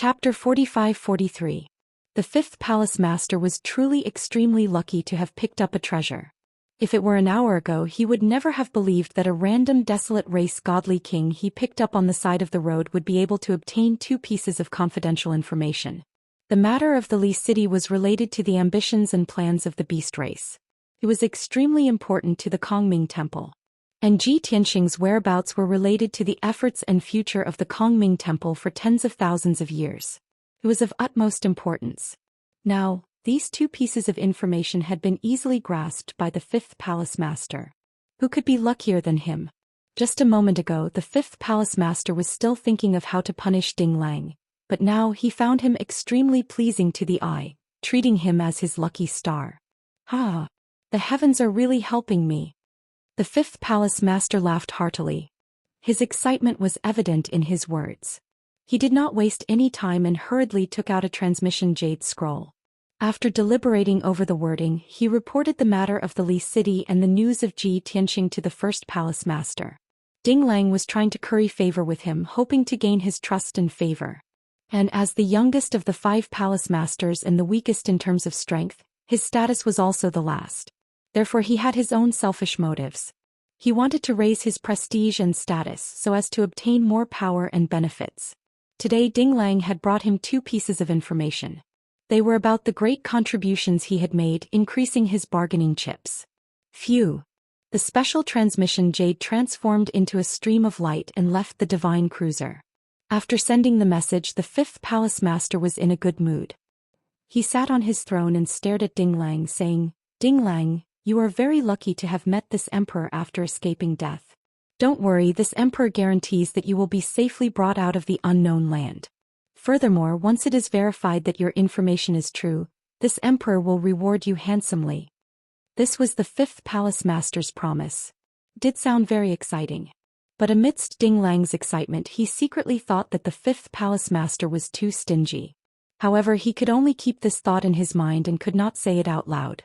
Chapter 45-43. The fifth palace master was truly extremely lucky to have picked up a treasure. If it were an hour ago, he would never have believed that a random desolate race godly king he picked up on the side of the road would be able to obtain 2 pieces of confidential information. The matter of the Li city was related to the ambitions and plans of the beast race. It was extremely important to the Kongming Temple. And Ji Tianxing's whereabouts were related to the efforts and future of the Kongming Temple for tens of thousands of years. It was of utmost importance. Now, these 2 pieces of information had been easily grasped by the fifth palace master. Who could be luckier than him? Just a moment ago, the fifth palace master was still thinking of how to punish Ding Lang, but now he found him extremely pleasing to the eye, treating him as his lucky star. Ah! The heavens are really helping me. The fifth palace master laughed heartily. His excitement was evident in his words. He did not waste any time and hurriedly took out a transmission jade scroll. After deliberating over the wording, he reported the matter of the Li city and the news of Ji Tianxing to the first palace master. Ding Lang was trying to curry favor with him, hoping to gain his trust and favor. And as the youngest of the 5 palace masters and the weakest in terms of strength, his status was also the last. Therefore he had his own selfish motives. He wanted to raise his prestige and status so as to obtain more power and benefits. Today Ding Lang had brought him 2 pieces of information. They were about the great contributions he had made, increasing his bargaining chips. Phew! The special transmission jade transformed into a stream of light and left the divine cruiser. After sending the message, the fifth palace master was in a good mood. He sat on his throne and stared at Ding Lang, saying, "Ding Lang, you are very lucky to have met this emperor after escaping death. Don't worry, this emperor guarantees that you will be safely brought out of the unknown land. Furthermore, once it is verified that your information is true, this emperor will reward you handsomely." This was the fifth palace master's promise. It did sound very exciting. But amidst Ding Lang's excitement, he secretly thought that the fifth palace master was too stingy. However, he could only keep this thought in his mind and could not say it out loud.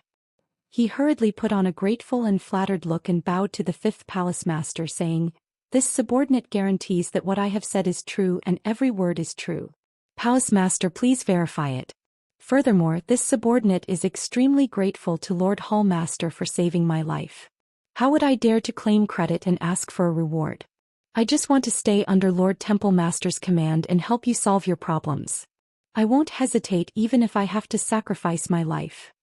He hurriedly put on a grateful and flattered look and bowed to the fifth palace master, saying, "This subordinate guarantees that what I have said is true and every word is true. Palace master, please verify it. Furthermore, this subordinate is extremely grateful to Lord Hall Master for saving my life. How would I dare to claim credit and ask for a reward? I just want to stay under Lord Temple Master's command and help you solve your problems. I won't hesitate even if I have to sacrifice my life."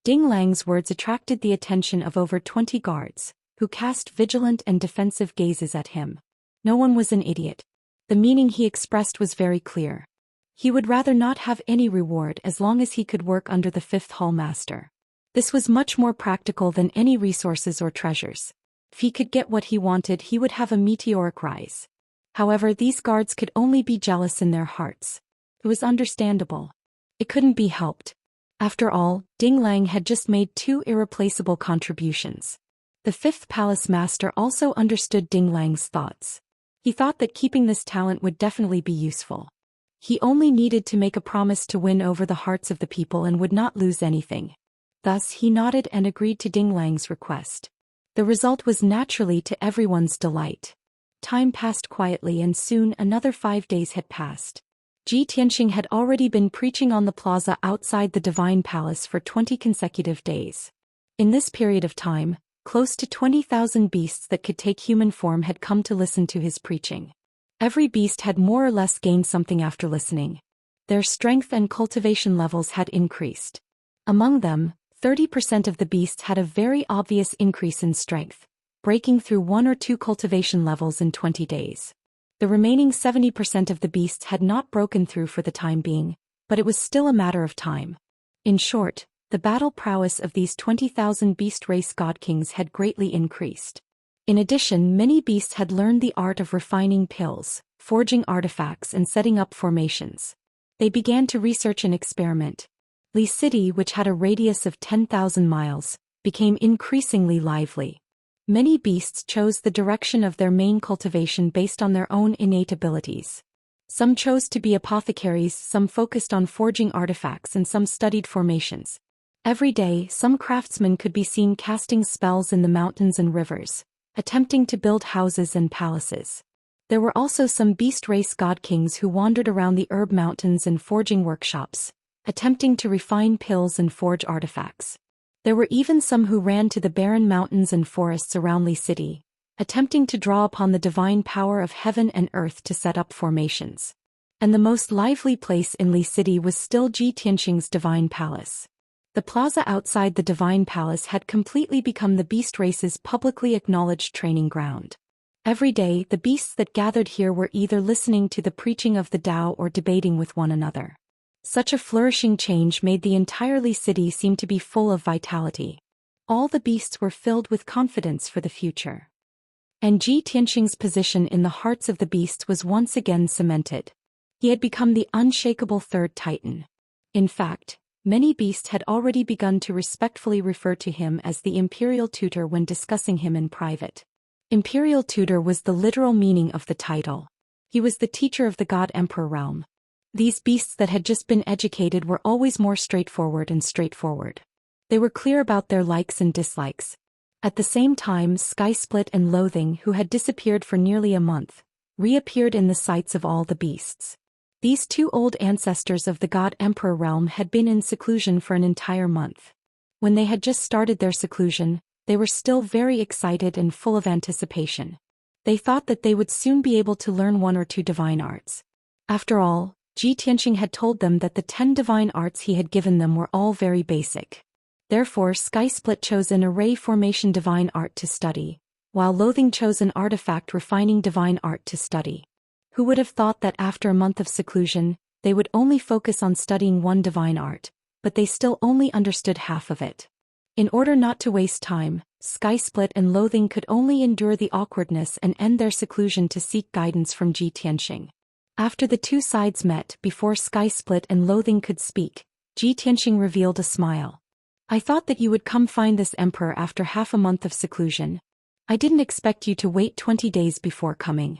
Ding Lang's words attracted the attention of over 20 guards, who cast vigilant and defensive gazes at him. No one was an idiot. The meaning he expressed was very clear. He would rather not have any reward as long as he could work under the fifth hall master. This was much more practical than any resources or treasures. If he could get what he wanted, he would have a meteoric rise. However, these guards could only be jealous in their hearts. It was understandable. It couldn't be helped. After all, Ding Lang had just made 2 irreplaceable contributions. The fifth palace master also understood Ding Lang's thoughts. He thought that keeping this talent would definitely be useful. He only needed to make a promise to win over the hearts of the people and would not lose anything. Thus he nodded and agreed to Ding Lang's request. The result was naturally to everyone's delight. Time passed quietly and soon another 5 days had passed. Ji Tianxing had already been preaching on the plaza outside the Divine Palace for 20 consecutive days. In this period of time, close to 20,000 beasts that could take human form had come to listen to his preaching. Every beast had more or less gained something after listening. Their strength and cultivation levels had increased. Among them, 30% of the beasts had a very obvious increase in strength, breaking through 1 or 2 cultivation levels in 20 days. The remaining 70% of the beasts had not broken through for the time being, but it was still a matter of time. In short, the battle prowess of these 20,000 beast race god kings had greatly increased. In addition, many beasts had learned the art of refining pills, forging artifacts and setting up formations. They began to research and experiment. Li City, which had a radius of 10,000 miles, became increasingly lively. Many beasts chose the direction of their main cultivation based on their own innate abilities. Some chose to be apothecaries, some focused on forging artifacts, and some studied formations. Every day, some craftsmen could be seen casting spells in the mountains and rivers, attempting to build houses and palaces. There were also some beast race god kings who wandered around the herb mountains and forging workshops, attempting to refine pills and forge artifacts. There were even some who ran to the barren mountains and forests around Li City, attempting to draw upon the divine power of heaven and earth to set up formations. And the most lively place in Li City was still Ji Tianxing's divine palace. The plaza outside the divine palace had completely become the beast race's publicly acknowledged training ground. Every day, the beasts that gathered here were either listening to the preaching of the Tao or debating with one another. Such a flourishing change made the entire Li City seem to be full of vitality. All the beasts were filled with confidence for the future. And Ji Tianxing's position in the hearts of the beasts was once again cemented. He had become the unshakable third titan. In fact, many beasts had already begun to respectfully refer to him as the imperial tutor when discussing him in private. Imperial tutor was the literal meaning of the title. He was the teacher of the God Emperor realm. These beasts that had just been educated were always more straightforward. They were clear about their likes and dislikes. At the same time, Skysplit and Loathing, who had disappeared for nearly a month, reappeared in the sights of all the beasts. These two old ancestors of the God Emperor realm had been in seclusion for an entire month. When they had just started their seclusion, they were still very excited and full of anticipation. They thought that they would soon be able to learn one or two divine arts. After all, Ji Tianxing had told them that the 10 divine arts he had given them were all very basic. Therefore, Skysplit chose an array formation divine art to study, while Loathing chose an artifact refining divine art to study. Who would have thought that after a month of seclusion, they would only focus on studying one divine art, but they still only understood half of it. In order not to waste time, Skysplit and Loathing could only endure the awkwardness and end their seclusion to seek guidance from Ji Tianxing. After the two sides met, before Skysplit and Loathing could speak, Ji Tianxing revealed a smile. I thought that you would come find this emperor after half a month of seclusion. I didn't expect you to wait 20 days before coming.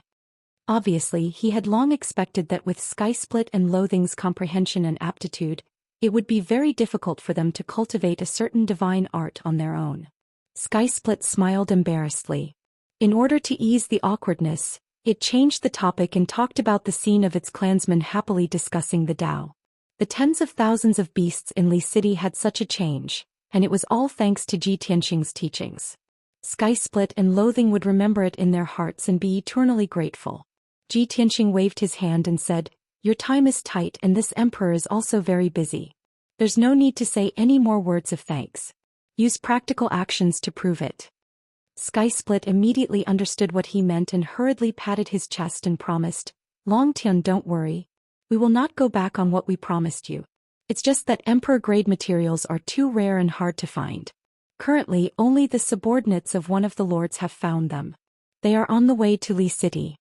Obviously, he had long expected that with Skysplit and Loathing's comprehension and aptitude, it would be very difficult for them to cultivate a certain divine art on their own. Skysplit smiled embarrassedly. In order to ease the awkwardness, it changed the topic and talked about the scene of its clansmen happily discussing the Tao. The tens of thousands of beasts in Li City had such a change, and it was all thanks to Ji Tianxing's teachings. Skysplit and Loathing would remember it in their hearts and be eternally grateful. Ji Tianxing waved his hand and said, "Your time is tight and this emperor is also very busy. There's no need to say any more words of thanks. Use practical actions to prove it." Skysplit immediately understood what he meant and hurriedly patted his chest and promised, "Longtian, don't worry. We will not go back on what we promised you. It's just that emperor-grade materials are too rare and hard to find. Currently, only the subordinates of one of the lords have found them. They are on the way to Li City."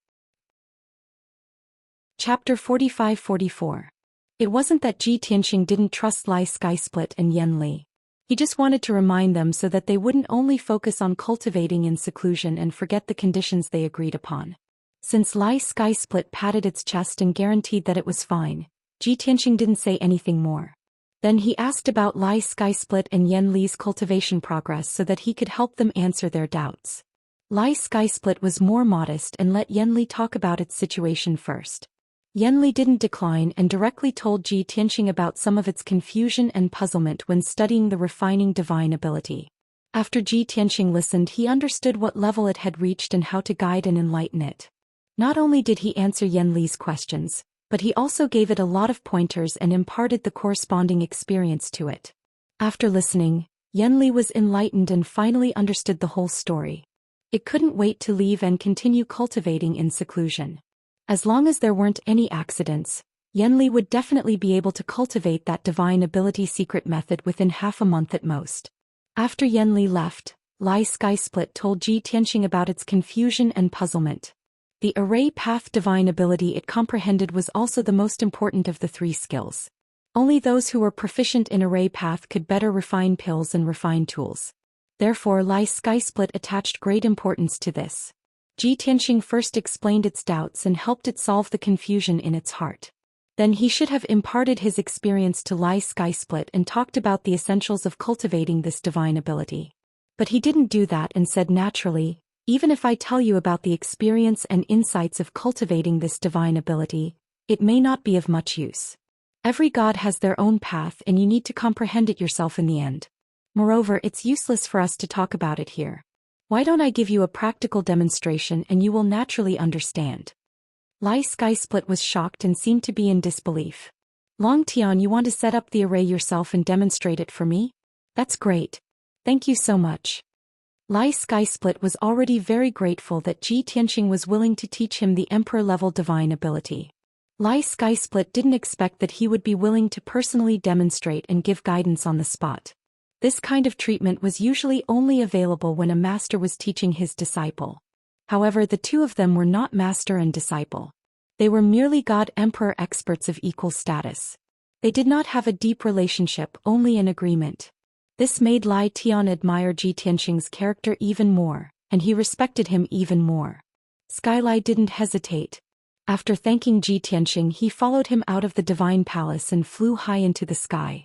Chapter 45-44. It wasn't that Ji Tianxing didn't trust Lai Skysplit and Yen Li. He just wanted to remind them so that they wouldn't only focus on cultivating in seclusion and forget the conditions they agreed upon. Since Lai Skysplit patted its chest and guaranteed that it was fine, Ji Tianxing didn't say anything more. Then he asked about Lai Skysplit and Yen Li's cultivation progress so that he could help them answer their doubts. Lai Skysplit was more modest and let Yen Li talk about its situation first. Yen Li didn't decline and directly told Ji Tianxing about some of its confusion and puzzlement when studying the refining divine ability. After Ji Tianxing listened, he understood what level it had reached and how to guide and enlighten it. Not only did he answer Yen Li's questions, but he also gave it a lot of pointers and imparted the corresponding experience to it. After listening, Yen Li was enlightened and finally understood the whole story. It couldn't wait to leave and continue cultivating in seclusion. As long as there weren't any accidents, Yen Li would definitely be able to cultivate that divine ability secret method within half a month at most. After Yen Li left, Lai Skysplit told Ji Tianxing about its confusion and puzzlement. The array path divine ability it comprehended was also the most important of the three skills. Only those who were proficient in array path could better refine pills and refine tools. Therefore, Lai Skysplit attached great importance to this. Ji Tianxing first explained its doubts and helped it solve the confusion in its heart. Then he should have imparted his experience to Lai Skysplit and talked about the essentials of cultivating this divine ability. But he didn't do that and said naturally, Even if I tell you about the experience and insights of cultivating this divine ability, it may not be of much use. Every god has their own path and you need to comprehend it yourself in the end. Moreover, it's useless for us to talk about it here. Why don't I give you a practical demonstration and you will naturally understand? Lai Skysplit was shocked and seemed to be in disbelief. Long Tian, you want to set up the array yourself and demonstrate it for me? That's great. Thank you so much. Lai Skysplit was already very grateful that Ji Tianxing was willing to teach him the emperor-level divine ability. Lai Skysplit didn't expect that he would be willing to personally demonstrate and give guidance on the spot. This kind of treatment was usually only available when a master was teaching his disciple. However, the two of them were not master and disciple. They were merely god-emperor experts of equal status. They did not have a deep relationship, only an agreement. This made Lai Tian admire Ji Tianxing's character even more, and he respected him even more. Skylai didn't hesitate. After thanking Ji Tianxing, he followed him out of the divine palace and flew high into the sky.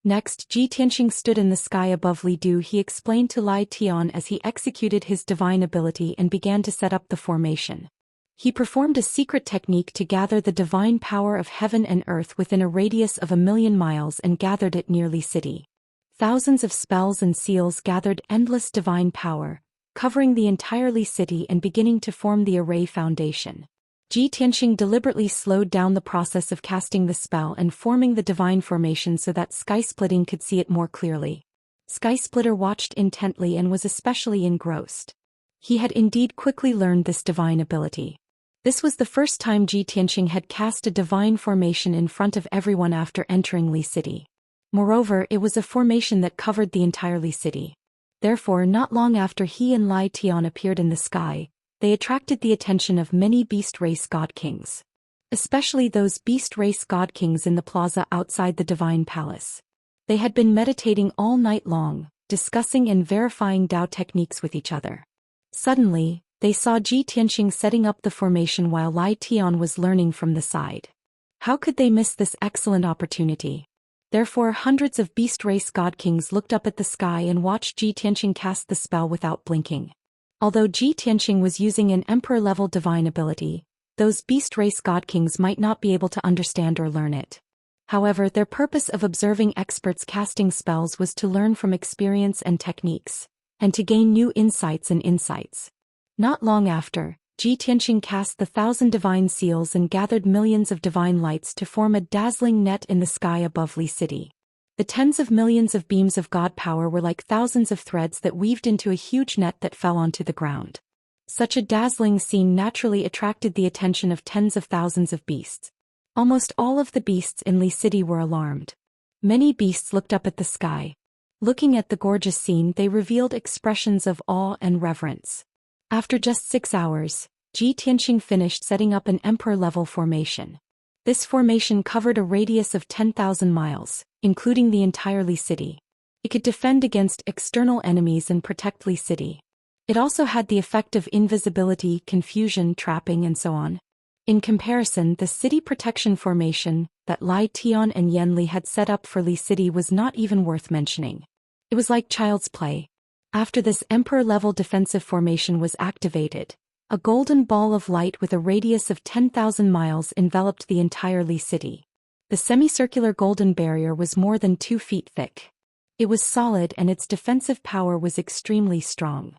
Next, Ji Tianxing stood in the sky above Li Du. He explained to Lai Tian as he executed his divine ability and began to set up the formation. He performed a secret technique to gather the divine power of heaven and earth within a radius of 1,000,000 miles and gathered it near Li City. Thousands of spells and seals gathered endless divine power, covering the entire Li City and beginning to form the array foundation. Ji Tianxing deliberately slowed down the process of casting the spell and forming the divine formation so that Skysplitting could see it more clearly. Skysplitter watched intently and was especially engrossed. He had indeed quickly learned this divine ability. This was the first time Ji Tianxing had cast a divine formation in front of everyone after entering Li City. Moreover, it was a formation that covered the entire Li City. Therefore, not long after he and Lai Tian appeared in the sky, they attracted the attention of many beast race god kings. Especially those beast race god kings in the plaza outside the divine palace. They had been meditating all night long, discussing and verifying Dao techniques with each other. Suddenly, they saw Ji Tianxing setting up the formation while Lai Tian was learning from the side. How could they miss this excellent opportunity? Therefore, hundreds of beast race god kings looked up at the sky and watched Ji Tianxing cast the spell without blinking. Although Ji Tianxing was using an emperor-level divine ability, those beast race god kings might not be able to understand or learn it. However, their purpose of observing experts casting spells was to learn from experience and techniques, and to gain new insights and insights. Not long after, Ji Tianxing cast the 1,000 divine seals and gathered millions of divine lights to form a dazzling net in the sky above Li City. The tens of millions of beams of god power were like thousands of threads that weaved into a huge net that fell onto the ground. Such a dazzling scene naturally attracted the attention of tens of thousands of beasts. Almost all of the beasts in Li City were alarmed. Many beasts looked up at the sky. Looking at the gorgeous scene, they revealed expressions of awe and reverence. After just 6 hours, Ji Tianxing finished setting up an emperor-level formation. This formation covered a radius of 10,000 miles, including the entire Li City. It could defend against external enemies and protect Li City. It also had the effect of invisibility, confusion, trapping, and so on. In comparison, the city protection formation that Lai Tian and Yan Li had set up for Li City was not even worth mentioning. It was like child's play. After this emperor-level defensive formation was activated, a golden ball of light with a radius of 10,000 miles enveloped the entire Li City. The semicircular golden barrier was more than 2 feet thick. It was solid and its defensive power was extremely strong.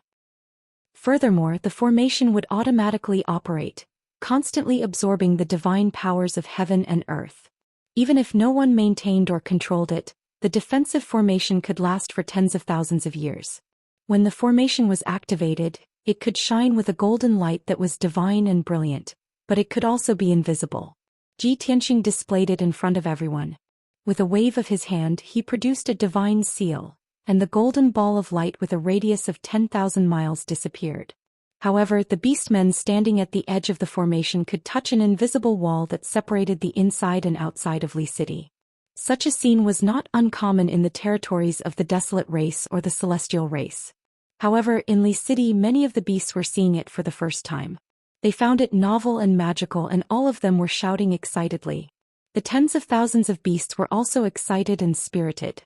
Furthermore, the formation would automatically operate, constantly absorbing the divine powers of heaven and earth. Even if no one maintained or controlled it, the defensive formation could last for tens of thousands of years. When the formation was activated, it could shine with a golden light that was divine and brilliant, but it could also be invisible. Ji Tianxing displayed it in front of everyone. With a wave of his hand, he produced a divine seal, and the golden ball of light with a radius of 10,000 miles disappeared. However, the beastmen standing at the edge of the formation could touch an invisible wall that separated the inside and outside of Li City. Such a scene was not uncommon in the territories of the desolate race or the celestial race. However, in Li City, many of the beasts were seeing it for the first time. They found it novel and magical, and all of them were shouting excitedly. The tens of thousands of beasts were also excited and spirited.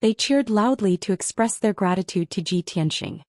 They cheered loudly to express their gratitude to Ji Tianxing.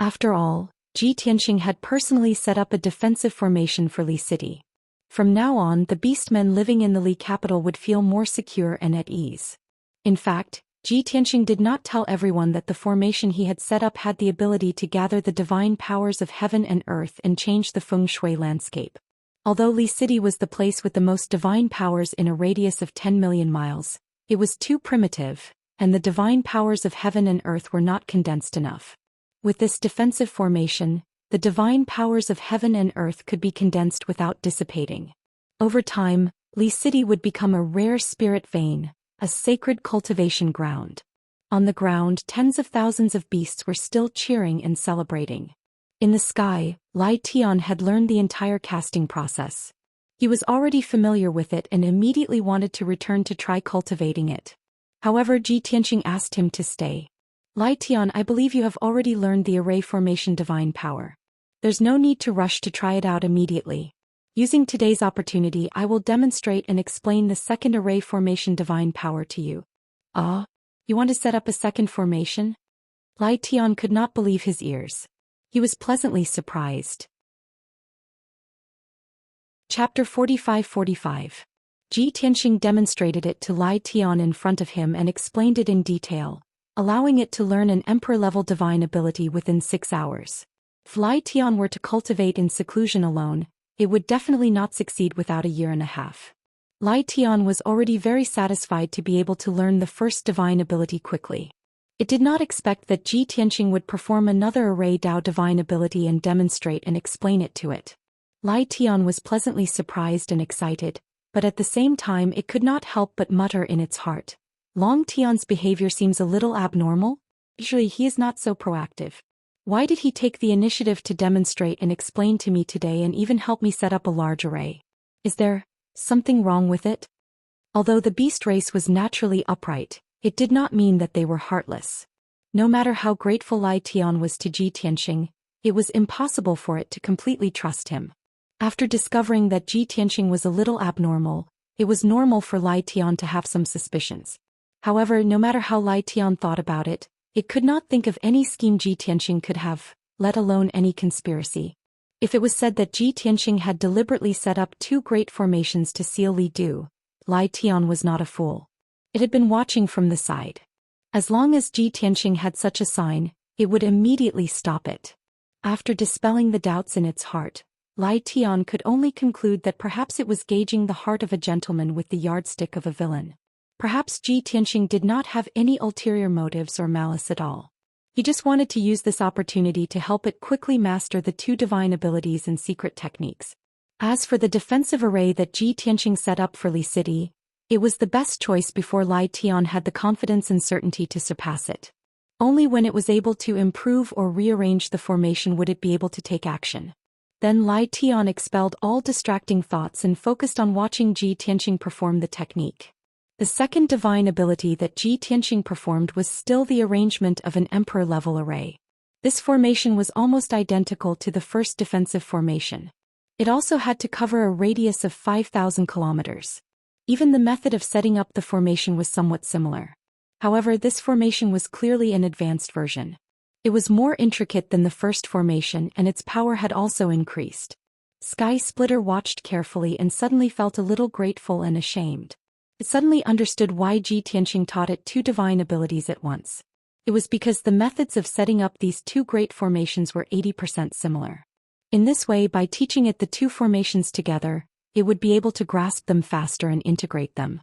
After all, Ji Tianxing had personally set up a defensive formation for Li City. From now on, the beastmen living in the Li capital would feel more secure and at ease. In fact, Ji Tianxing did not tell everyone that the formation he had set up had the ability to gather the divine powers of heaven and earth and change the feng shui landscape. Although Li City was the place with the most divine powers in a radius of 10 million miles, it was too primitive, and the divine powers of heaven and earth were not condensed enough. With this defensive formation, the divine powers of heaven and earth could be condensed without dissipating. Over time, Li City would become a rare spirit vein, a sacred cultivation ground. On the ground, tens of thousands of beasts were still cheering and celebrating. In the sky, Lai Tian had learned the entire casting process. He was already familiar with it and immediately wanted to return to try cultivating it. However, Ji Tianxing asked him to stay. Lai Tian, I believe you have already learned the array formation divine power. There's no need to rush to try it out immediately. Using today's opportunity, I will demonstrate and explain the second array formation divine power to you. Ah? You want to set up a second formation? Lai Tian could not believe his ears. He was pleasantly surprised. Chapter 45-45. Ji Tianxing demonstrated it to Lai Tian in front of him and explained it in detail, allowing it to learn an emperor-level divine ability within 6 hours. If Lai Tian were to cultivate in seclusion alone, it would definitely not succeed without a year and a half. Lai Tian was already very satisfied to be able to learn the first divine ability quickly. It did not expect that Ji Tianxing would perform another array Dao divine ability and demonstrate and explain it to it. Lai Tian was pleasantly surprised and excited, but at the same time it could not help but mutter in its heart. Long Tian's behavior seems a little abnormal. Usually he is not so proactive. Why did he take the initiative to demonstrate and explain to me today and even help me set up a large array? Is there something wrong with it? Although the beast race was naturally upright, it did not mean that they were heartless. No matter how grateful Lai Tian was to Ji Tianxing, it was impossible for it to completely trust him. After discovering that Ji Tianxing was a little abnormal, it was normal for Lai Tian to have some suspicions. However, no matter how Lai Tian thought about it, it could not think of any scheme Ji Tianxing could have, let alone any conspiracy. If it was said that Ji Tianxing had deliberately set up 2 great formations to seal Li Du, Lai Tian was not a fool. It had been watching from the side. As long as Ji Tianxing had such a sign, it would immediately stop it. After dispelling the doubts in its heart, Lai Tian could only conclude that perhaps it was gauging the heart of a gentleman with the yardstick of a villain. Perhaps Ji Tianxing did not have any ulterior motives or malice at all. He just wanted to use this opportunity to help it quickly master the 2 divine abilities and secret techniques. As for the defensive array that Ji Tianxing set up for Li City, it was the best choice before Lai Tian had the confidence and certainty to surpass it. Only when it was able to improve or rearrange the formation would it be able to take action. Then Lai Tian expelled all distracting thoughts and focused on watching Ji Tianxing perform the technique. The second divine ability that Ji Tianxing performed was still the arrangement of an emperor-level array. This formation was almost identical to the first defensive formation. It also had to cover a radius of 5,000 kilometers. Even the method of setting up the formation was somewhat similar. However, this formation was clearly an advanced version. It was more intricate than the first formation and its power had also increased. Sky Splitter watched carefully and suddenly felt a little grateful and ashamed. It suddenly understood why Ji Tianxing taught it 2 divine abilities at once. It was because the methods of setting up these 2 great formations were 80% similar. In this way, by teaching it the 2 formations together, it would be able to grasp them faster and integrate them.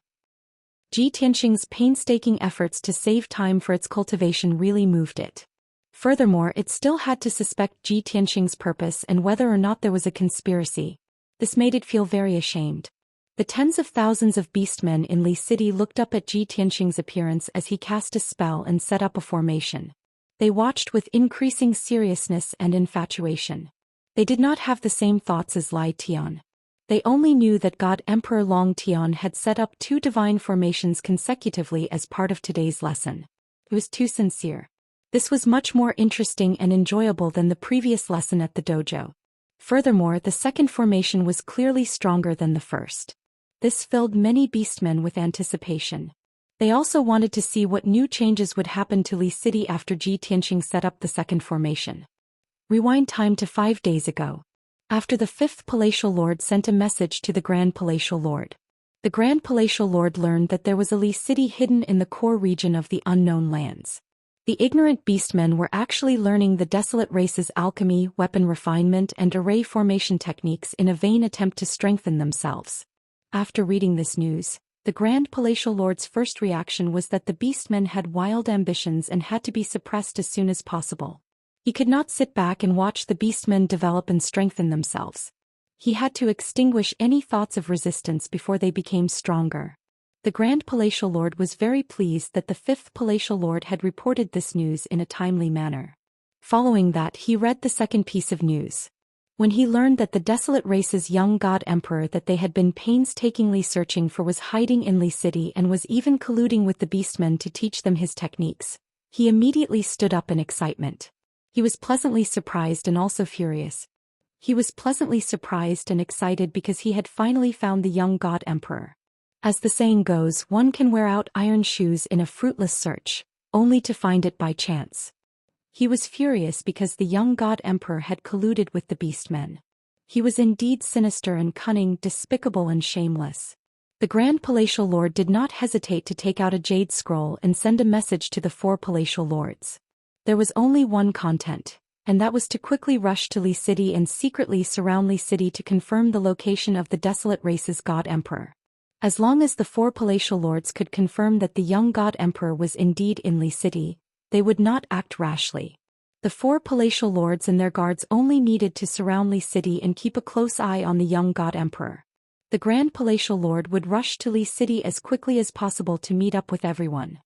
Ji Tianxing's painstaking efforts to save time for its cultivation really moved it. Furthermore, it still had to suspect Ji Tianxing's purpose and whether or not there was a conspiracy. This made it feel very ashamed. The tens of thousands of beastmen in Li City looked up at Ji Tianxing's appearance as he cast a spell and set up a formation. They watched with increasing seriousness and infatuation. They did not have the same thoughts as Lai Tian. They only knew that God Emperor Long Tian had set up 2 divine formations consecutively as part of today's lesson. It was too sincere. This was much more interesting and enjoyable than the previous lesson at the dojo. Furthermore, the second formation was clearly stronger than the first. This filled many beastmen with anticipation. They also wanted to see what new changes would happen to Li City after Ji Tianxing set up the second formation. Rewind time to 5 days ago. After the fifth Palatial Lord sent a message to the Grand Palatial Lord. The Grand Palatial Lord learned that there was a Li city hidden in the core region of the unknown lands. The ignorant beastmen were actually learning the desolate race's alchemy, weapon refinement and array formation techniques in a vain attempt to strengthen themselves. After reading this news, the Grand Palatial Lord's first reaction was that the beastmen had wild ambitions and had to be suppressed as soon as possible. He could not sit back and watch the beastmen develop and strengthen themselves. He had to extinguish any thoughts of resistance before they became stronger. The Grand Palatial Lord was very pleased that the fifth Palatial Lord had reported this news in a timely manner. Following that, he read the second piece of news. When he learned that the desolate race's young god emperor that they had been painstakingly searching for was hiding in Li City and was even colluding with the beastmen to teach them his techniques, he immediately stood up in excitement. He was pleasantly surprised and also furious. He was pleasantly surprised and excited because he had finally found the young god emperor. As the saying goes, one can wear out iron shoes in a fruitless search, only to find it by chance. He was furious because the young god emperor had colluded with the beastmen. He was indeed sinister and cunning, despicable and shameless. The Grand Palatial Lord did not hesitate to take out a jade scroll and send a message to the four Palatial Lords. There was only one content, and that was to quickly rush to Li City and secretly surround Li City to confirm the location of the desolate race's god emperor. As long as the four Palatial Lords could confirm that the young god emperor was indeed in Li City, they would not act rashly. The four Palatial Lords and their guards only needed to surround Li City and keep a close eye on the young god emperor. The Grand Palatial Lord would rush to Li City as quickly as possible to meet up with everyone.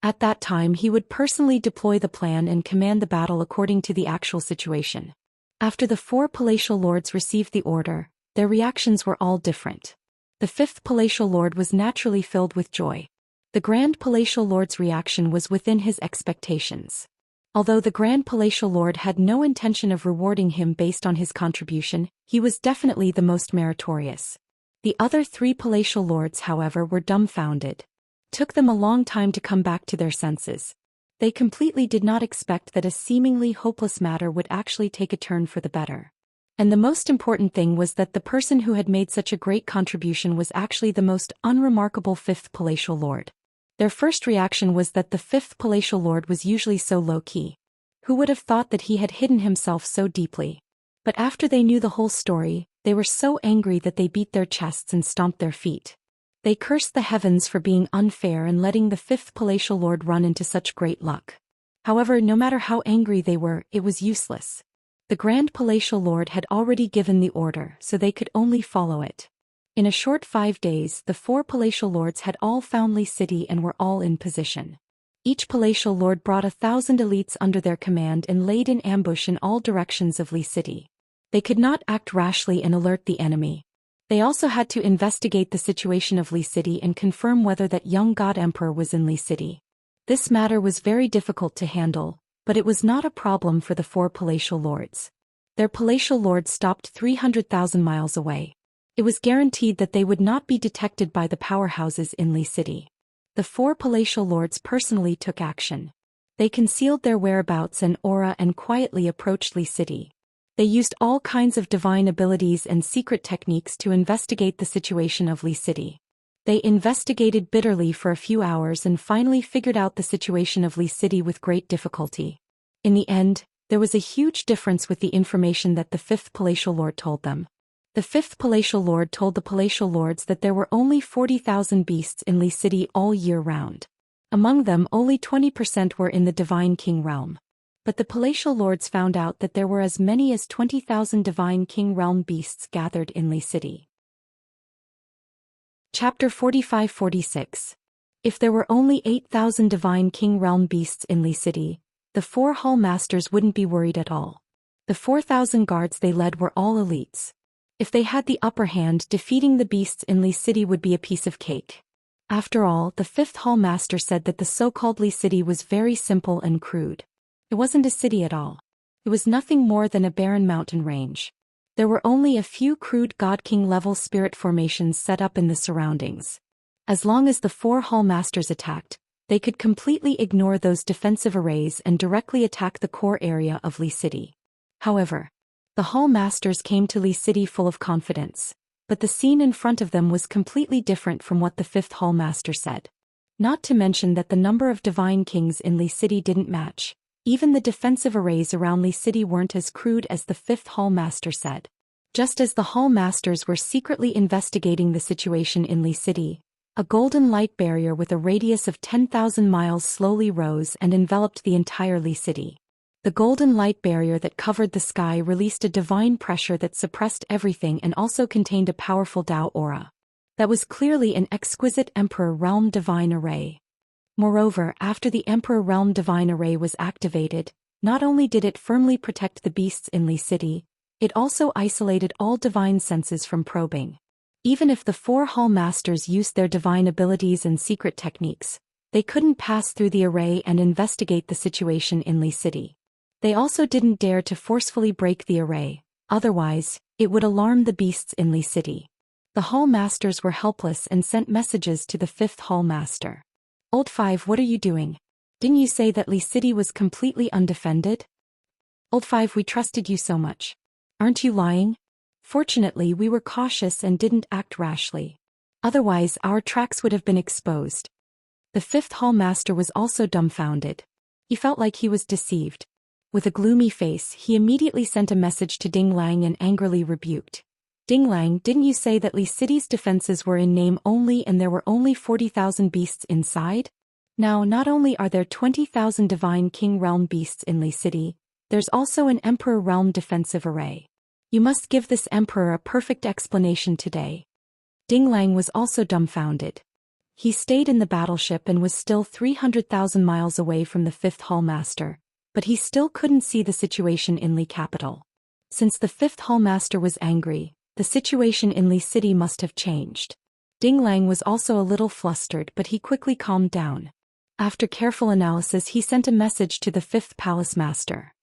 At that time he would personally deploy the plan and command the battle according to the actual situation. After the four Palatial Lords received the order, their reactions were all different. The fifth Palatial Lord was naturally filled with joy. The Grand Palatial Lord's reaction was within his expectations. Although the Grand Palatial Lord had no intention of rewarding him based on his contribution, he was definitely the most meritorious. The other three Palatial Lords, however, were dumbfounded. Took them a long time to come back to their senses. They completely did not expect that a seemingly hopeless matter would actually take a turn for the better. And the most important thing was that the person who had made such a great contribution was actually the most unremarkable fifth Palatial Lord. Their first reaction was that the fifth Palatial Lord was usually so low-key. Who would have thought that he had hidden himself so deeply? But after they knew the whole story, they were so angry that they beat their chests and stomped their feet. They cursed the heavens for being unfair and letting the fifth Palatial Lord run into such great luck. However, no matter how angry they were, it was useless. The Grand Palatial Lord had already given the order, so they could only follow it. In a short 5 days, the four Palatial Lords had all found Li City and were all in position. Each Palatial Lord brought 1,000 elites under their command and laid in ambush in all directions of Li City. They could not act rashly and alert the enemy. They also had to investigate the situation of Li City and confirm whether that young god emperor was in Li City. This matter was very difficult to handle, but it was not a problem for the four Palatial Lords. Their Palatial Lord stopped 300,000 miles away. It was guaranteed that they would not be detected by the powerhouses in Li City. The four Palatial Lords personally took action. They concealed their whereabouts and aura and quietly approached Li City. They used all kinds of divine abilities and secret techniques to investigate the situation of Li City. They investigated bitterly for a few hours and finally figured out the situation of Li City with great difficulty. In the end, there was a huge difference with the information that the fifth Palatial Lord told them. The fifth Palatial Lord told the Palatial Lords that there were only 40,000 beasts in Li City all year round. Among them, only 20% were in the Divine King realm. But the Palatial Lords found out that there were as many as 20,000 Divine King realm beasts gathered in Li City. Chapter 45-46. If there were only 8,000 Divine King realm beasts in Li City, the four Hall Masters wouldn't be worried at all. The 4,000 guards they led were all elites. If they had the upper hand, defeating the beasts in Li City would be a piece of cake. After all, the fifth Hall Master said that the so-called Li City was very simple and crude. It wasn't a city at all. It was nothing more than a barren mountain range. There were only a few crude God King level spirit formations set up in the surroundings. As long as the four Hall Masters attacked, they could completely ignore those defensive arrays and directly attack the core area of Li City. However, the Hall Masters came to Li City full of confidence, but the scene in front of them was completely different from what the fifth Hall Master said. Not to mention that the number of divine kings in Li City didn't match. Even the defensive arrays around Li City weren't as crude as the fifth Hall Master said. Just as the Hall Masters were secretly investigating the situation in Li City, a golden light barrier with a radius of 10,000 miles slowly rose and enveloped the entire Li City. The golden light barrier that covered the sky released a divine pressure that suppressed everything and also contained a powerful Tao aura. That was clearly an exquisite Emperor Realm Divine Array. Moreover, after the Emperor Realm Divine Array was activated, not only did it firmly protect the beasts in Li City, it also isolated all divine senses from probing. Even if the four Hall Masters used their divine abilities and secret techniques, they couldn't pass through the array and investigate the situation in Li City. They also didn't dare to forcefully break the array, otherwise, it would alarm the beasts in Li City. The Hall Masters were helpless and sent messages to the fifth Hall Master. Old Five, what are you doing? Didn't you say that Li City was completely undefended? Old Five, we trusted you so much. Aren't you lying? Fortunately, we were cautious and didn't act rashly. Otherwise, our tracks would have been exposed. The fifth Hall Master was also dumbfounded. He felt like he was deceived. With a gloomy face, he immediately sent a message to Ding Lang and angrily rebuked. Ding Lang, didn't you say that Li City's defenses were in name only and there were only 40,000 beasts inside? Now, not only are there 20,000 Divine King Realm beasts in Li City, there's also an Emperor Realm defensive array. You must give this Emperor a perfect explanation today. Ding Lang was also dumbfounded. He stayed in the battleship and was still 300,000 miles away from the fifth Hall Master, but he still couldn't see the situation in Li Capital. Since the fifth Hall Master was angry, the situation in Li City must have changed. Ding Lang was also a little flustered, but he quickly calmed down. After careful analysis, he sent a message to the fifth Palace Master.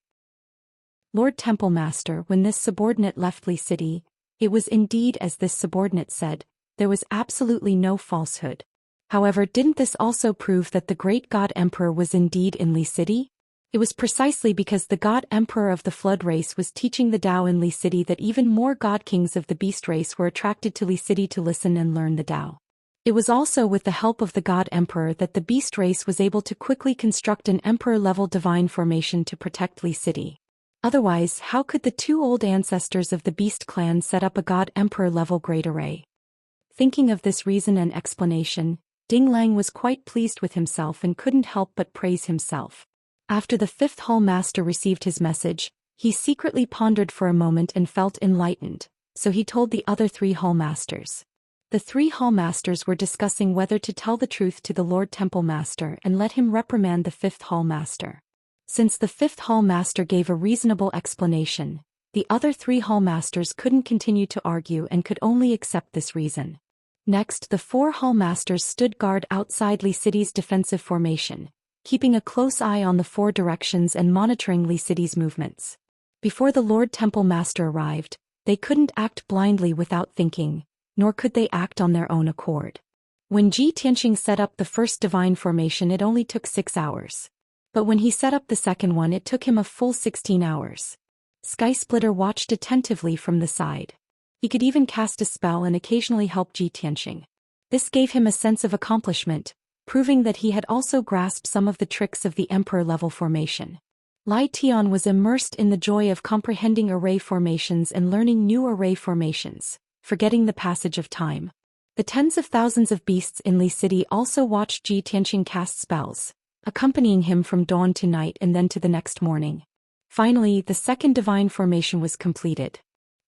Lord Temple Master, when this subordinate left Li City, it was indeed as this subordinate said, there was absolutely no falsehood. However, didn't this also prove that the great God Emperor was indeed in Li City? It was precisely because the God Emperor of the Flood race was teaching the Tao in Li City that even more God Kings of the Beast race were attracted to Li City to listen and learn the Tao. It was also with the help of the God Emperor that the Beast race was able to quickly construct an Emperor-level divine formation to protect Li City. Otherwise, how could the two old ancestors of the Beast clan set up a God Emperor-level great array? Thinking of this reason and explanation, Ding Lang was quite pleased with himself and couldn't help but praise himself. After the fifth Hall Master received his message, he secretly pondered for a moment and felt enlightened, so he told the other three Hall Masters. The three Hall Masters were discussing whether to tell the truth to the Lord Temple Master and let him reprimand the fifth Hall Master. Since the fifth Hall Master gave a reasonable explanation, the other three Hall Masters couldn't continue to argue and could only accept this reason. Next, the four Hall Masters stood guard outside Li City's defensive formation, keeping a close eye on the four directions and monitoring Li City's movements. Before the Lord Temple Master arrived, they couldn't act blindly without thinking, nor could they act on their own accord. When Ji Tianxing set up the first divine formation, it only took 6 hours. But when he set up the second one, it took him a full 16 hours. Skysplitter watched attentively from the side. He could even cast a spell and occasionally help Ji Tianxing. This gave him a sense of accomplishment, proving that he had also grasped some of the tricks of the Emperor-level formation. Lai Tian was immersed in the joy of comprehending array formations and learning new array formations, forgetting the passage of time. The tens of thousands of beasts in Li City also watched Ji Tianxing cast spells, accompanying him from dawn to night and then to the next morning. Finally, the second divine formation was completed.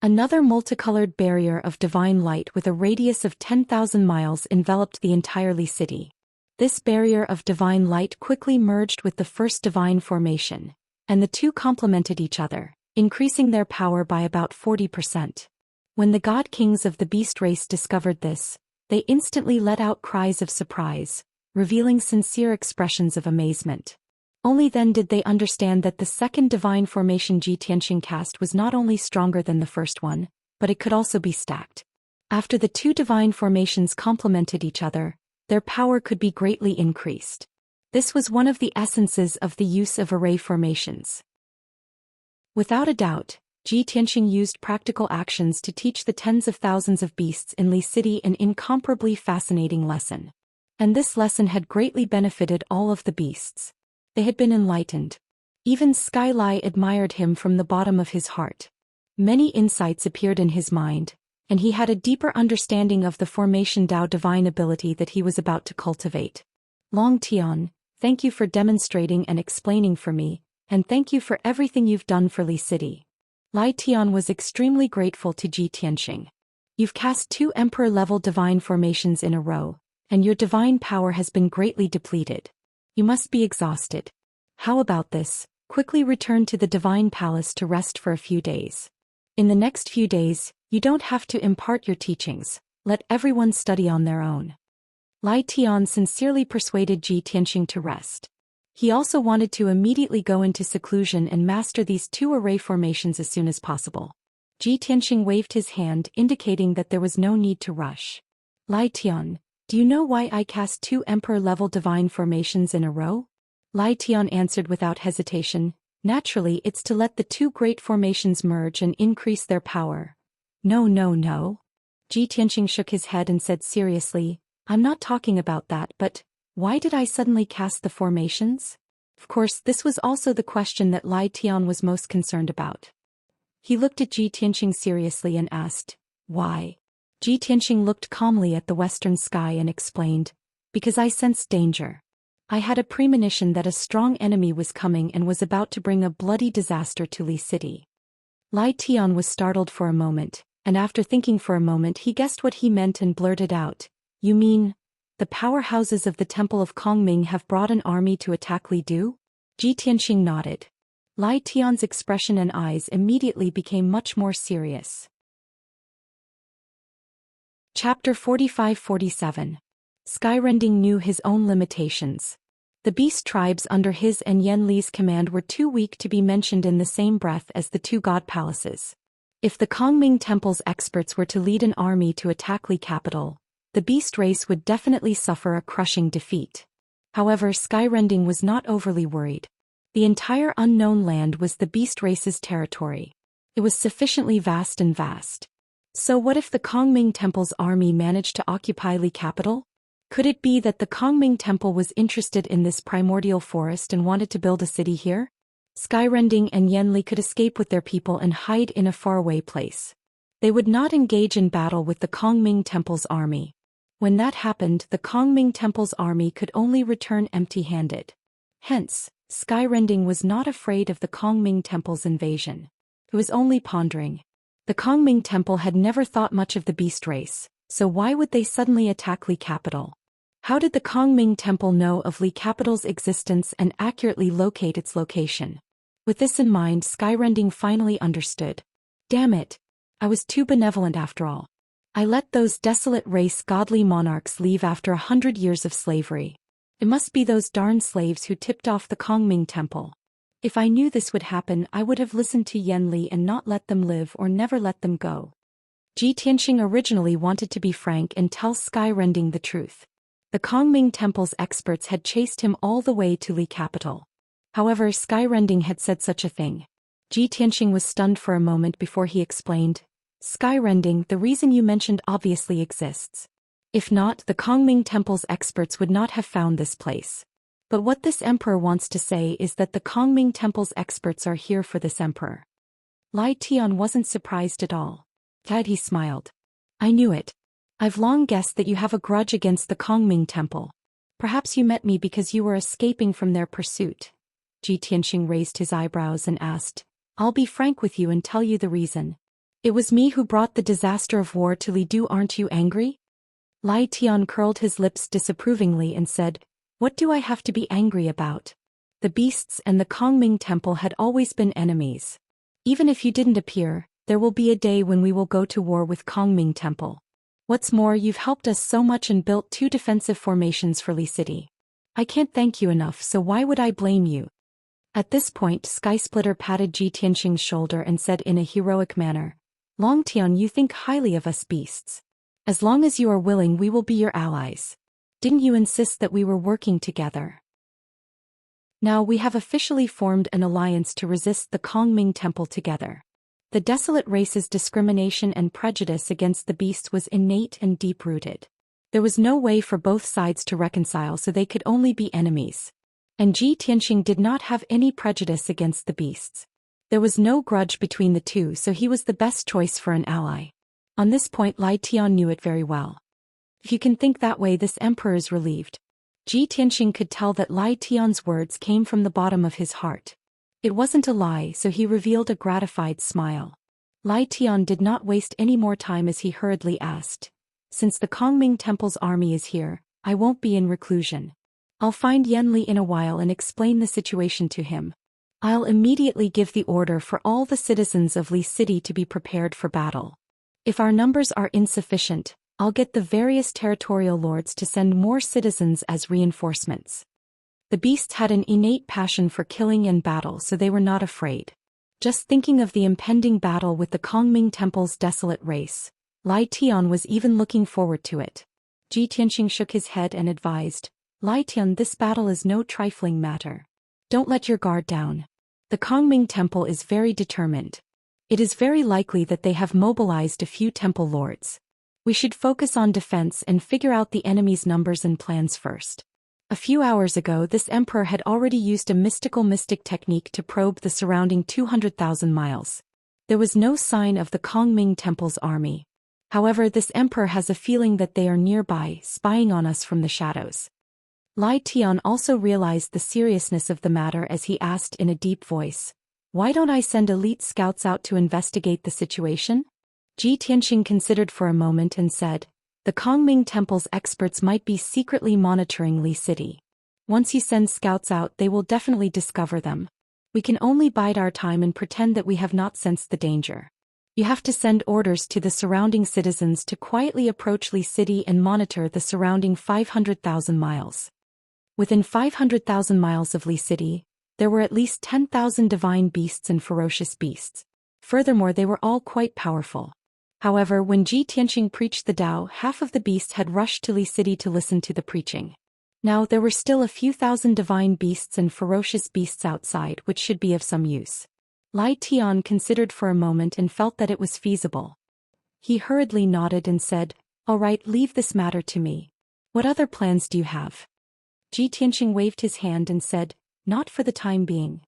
Another multicolored barrier of divine light with a radius of 10,000 miles enveloped the entire Li City. This barrier of divine light quickly merged with the first divine formation, and the two complemented each other, increasing their power by about 40%. When the God Kings of the Beast race discovered this, they instantly let out cries of surprise, revealing sincere expressions of amazement. Only then did they understand that the second divine formation Ji Tianxing cast was not only stronger than the first one, but it could also be stacked. After the two divine formations complemented each other, their power could be greatly increased. This was one of the essences of the use of array formations. Without a doubt, Ji Tianxing used practical actions to teach the tens of thousands of beasts in Li City an incomparably fascinating lesson. And this lesson had greatly benefited all of the beasts. They had been enlightened. Even Sky Lai admired him from the bottom of his heart. Many insights appeared in his mind, and he had a deeper understanding of the formation Dao divine ability that he was about to cultivate. Long Tian, thank you for demonstrating and explaining for me, and thank you for everything you've done for Li City. Lai Tian was extremely grateful to Ji Tianxing. You've cast 2 emperor-level divine formations in a row, and your divine power has been greatly depleted. You must be exhausted. How about this? Quickly return to the divine palace to rest for a few days. In the next few days, you don't have to impart your teachings, let everyone study on their own. Lai Tian sincerely persuaded Ji Tianxing to rest. He also wanted to immediately go into seclusion and master these 2 array formations as soon as possible. Ji Tianxing waved his hand indicating that there was no need to rush. Lai Tian, do you know why I cast 2 emperor-level divine formations in a row? Lai Tian answered without hesitation, naturally it's to let the 2 great formations merge and increase their power. No. Ji Tianxing shook his head and said seriously, I'm not talking about that, but why did I suddenly cast the formations? Of course, this was also the question that Lai Tian was most concerned about. He looked at Ji Tianxing seriously and asked, why? Ji Tianxing looked calmly at the western sky and explained, because I sensed danger. I had a premonition that a strong enemy was coming and was about to bring a bloody disaster to Li City. Lai Tian was startled for a moment, and after thinking for a moment he guessed what he meant and blurted out, you mean, the powerhouses of the Temple of Kongming have brought an army to attack Li Du? Ji Tianxing nodded. Lai Tian's expression and eyes immediately became much more serious. Chapter 45-47. Skyrending knew his own limitations. The beast tribes under his and Yan Li's command were too weak to be mentioned in the same breath as the 2 god palaces. If the Kongming Temple's experts were to lead an army to attack Li capital, the beast race would definitely suffer a crushing defeat. However, Skyrending was not overly worried. The entire unknown land was the beast race's territory. It was sufficiently vast. So what if the Kongming Temple's army managed to occupy Li capital? Could it be that the Kongming Temple was interested in this primordial forest and wanted to build a city here? Skyrending and Yan Li could escape with their people and hide in a faraway place. They would not engage in battle with the Kongming Temple's army. When that happened, the Kongming Temple's army could only return empty-handed. Hence, Skyrending was not afraid of the Kongming Temple's invasion. He was only pondering. The Kongming Temple had never thought much of the beast race, so why would they suddenly attack Li capital? How did the Kongming Temple know of Li capital's existence and accurately locate its location? With this in mind, Skyrending finally understood. Damn it! I was too benevolent after all. I let those desolate race godly monarchs leave after 100 years of slavery. It must be those darn slaves who tipped off the Kongming Temple. If I knew this would happen, I would have listened to Yan Li and not let them live or never let them go. Ji Tianxing originally wanted to be frank and tell Skyrending the truth. The Kongming Temple's experts had chased him all the way to Li capital. However, Skyrending had said such a thing. Ji Tianxing was stunned for a moment before he explained, Skyrending, the reason you mentioned obviously exists. If not, the Kongming Temple's experts would not have found this place. But what this emperor wants to say is that the Kongming Temple's experts are here for this emperor. Lai Tian wasn't surprised at all. Instead, he smiled. I knew it. I've long guessed that you have a grudge against the Kongming Temple. Perhaps you met me because you were escaping from their pursuit. Ji Tianxing raised his eyebrows and asked, I'll be frank with you and tell you the reason. It was me who brought the disaster of war to Li Du. Aren't you angry? Lai Tian curled his lips disapprovingly and said, What do I have to be angry about? The beasts and the Kongming Temple had always been enemies. Even if you didn't appear, there will be a day when we will go to war with Kongming Temple. What's more, you've helped us so much and built 2 defensive formations for Li City. I can't thank you enough, so why would I blame you? At this point, Skysplitter patted Ji Tianxing's shoulder and said in a heroic manner, Long Tian, you think highly of us beasts. As long as you are willing, we will be your allies. Didn't you insist that we were working together? Now we have officially formed an alliance to resist the Kongming Temple together. The desolate race's discrimination and prejudice against the beasts was innate and deep-rooted. There was no way for both sides to reconcile, so they could only be enemies. And Ji Tianxing did not have any prejudice against the beasts. There was no grudge between the two, so he was the best choice for an ally. On this point Lai Tian knew it very well. If you can think that way, this emperor is relieved. Ji Tianxing could tell that Lai Tian's words came from the bottom of his heart. It wasn't a lie, so he revealed a gratified smile. Lai Tian did not waste any more time as he hurriedly asked, "Since the Kongming Temple's army is here, I won't be in reclusion. I'll find Yanli in a while and explain the situation to him. I'll immediately give the order for all the citizens of Li City to be prepared for battle. If our numbers are insufficient, I'll get the various territorial lords to send more citizens as reinforcements." The beasts had an innate passion for killing and battle, so they were not afraid. Just thinking of the impending battle with the Kongming Temple's desolate race, Lai Tian was even looking forward to it. Ji Tianxing shook his head and advised, "Lai Tian, this battle is no trifling matter. Don't let your guard down. The Kongming Temple is very determined. It is very likely that they have mobilized a few temple lords. We should focus on defense and figure out the enemy's numbers and plans first." A few hours ago, this emperor had already used a mystic technique to probe the surrounding 200,000 miles. There was no sign of the Kongming Temple's army. However, this emperor has a feeling that they are nearby, spying on us from the shadows. Lai Tian also realized the seriousness of the matter as he asked in a deep voice, "Why don't I send elite scouts out to investigate the situation?" Ji Tianxing considered for a moment and said, "The Kongming Temple's experts might be secretly monitoring Li City. Once you send scouts out, they will definitely discover them. We can only bide our time and pretend that we have not sensed the danger. You have to send orders to the surrounding citizens to quietly approach Li City and monitor the surrounding 500,000 miles. Within 500,000 miles of Li City, there were at least 10,000 divine beasts and ferocious beasts. Furthermore, they were all quite powerful. However, when Ji Tianxing preached the Tao, half of the beasts had rushed to Li City to listen to the preaching. Now there were still a few thousand divine beasts and ferocious beasts outside, which should be of some use." Lai Tian considered for a moment and felt that it was feasible. He hurriedly nodded and said, "All right, leave this matter to me. What other plans do you have?" Ji Tianxing waved his hand and said, "Not for the time being.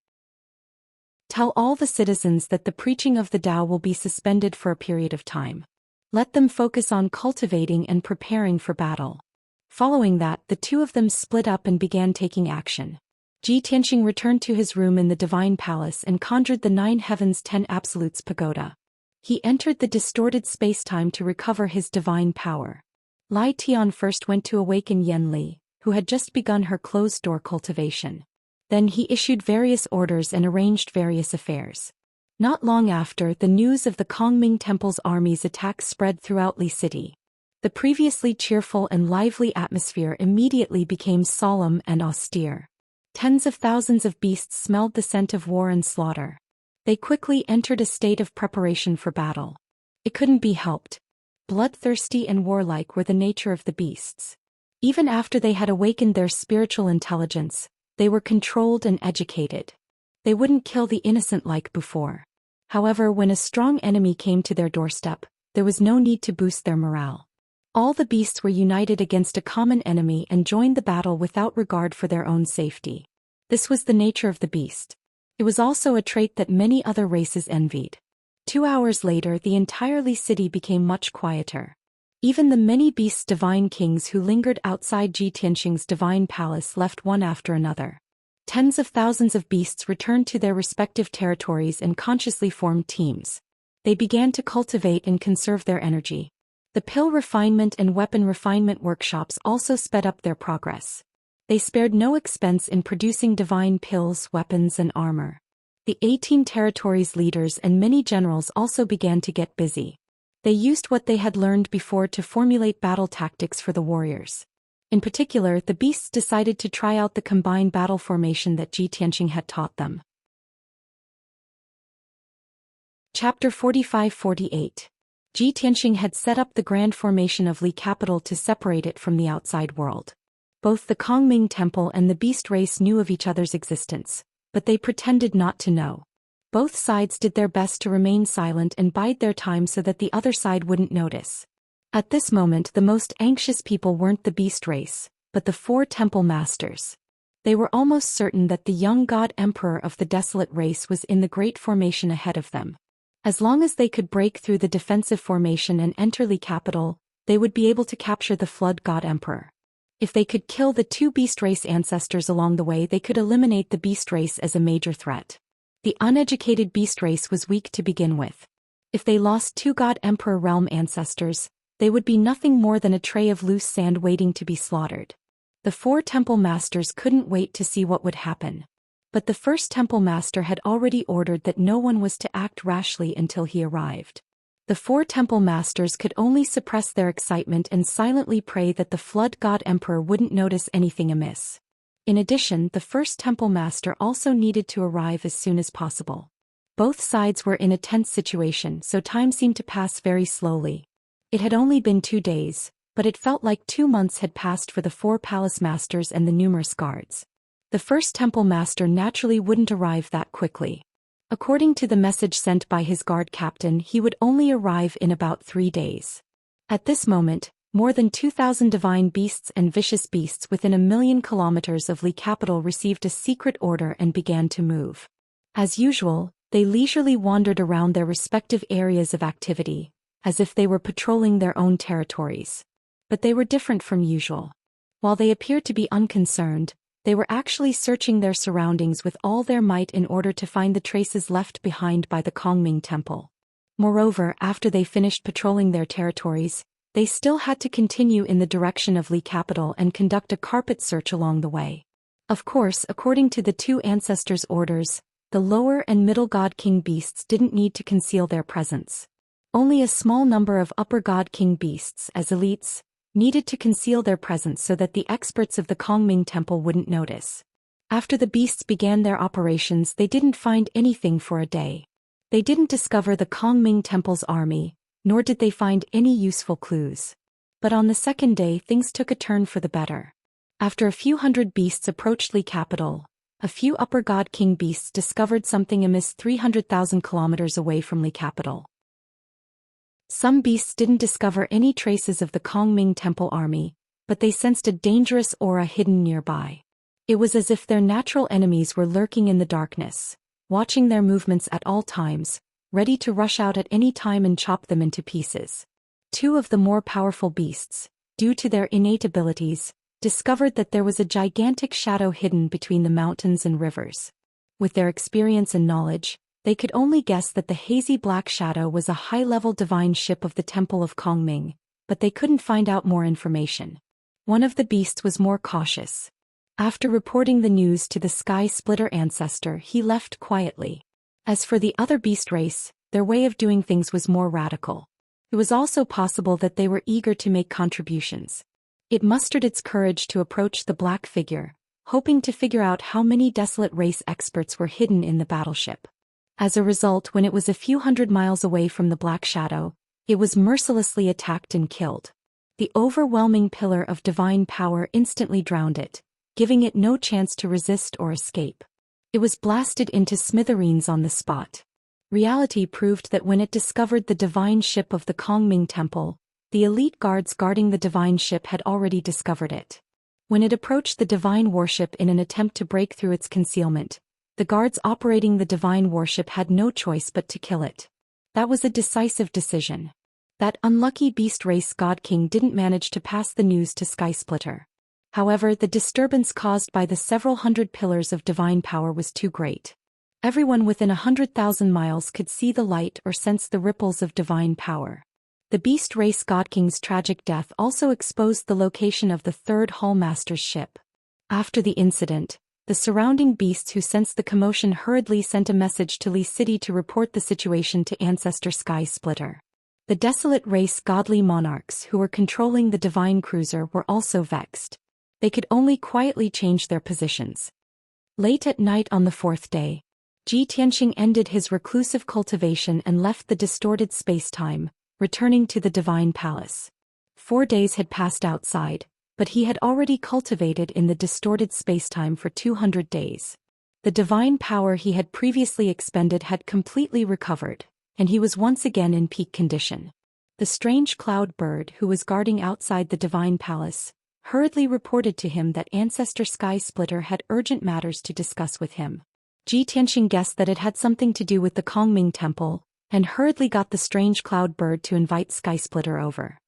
Tell all the citizens that the preaching of the Tao will be suspended for a period of time. Let them focus on cultivating and preparing for battle." Following that, the two of them split up and began taking action. Ji Tianxing returned to his room in the Divine Palace and conjured the 9 Heavens 10 Absolutes pagoda. He entered the distorted space-time to recover his divine power. Lai Tian first went to awaken Yanli, who had just begun her closed-door cultivation. Then he issued various orders and arranged various affairs. Not long after, the news of the Kongming Temple's army's attack spread throughout Li City. The previously cheerful and lively atmosphere immediately became solemn and austere. Tens of thousands of beasts smelled the scent of war and slaughter. They quickly entered a state of preparation for battle. It couldn't be helped. Bloodthirsty and warlike were the nature of the beasts. Even after they had awakened their spiritual intelligence, they were controlled and educated. They wouldn't kill the innocent like before. However, when a strong enemy came to their doorstep, there was no need to boost their morale. All the beasts were united against a common enemy and joined the battle without regard for their own safety. This was the nature of the beast. It was also a trait that many other races envied. 2 hours later, the entire Li City became much quieter. Even the many beasts' divine kings who lingered outside Ji Tianxing's divine palace left one after another. Tens of thousands of beasts returned to their respective territories and consciously formed teams. They began to cultivate and conserve their energy. The pill refinement and weapon refinement workshops also sped up their progress. They spared no expense in producing divine pills, weapons, and armor. The 18 territories' leaders and many generals also began to get busy. They used what they had learned before to formulate battle tactics for the warriors. In particular, the beasts decided to try out the combined battle formation that Ji Tianxing had taught them. Chapter 45-48. Ji Tianxing had set up the grand formation of Li capital to separate it from the outside world. Both the Kongming Temple and the beast race knew of each other's existence, but they pretended not to know. Both sides did their best to remain silent and bide their time so that the other side wouldn't notice. At this moment, the most anxious people weren't the beast race, but the 4 temple masters. They were almost certain that the young god emperor of the desolate race was in the great formation ahead of them. As long as they could break through the defensive formation and enter Li capital, they would be able to capture the flood god emperor. If they could kill the 2 beast race ancestors along the way, they could eliminate the beast race as a major threat. The uneducated beast race was weak to begin with. If they lost 2 god emperor realm ancestors, they would be nothing more than a tray of loose sand waiting to be slaughtered. The 4 temple masters couldn't wait to see what would happen. But the first temple master had already ordered that no one was to act rashly until he arrived. The 4 temple masters could only suppress their excitement and silently pray that the flood god emperor wouldn't notice anything amiss. In addition, the first temple master also needed to arrive as soon as possible. Both sides were in a tense situation, so time seemed to pass very slowly. It had only been 2 days, but it felt like 2 months had passed for the 4 palace masters and the numerous guards. The first temple master naturally wouldn't arrive that quickly. According to the message sent by his guard captain, he would only arrive in about 3 days. At this moment, more than 2,000 divine beasts and vicious beasts within 1,000,000 kilometers of Li capital received a secret order and began to move. As usual, they leisurely wandered around their respective areas of activity, as if they were patrolling their own territories. But they were different from usual. While they appeared to be unconcerned, they were actually searching their surroundings with all their might in order to find the traces left behind by the Kongming Temple. Moreover, after they finished patrolling their territories, they still had to continue in the direction of Li capital and conduct a carpet search along the way. Of course, according to the 2 ancestors' orders, the lower and middle god king beasts didn't need to conceal their presence. Only a small number of upper god king beasts, as elites, needed to conceal their presence so that the experts of the Kongming Temple wouldn't notice. After the beasts began their operations, they didn't find anything for a day. They didn't discover the Kongming Temple's army, nor did they find any useful clues. But on the second day, things took a turn for the better. After a few hundred beasts approached Li capital, a few upper god king beasts discovered something amiss 300,000 kilometers away from Li capital. Some beasts didn't discover any traces of the Kongming Temple army, but they sensed a dangerous aura hidden nearby. It was as if their natural enemies were lurking in the darkness, watching their movements at all times, ready to rush out at any time and chop them into pieces. 2 of the more powerful beasts, due to their innate abilities, discovered that there was a gigantic shadow hidden between the mountains and rivers. With their experience and knowledge, they could only guess that the hazy black shadow was a high-level divine ship of the Temple of Kongming, but they couldn't find out more information. One of the beasts was more cautious. After reporting the news to the Sky Splitter ancestor, he left quietly. As for the other beast race, their way of doing things was more radical. It was also possible that they were eager to make contributions. It mustered its courage to approach the black figure, hoping to figure out how many desolate race experts were hidden in the battleship. As a result, when it was a few hundred miles away from the Black Shadow, it was mercilessly attacked and killed. The overwhelming pillar of divine power instantly drowned it, giving it no chance to resist or escape. It was blasted into smithereens on the spot. Reality proved that when it discovered the divine ship of the Kongming Temple, the elite guards guarding the divine ship had already discovered it. When it approached the divine warship in an attempt to break through its concealment, the guards operating the divine warship had no choice but to kill it. That was a decisive decision. That unlucky beast race god king didn't manage to pass the news to Sky Splitter. However, the disturbance caused by the several hundred pillars of divine power was too great. Everyone within 100,000 miles could see the light or sense the ripples of divine power. The beast race god king's tragic death also exposed the location of the third Hallmaster's ship. After the incident, the surrounding beasts who sensed the commotion hurriedly sent a message to Li City to report the situation to Ancestor Sky Splitter. The desolate race godly monarchs who were controlling the divine cruiser were also vexed. They could only quietly change their positions. Late at night on the 4th day, Xianxia ended his reclusive cultivation and left the distorted space-time, returning to the divine palace. 4 days had passed outside, but he had already cultivated in the distorted spacetime for 200 days. The divine power he had previously expended had completely recovered, and he was once again in peak condition. The strange cloud bird who was guarding outside the divine palace hurriedly reported to him that Ancestor Sky Splitter had urgent matters to discuss with him. Ji Tianxing guessed that it had something to do with the Kongming Temple, and hurriedly got the strange cloud bird to invite Sky Splitter over.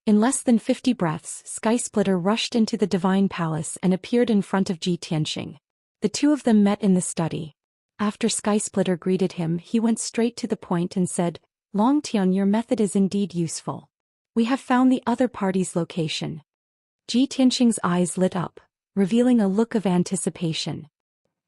In less than 50 breaths, Sky Splitter rushed into the divine palace and appeared in front of Ji Tianxing. The two of them met in the study. After Sky Splitter greeted him, he went straight to the point and said, "Long Tian, your method is indeed useful. We have found the other party's location." Ji Tianxing's eyes lit up, revealing a look of anticipation.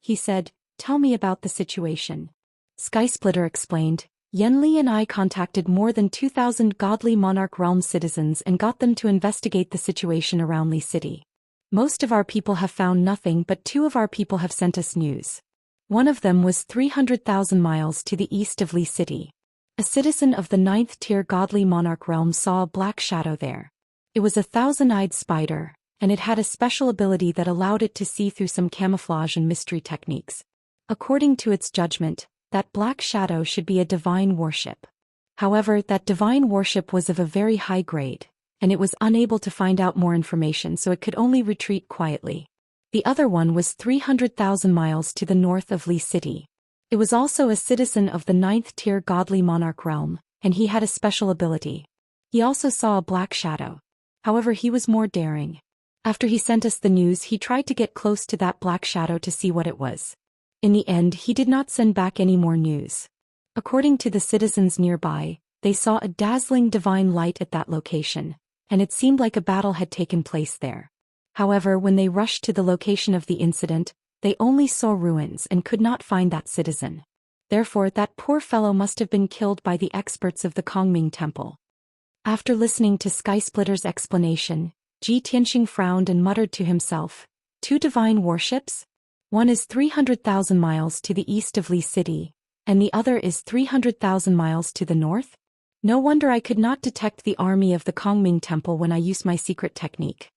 He said, "Tell me about the situation." Sky Splitter explained, "Yan Li and I contacted more than 2,000 godly monarch realm citizens and got them to investigate the situation around Li City. Most of our people have found nothing, but 2 of our people have sent us news. One of them was 300,000 miles to the east of Li City. A citizen of the 9th tier godly monarch realm saw a black shadow there. It was a 1,000-eyed spider, and it had a special ability that allowed it to see through some camouflage and mystery techniques. According to its judgment, that black shadow should be a divine warship. However, that divine warship was of a very high grade, and it was unable to find out more information, so it could only retreat quietly. The other one was 300,000 miles to the north of Li City. It was also a citizen of the 9th tier godly monarch realm, and he had a special ability. He also saw a black shadow. However, he was more daring. After he sent us the news, he tried to get close to that black shadow to see what it was. In the end, he did not send back any more news. According to the citizens nearby, they saw a dazzling divine light at that location, and it seemed like a battle had taken place there. However, when they rushed to the location of the incident, they only saw ruins and could not find that citizen. Therefore, that poor fellow must have been killed by the experts of the Kongming Temple. After listening to Sky Splitter's explanation, Ji Tianxing frowned and muttered to himself, 2 divine warships? One is 300,000 miles to the east of Li City, and the other is 300,000 miles to the north? No wonder I could not detect the army of the Kongming Temple when I used my secret technique.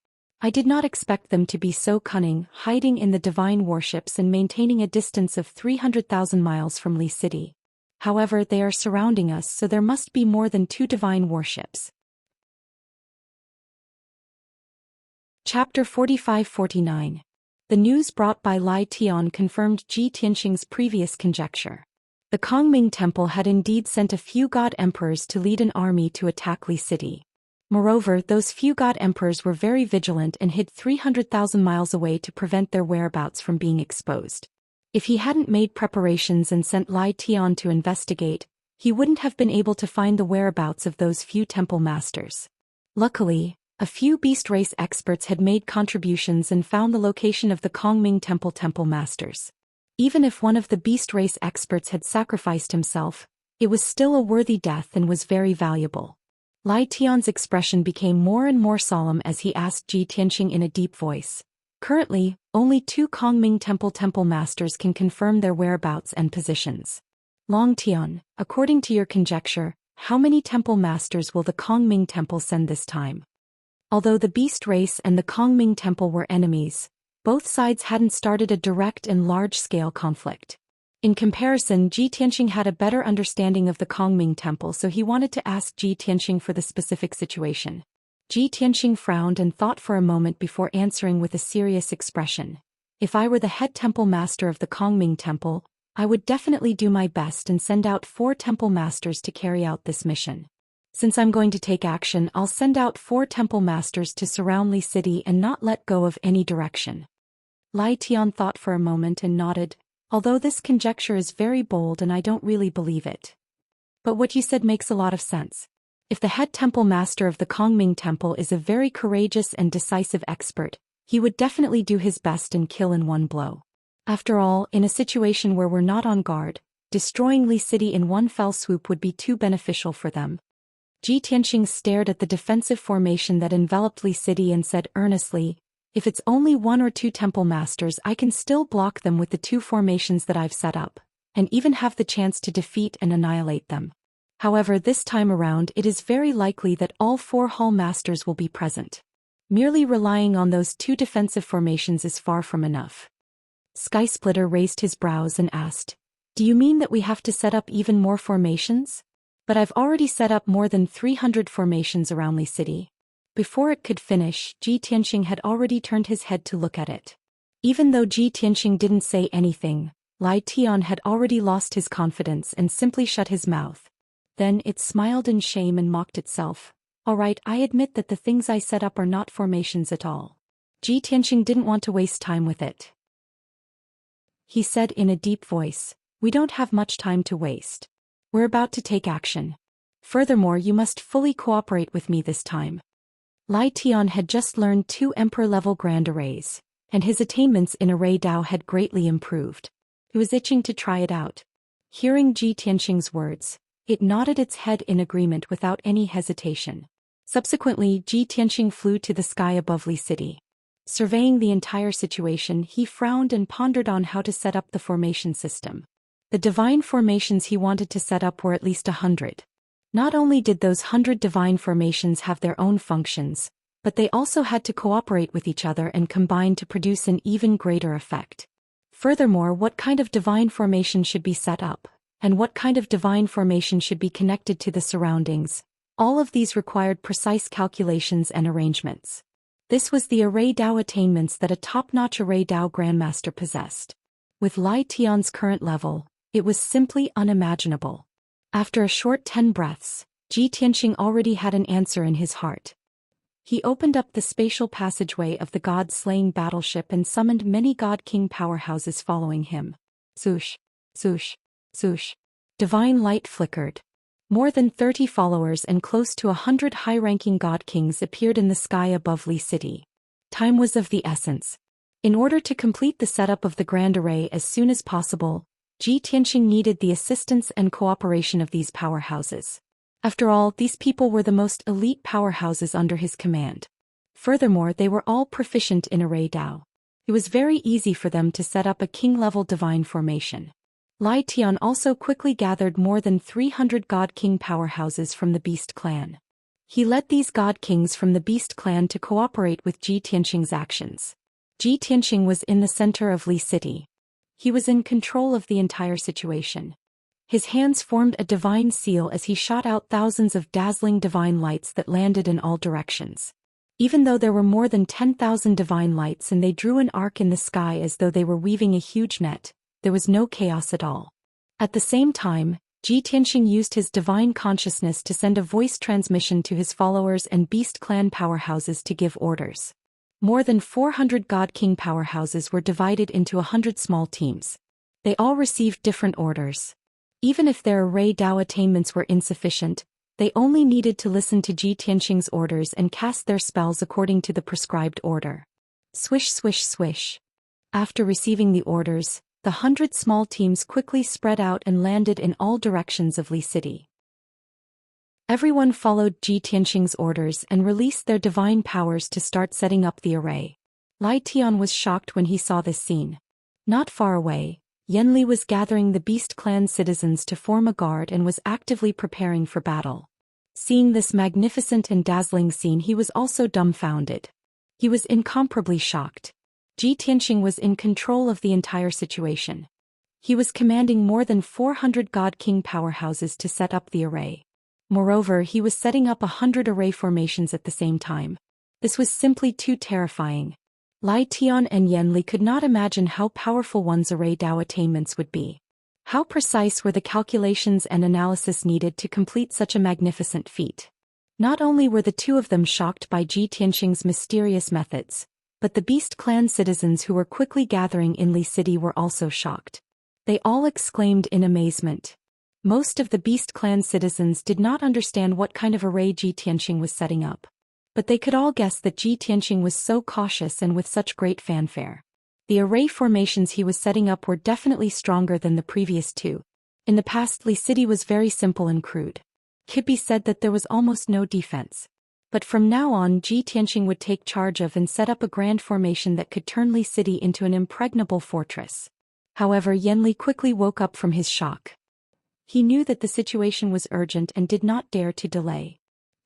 I did not expect them to be so cunning, hiding in the divine warships and maintaining a distance of 300,000 miles from Li City. However, they are surrounding us, so there must be more than 2 divine warships. Chapter 45-49. The news brought by Lai Tian confirmed Ji Tianxing's previous conjecture. The Kongming Temple had indeed sent a few god emperors to lead an army to attack Li City. Moreover, those few god emperors were very vigilant and hid 300,000 miles away to prevent their whereabouts from being exposed. If he hadn't made preparations and sent Lai Tian to investigate, he wouldn't have been able to find the whereabouts of those few temple masters. Luckily, a few beast race experts had made contributions and found the location of the Kongming Temple masters. Even if one of the beast race experts had sacrificed himself, it was still a worthy death and was very valuable. Lai Tian's expression became more and more solemn as he asked Ji Tianxing in a deep voice. Currently, only 2 Kongming Temple masters can confirm their whereabouts and positions. Long Tian, according to your conjecture, how many temple masters will the Kongming Temple send this time? Although the beast race and the Kongming Temple were enemies, both sides hadn't started a direct and large-scale conflict. In comparison, Ji Tianxing had a better understanding of the Kongming Temple, so he wanted to ask Ji Tianxing for the specific situation. Ji Tianxing frowned and thought for a moment before answering with a serious expression. If I were the head temple master of the Kongming Temple, I would definitely do my best and send out 4 temple masters to carry out this mission. Since I'm going to take action, I'll send out 4 temple masters to surround Li City and not let go of any direction. Lai Tian thought for a moment and nodded, although this conjecture is very bold and I don't really believe it. But what you said makes a lot of sense. If the head temple master of the Kongming Temple is a very courageous and decisive expert, he would definitely do his best and kill in one blow. After all, in a situation where we're not on guard, destroying Li City in one fell swoop would be too beneficial for them. Ji Tianxing stared at the defensive formation that enveloped Li City and said earnestly, if it's only 1 or 2 temple masters, I can still block them with the 2 formations that I've set up, and even have the chance to defeat and annihilate them. However, this time around it is very likely that all 4 hall masters will be present. Merely relying on those 2 defensive formations is far from enough. Skysplitter raised his brows and asked, "Do you mean that we have to set up even more formations? But I've already set up more than 300 formations around Li City." Before it could finish, Ji Tianxing had already turned his head to look at it. Even though Ji Tianxing didn't say anything, Lai Tian had already lost his confidence and simply shut his mouth. Then it smiled in shame and mocked itself. "All right, I admit that the things I set up are not formations at all." Ji Tianxing didn't want to waste time with it. He said in a deep voice, "We don't have much time to waste. We're about to take action. Furthermore, you must fully cooperate with me this time." Lai Tian had just learned 2 emperor-level grand arrays, and his attainments in array Dao had greatly improved. He was itching to try it out. Hearing Ji Tianxing's words, it nodded its head in agreement without any hesitation. Subsequently, Ji Tianxing flew to the sky above Li City. Surveying the entire situation, he frowned and pondered on how to set up the formation system. The divine formations he wanted to set up were at least 100. Not only did those 100 divine formations have their own functions, but they also had to cooperate with each other and combine to produce an even greater effect. Furthermore, what kind of divine formation should be set up, and what kind of divine formation should be connected to the surroundings, all of these required precise calculations and arrangements. This was the array Dao attainments that a top-notch array Dao grandmaster possessed. With Lai Tian's current level, it was simply unimaginable. After a short 10 breaths, Ji Tianxing already had an answer in his heart. He opened up the spatial passageway of the god-slaying battleship and summoned many god-king powerhouses following him. Swoosh, swoosh, swoosh. Divine light flickered. More than 30 followers and close to 100 high-ranking god-kings appeared in the sky above Li City. Time was of the essence. In order to complete the setup of the grand array as soon as possible, Ji Tianxing needed the assistance and cooperation of these powerhouses. After all, these people were the most elite powerhouses under his command. Furthermore, they were all proficient in array Dao. It was very easy for them to set up a king-level divine formation. Lai Tian also quickly gathered more than 300 god-king powerhouses from the Beast clan. He led these god-kings from the Beast clan to cooperate with Ji Tianxing's actions. Ji Tianxing was in the center of Li City. He was in control of the entire situation. His hands formed a divine seal as he shot out thousands of dazzling divine lights that landed in all directions. Even though there were more than 10,000 divine lights and they drew an arc in the sky as though they were weaving a huge net, there was no chaos at all. At the same time, Ji Tianxing used his divine consciousness to send a voice transmission to his followers and Beast clan powerhouses to give orders. More than 400 God King powerhouses were divided into 100 small teams. They all received different orders. Even if their array Dao attainments were insufficient, they only needed to listen to Ji Tianxing's orders and cast their spells according to the prescribed order. Swish swish swish. After receiving the orders, the 100 small teams quickly spread out and landed in all directions of Li City. Everyone followed Ji Tianxing's orders and released their divine powers to start setting up the array. Lai Tian was shocked when he saw this scene. Not far away, Yanli was gathering the Beast clan citizens to form a guard and was actively preparing for battle. Seeing this magnificent and dazzling scene, he was also dumbfounded. He was incomparably shocked. Ji Tianxing was in control of the entire situation. He was commanding more than 400 God King powerhouses to set up the array. Moreover, he was setting up 100 array formations at the same time. This was simply too terrifying. Lai Tian and Yanli could not imagine how powerful one's array Dao attainments would be. How precise were the calculations and analysis needed to complete such a magnificent feat? Not only were the two of them shocked by Ji Tianxing's mysterious methods, but the Beast clan citizens who were quickly gathering in Li City were also shocked. They all exclaimed in amazement. Most of the Beast clan citizens did not understand what kind of array Ji Tianxing was setting up. But they could all guess that Ji Tianxing was so cautious and with such great fanfare. The array formations he was setting up were definitely stronger than the previous two. In the past, Li City was very simple and crude. It could be said that there was almost no defense. But from now on, Ji Tianxing would take charge of and set up a grand formation that could turn Li City into an impregnable fortress. However, Yanli quickly woke up from his shock. He knew that the situation was urgent and did not dare to delay.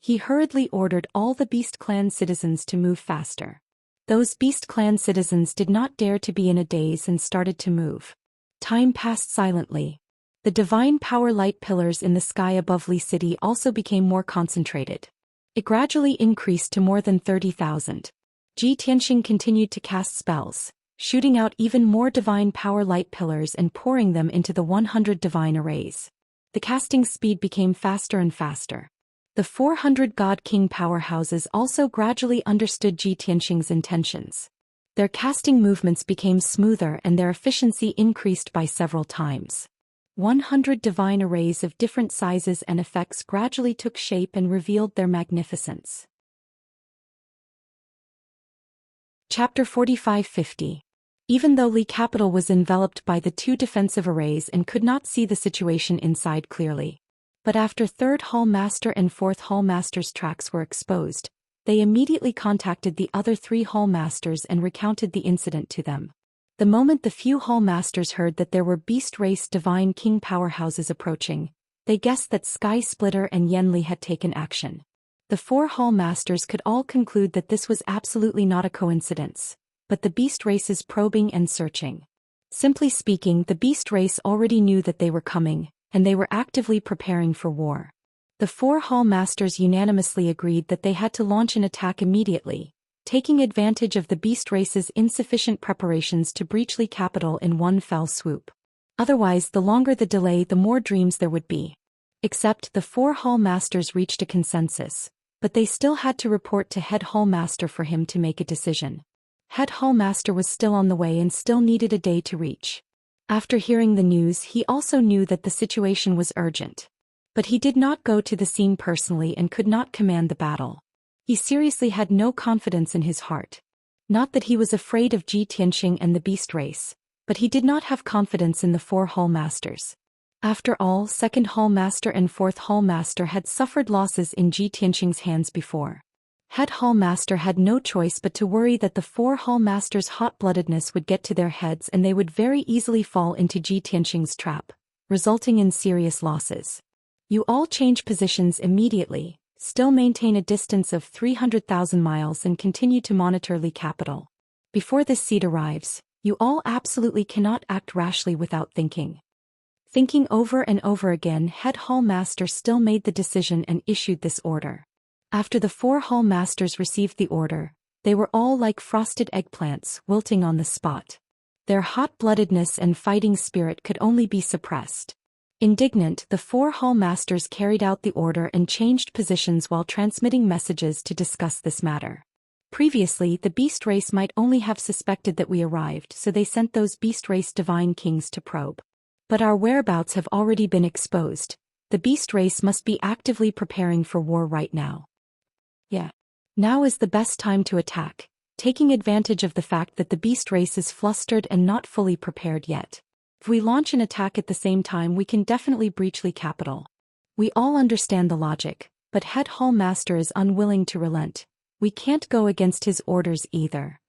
He hurriedly ordered all the Beast Clan citizens to move faster. Those Beast Clan citizens did not dare to be in a daze and started to move. Time passed silently. The divine power light pillars in the sky above Li City also became more concentrated. It gradually increased to more than 30,000. Tianxing continued to cast spells, shooting out even more divine power light pillars and pouring them into the 100 divine arrays. The casting speed became faster and faster. The 400 God King powerhouses also gradually understood Tianxing's intentions. Their casting movements became smoother and their efficiency increased by several times. 100 divine arrays of different sizes and effects gradually took shape and revealed their magnificence. Chapter 45-50. Even though Li Capital was enveloped by the two defensive arrays and could not see the situation inside clearly. But after 3rd Hall Master and 4th Hall Master's tracks were exposed, they immediately contacted the other 3 Hall Masters and recounted the incident to them. The moment the few Hall Masters heard that there were Beast Race Divine King powerhouses approaching, they guessed that Sky Splitter and Yenli had taken action. The 4 Hall Masters could all conclude that this was absolutely not a coincidence, but the Beast Race's probing and searching. Simply speaking, the Beast Race already knew that they were coming, and they were actively preparing for war. The 4 Hall Masters unanimously agreed that they had to launch an attack immediately, taking advantage of the Beast Race's insufficient preparations to breach Li Capital in one fell swoop. Otherwise, the longer the delay, the more dreams there would be. Except the 4 Hall Masters reached a consensus, but they still had to report to Head Hall Master for him to make a decision. Head Hall Master was still on the way and still needed a day to reach. After hearing the news, he also knew that the situation was urgent. But he did not go to the scene personally and could not command the battle. He seriously had no confidence in his heart. Not that he was afraid of Tianxing and the Beast Race, but he did not have confidence in the 4 Hall Masters. After all, 2nd Hall Master and 4th Hall Master had suffered losses in Tianxing's hands before. Head Hall Master had no choice but to worry that the 4 Hall Masters' hot-bloodedness would get to their heads and they would very easily fall into Tianxing's trap, resulting in serious losses. You all change positions immediately, still maintain a distance of 300,000 miles and continue to monitor Li Capital. Before this seed arrives, you all absolutely cannot act rashly without thinking. Thinking over and over again, Head Hall Master still made the decision and issued this order. After the 4 Hall Masters received the order, they were all like frosted eggplants, wilting on the spot. Their hot-bloodedness and fighting spirit could only be suppressed. Indignant, the 4 Hall Masters carried out the order and changed positions while transmitting messages to discuss this matter. Previously, the Beast Race might only have suspected that we arrived, so they sent those Beast Race Divine Kings to probe. But our whereabouts have already been exposed. The Beast Race must be actively preparing for war right now. Now is the best time to attack, taking advantage of the fact that the Beast Race is flustered and not fully prepared yet. If we launch an attack at the same time, we can definitely breach Li Capital. We all understand the logic, but Head Hall Master is unwilling to relent. We can't go against his orders either.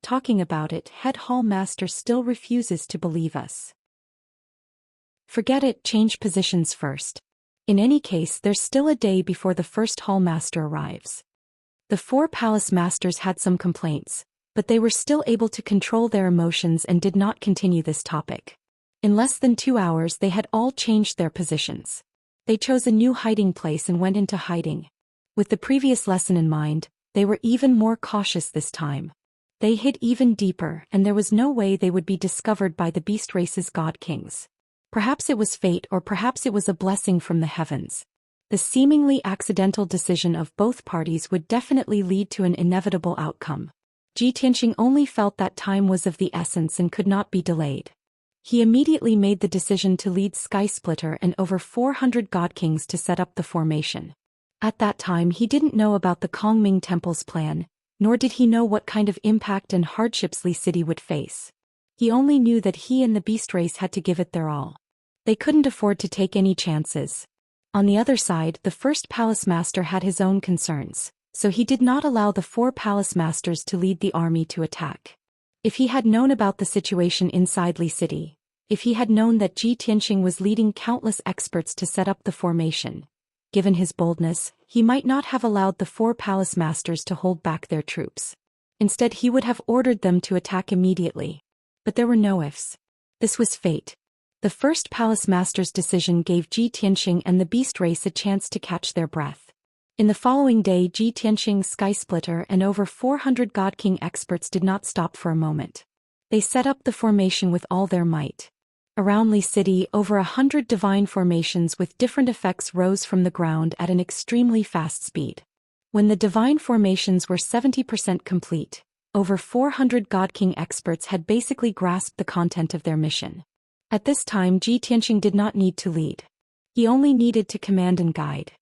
Talking about it, Head Hall Master still refuses to believe us. Forget it, change positions first. In any case, there's still a day before the 1st Hall Master arrives. The 4 Palace Masters had some complaints, but they were still able to control their emotions and did not continue this topic. In less than 2 hours they had all changed their positions. They chose a new hiding place and went into hiding. With the previous lesson in mind, they were even more cautious this time. They hid even deeper, and there was no way they would be discovered by the Beast Race's God Kings. Perhaps it was fate, or perhaps it was a blessing from the heavens. The seemingly accidental decision of both parties would definitely lead to an inevitable outcome. Tianxing only felt that time was of the essence and could not be delayed. He immediately made the decision to lead Sky Splitter and over 400 God Kings to set up the formation. At that time he didn't know about the Kongming Temple's plan, nor did he know what kind of impact and hardships Li City would face. He only knew that he and the Beast Race had to give it their all. They couldn't afford to take any chances. On the other side, the 1st Palace Master had his own concerns, so he did not allow the 4 Palace Masters to lead the army to attack. If he had known about the situation inside Li City, if he had known that Tianxing was leading countless experts to set up the formation, given his boldness, he might not have allowed the 4 palace masters to hold back their troops. Instead, he would have ordered them to attack immediately. But there were no ifs. This was fate. The first palace master's decision gave Ji Tianxing and the beast race a chance to catch their breath. In the following day, Ji Tianxing's Sky Splitter and over 400 God King experts did not stop for a moment. They set up the formation with all their might. Around Li City, over 100 divine formations with different effects rose from the ground at an extremely fast speed. When the divine formations were 70% complete, over 400 God King experts had basically grasped the content of their mission. At this time, Ji Tianxing did not need to lead. He only needed to command and guide.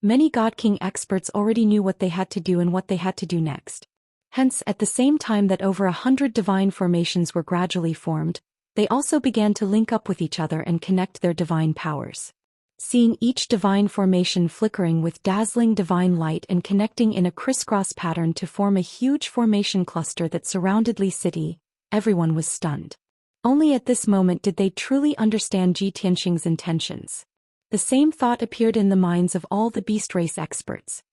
Many God King experts already knew what they had to do and what they had to do next. Hence, at the same time that over 100 divine formations were gradually formed, they also began to link up with each other and connect their divine powers. Seeing each divine formation flickering with dazzling divine light and connecting in a crisscross pattern to form a huge formation cluster that surrounded Li City, everyone was stunned. Only at this moment did they truly understand Ji Tianxing's intentions. The same thought appeared in the minds of all the beast race experts.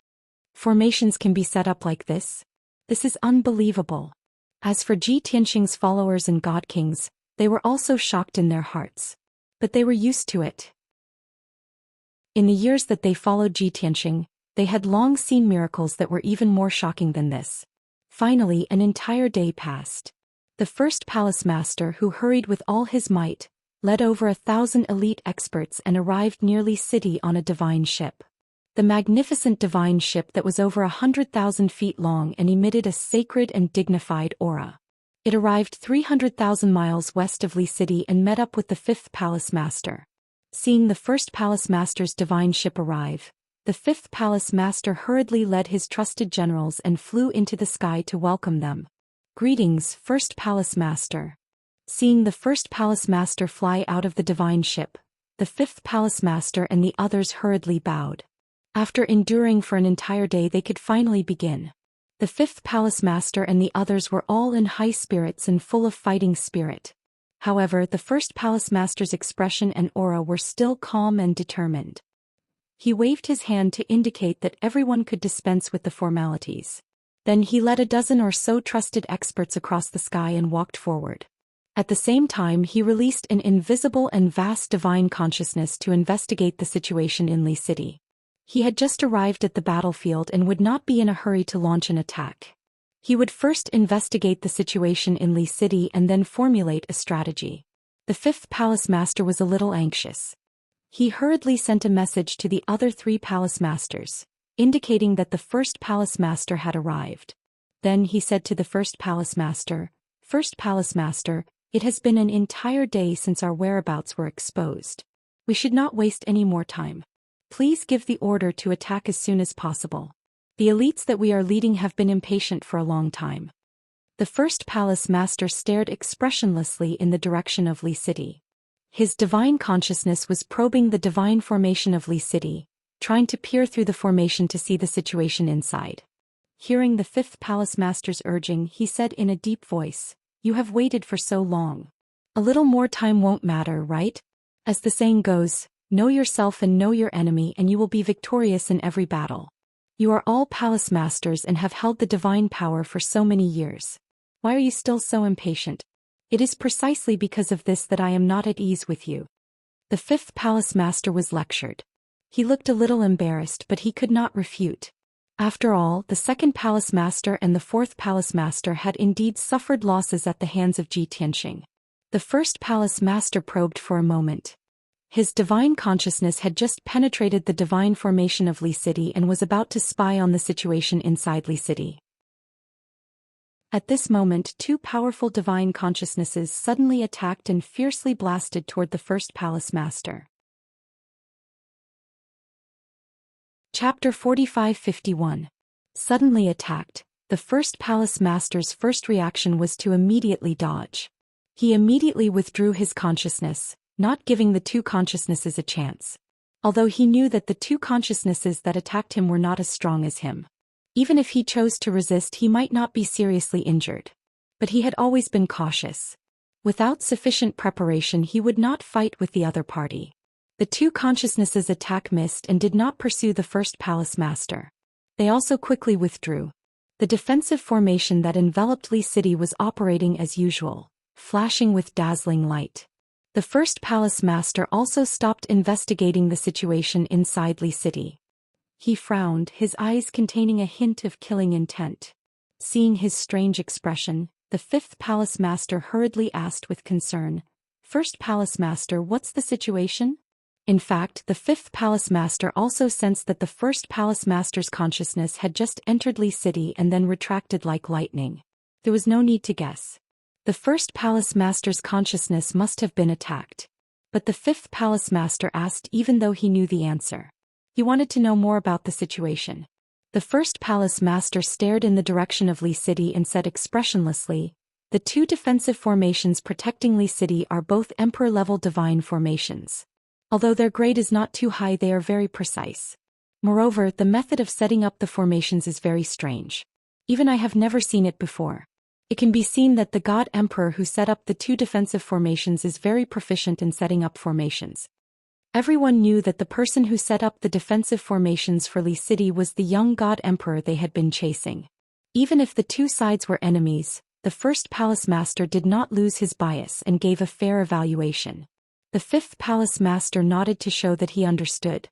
Formations can be set up like this? This is unbelievable. As for Ji Tianxing's followers and God Kings, they were also shocked in their hearts. But they were used to it. In the years that they followed Ji Tianxing, they had long seen miracles that were even more shocking than this. Finally, an entire day passed. The first palace master, who hurried with all his might, led over 1,000 elite experts and arrived near Li City on a divine ship. The magnificent divine ship that was over 100,000 feet long and emitted a sacred and dignified aura. It arrived 300,000 miles west of Li City and met up with the 5th palace master. Seeing the first palace master's divine ship arrive, the 5th palace master hurriedly led his trusted generals and flew into the sky to welcome them. Greetings, first palace master. Seeing the first palace master fly out of the divine ship, the 5th palace master and the others hurriedly bowed. After enduring for an entire day, they could finally begin. The 5th palace master and the others were all in high spirits and full of fighting spirit. However, the first palace master's expression and aura were still calm and determined. He waved his hand to indicate that everyone could dispense with the formalities. Then he led a dozen or so trusted experts across the sky and walked forward. At the same time, he released an invisible and vast divine consciousness to investigate the situation in Li City. He had just arrived at the battlefield and would not be in a hurry to launch an attack. He would first investigate the situation in Li City and then formulate a strategy. The 5th palace master was a little anxious. He hurriedly sent a message to the other 3 palace masters, indicating that the first palace master had arrived. Then he said to the first palace master, "First palace master, it has been an entire day since our whereabouts were exposed. We should not waste any more time. Please give the order to attack as soon as possible. The elites that we are leading have been impatient for a long time." The first palace master stared expressionlessly in the direction of Li City. His divine consciousness was probing the divine formation of Li City, trying to peer through the formation to see the situation inside. Hearing the 5th palace master's urging, he said in a deep voice, "You have waited for so long. A little more time won't matter, right? As the saying goes, know yourself and know your enemy and you will be victorious in every battle. You are all palace masters and have held the divine power for so many years. Why are you still so impatient? It is precisely because of this that I am not at ease with you." The 5th palace master was lectured. He looked a little embarrassed, but he could not refute. After all, the 2nd palace master and the 4th palace master had indeed suffered losses at the hands of Ji Tianxing. The 1st palace master probed for a moment. His divine consciousness had just penetrated the divine formation of Li City and was about to spy on the situation inside Li City. At this moment, 2 powerful divine consciousnesses suddenly attacked and fiercely blasted toward the 1st palace master. Chapter 45-51. Suddenly attacked, the 1st palace master's first reaction was to immediately dodge. He immediately withdrew his consciousness, not giving the 2 consciousnesses a chance. Although he knew that the 2 consciousnesses that attacked him were not as strong as him. Even if he chose to resist, he might not be seriously injured. But he had always been cautious. Without sufficient preparation, he would not fight with the other party. The two consciousnesses' attack missed and did not pursue the first palace master. They also quickly withdrew. The defensive formation that enveloped Li City was operating as usual, flashing with dazzling light. The first palace master also stopped investigating the situation inside Li City. He frowned, his eyes containing a hint of killing intent. Seeing his strange expression, the fifth palace master hurriedly asked with concern, "First palace master, what's the situation?" In fact, the fifth palace master also sensed that the first palace master's consciousness had just entered Li City and then retracted like lightning. There was no need to guess. The first palace master's consciousness must have been attacked. But the fifth palace master asked even though he knew the answer. He wanted to know more about the situation. The first palace master stared in the direction of Li City and said expressionlessly, "The two defensive formations protecting Li City are both emperor-level divine formations. Although their grade is not too high, they are very precise. Moreover, the method of setting up the formations is very strange. Even I have never seen it before. It can be seen that the God Emperor who set up the two defensive formations is very proficient in setting up formations." Everyone knew that the person who set up the defensive formations for Li City was the young God Emperor they had been chasing. Even if the two sides were enemies, the first palace master did not lose his bias and gave a fair evaluation. The fifth palace master nodded to show that he understood.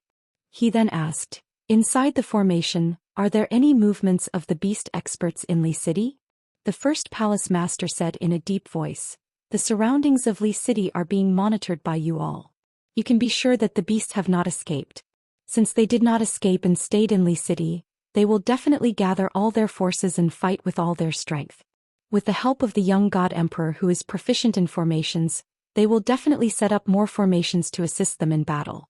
He then asked, "Inside the formation, are there any movements of the beast experts in Li City?" The first palace master said in a deep voice, "The surroundings of Li City are being monitored by you all. You can be sure that the beasts have not escaped. Since they did not escape and stayed in Li City, they will definitely gather all their forces and fight with all their strength. With the help of the young God Emperor who is proficient in formations, they will definitely set up more formations to assist them in battle."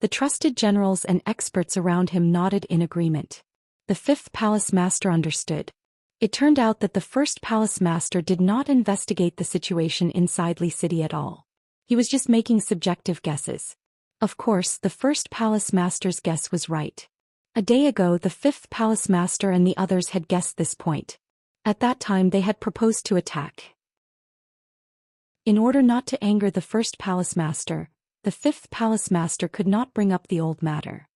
The trusted generals and experts around him nodded in agreement. The fifth palace master understood. It turned out that the first palace master did not investigate the situation inside Li City at all. He was just making subjective guesses. Of course, the first palace master's guess was right. A day ago, the fifth palace master and the others had guessed this point. At that time they had proposed to attack. In order not to anger the first palace master, the fifth palace master could not bring up the old matter.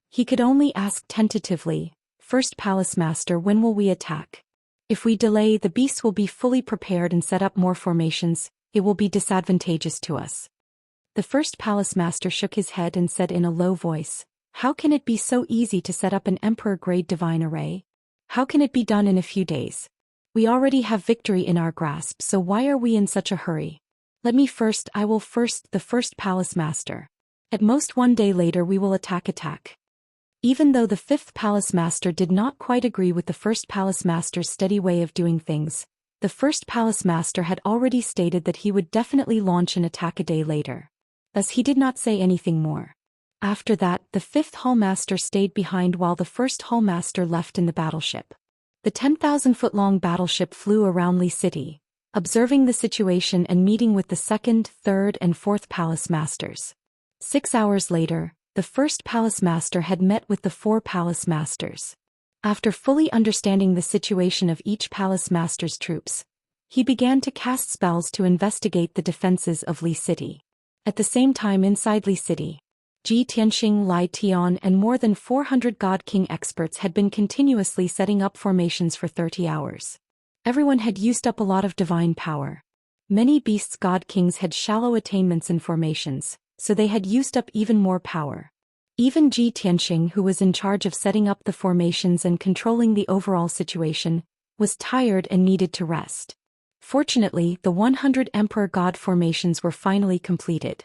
He could only ask tentatively, "First palace master, when will we attack? If we delay, the beasts will be fully prepared and set up more formations. It will be disadvantageous to us." The first palace master shook his head and said in a low voice, "How can it be so easy to set up an emperor-grade divine array? How can it be done in a few days? We already have victory in our grasp, so why are we in such a hurry? I will first, the first palace master. At most 1 day later we will attack. Even though the fifth palace master did not quite agree with the first palace master's steady way of doing things, the first palace master had already stated that he would definitely launch an attack a day later. Thus he did not say anything more. After that, the fifth hallmaster stayed behind while the first hallmaster left in the battleship. The 10,000-foot-long battleship flew around Li City, observing the situation and meeting with the second, third, and fourth palace masters. 6 hours later, the first palace master had met with the 4 palace masters. After fully understanding the situation of each palace master's troops, he began to cast spells to investigate the defenses of Li City. At the same time inside Li City, Ji Tianxing, Lai Tian and more than 400 God King experts had been continuously setting up formations for 30 hours. Everyone had used up a lot of divine power. Many beasts God Kings had shallow attainments in formations, so they had used up even more power. Even Ji Tianxing, who was in charge of setting up the formations and controlling the overall situation, was tired and needed to rest. Fortunately, the 100 Emperor God formations were finally completed.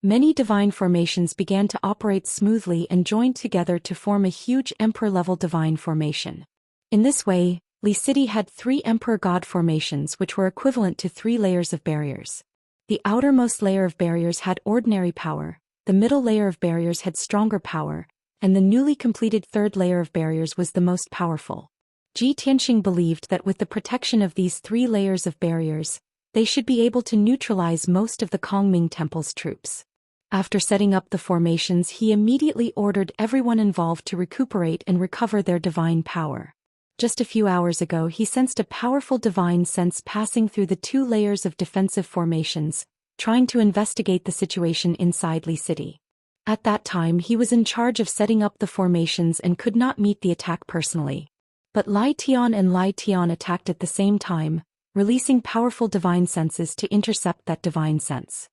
Many divine formations began to operate smoothly and joined together to form a huge Emperor-level divine formation. In this way, Li City had 3 Emperor God formations which were equivalent to 3 layers of barriers. The outermost layer of barriers had ordinary power, the middle layer of barriers had stronger power, and the newly completed third layer of barriers was the most powerful. Ji Tianxing believed that with the protection of these 3 layers of barriers, they should be able to neutralize most of the Kongming Temple's troops. After setting up the formations, he immediately ordered everyone involved to recuperate and recover their divine power. Just a few hours ago he sensed a powerful divine sense passing through the 2 layers of defensive formations, trying to investigate the situation inside Li City. At that time he was in charge of setting up the formations and could not meet the attack personally. But Lai Tian and Lai Tian attacked at the same time, releasing powerful divine senses to intercept that divine sense.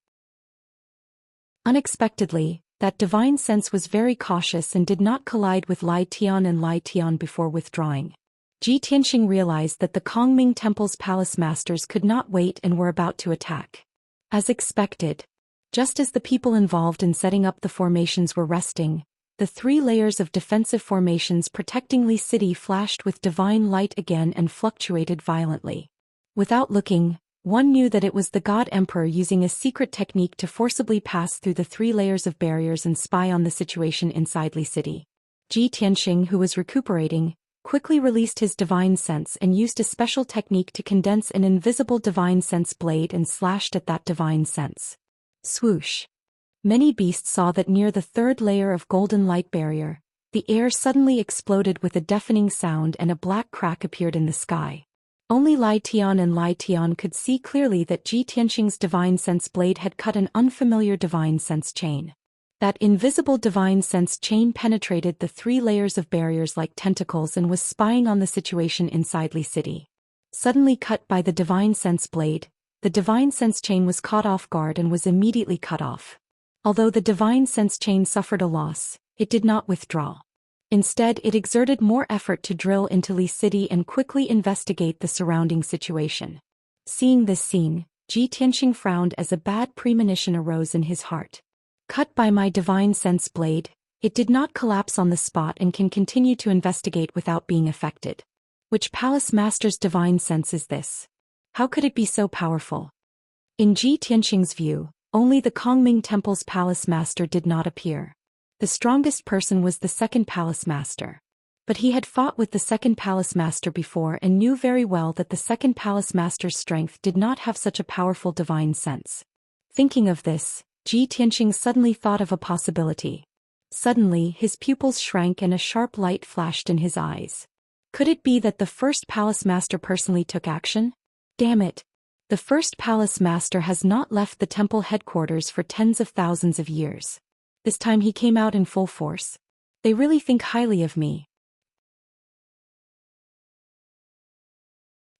Unexpectedly, that divine sense was very cautious and did not collide with Lai Tian and Lai Tian before withdrawing. Ji Tianxing realized that the Kongming Temple's palace masters could not wait and were about to attack. As expected, just as the people involved in setting up the formations were resting, the 3 layers of defensive formations protecting Li City flashed with divine light again and fluctuated violently. Without looking, one knew that it was the God Emperor using a secret technique to forcibly pass through the 3 layers of barriers and spy on the situation inside Li City. Ji Tianxing, who was recuperating, quickly released his divine sense and used a special technique to condense an invisible divine sense blade and slashed at that divine sense. Swoosh! Many beasts saw that near the 3rd layer of golden light barrier, the air suddenly exploded with a deafening sound and a black crack appeared in the sky. Only Lai Tian and Lai Tian could see clearly that Ji Tianxing's divine sense blade had cut an unfamiliar divine sense chain. That invisible divine sense chain penetrated the 3 layers of barriers like tentacles and was spying on the situation inside Li City. Suddenly cut by the divine sense blade, the divine sense chain was caught off guard and was immediately cut off. Although the divine sense chain suffered a loss, it did not withdraw. Instead, it exerted more effort to drill into Li City and quickly investigate the surrounding situation. Seeing this scene, Ji Tianxing frowned as a bad premonition arose in his heart. Cut by my divine sense blade, it did not collapse on the spot and can continue to investigate without being affected. Which palace master's divine sense is this? How could it be so powerful? In Ji Tianxing's view, only the Kongming Temple's palace master did not appear. The strongest person was the 2nd palace master. But he had fought with the 2nd palace master before and knew very well that the 2nd palace master's strength did not have such a powerful divine sense. Thinking of this, Ji Tianxing suddenly thought of a possibility. Suddenly his pupils shrank and a sharp light flashed in his eyes. Could it be that the 1st palace master personally took action? Damn it! The 1st palace master has not left the temple headquarters for tens of thousands of years. This time he came out in full force. They really think highly of me.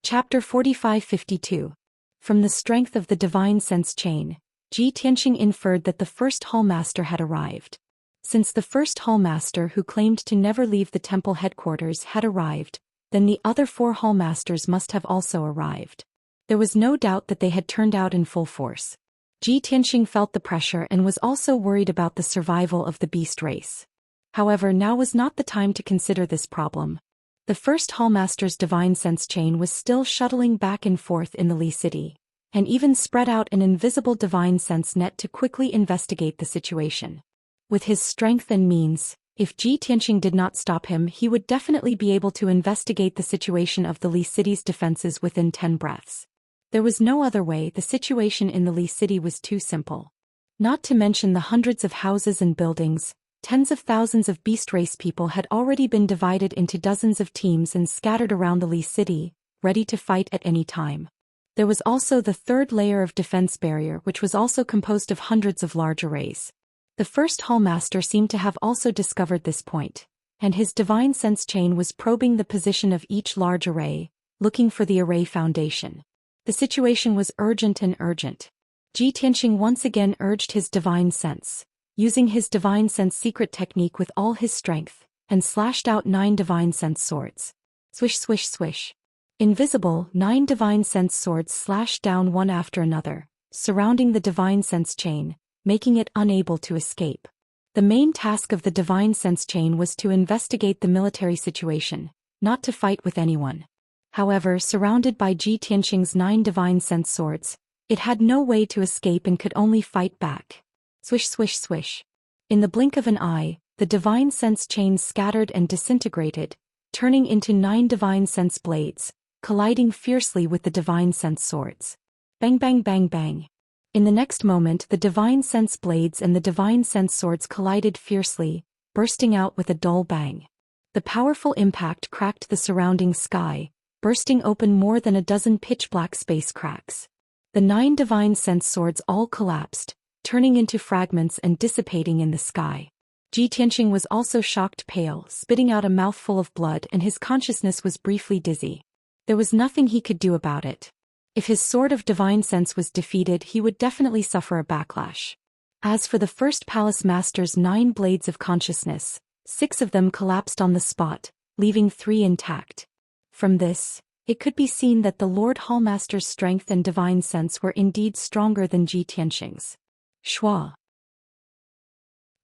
Chapter 45-52. From the strength of the divine sense chain, Ji Tianxing inferred that the 1st hall master had arrived. Since the 1st hall master who claimed to never leave the temple headquarters had arrived, then the other 4 hall masters must have also arrived. There was no doubt that they had turned out in full force. Ji Tianxing felt the pressure and was also worried about the survival of the beast race. However, now was not the time to consider this problem. The 1st hallmaster's divine sense chain was still shuttling back and forth in the Li City, and even spread out an invisible divine sense net to quickly investigate the situation. With his strength and means, if Ji Tianxing did not stop him, he would definitely be able to investigate the situation of the Li City's defenses within 10 breaths. There was no other way. The situation in the Li City was too simple. Not to mention the hundreds of houses and buildings, tens of thousands of beast race people had already been divided into dozens of teams and scattered around the Li City, ready to fight at any time. There was also the 3rd layer of defense barrier, which was also composed of hundreds of large arrays. The 1st hallmaster seemed to have also discovered this point, and his divine sense chain was probing the position of each large array, looking for the array foundation. The situation was urgent and urgent. Ji Tianxing once again urged his divine sense, using his divine sense secret technique with all his strength, and slashed out 9 divine sense swords. Swish swish swish. Invisible, 9 divine sense swords slashed down one after another, surrounding the divine sense chain, making it unable to escape. The main task of the divine sense chain was to investigate the military situation, not to fight with anyone. However, surrounded by Ji Tianxing's 9 divine sense swords, it had no way to escape and could only fight back. Swish swish swish. In the blink of an eye, the divine sense chain scattered and disintegrated, turning into 9 divine sense blades, colliding fiercely with the divine sense swords. Bang bang bang bang. In the next moment, the divine sense blades and the divine sense swords collided fiercely, bursting out with a dull bang. The powerful impact cracked the surrounding sky, bursting open more than a dozen pitch-black space cracks. The 9 divine sense swords all collapsed, turning into fragments and dissipating in the sky. Ji Tianqing was also shocked pale, spitting out a mouthful of blood, and his consciousness was briefly dizzy. There was nothing he could do about it. If his sword of divine sense was defeated, he would definitely suffer a backlash. As for the first palace master's 9 blades of consciousness, 6 of them collapsed on the spot, leaving 3 intact. From this, it could be seen that the Lord Hallmaster's strength and divine sense were indeed stronger than Ji Tianqing's. Shua.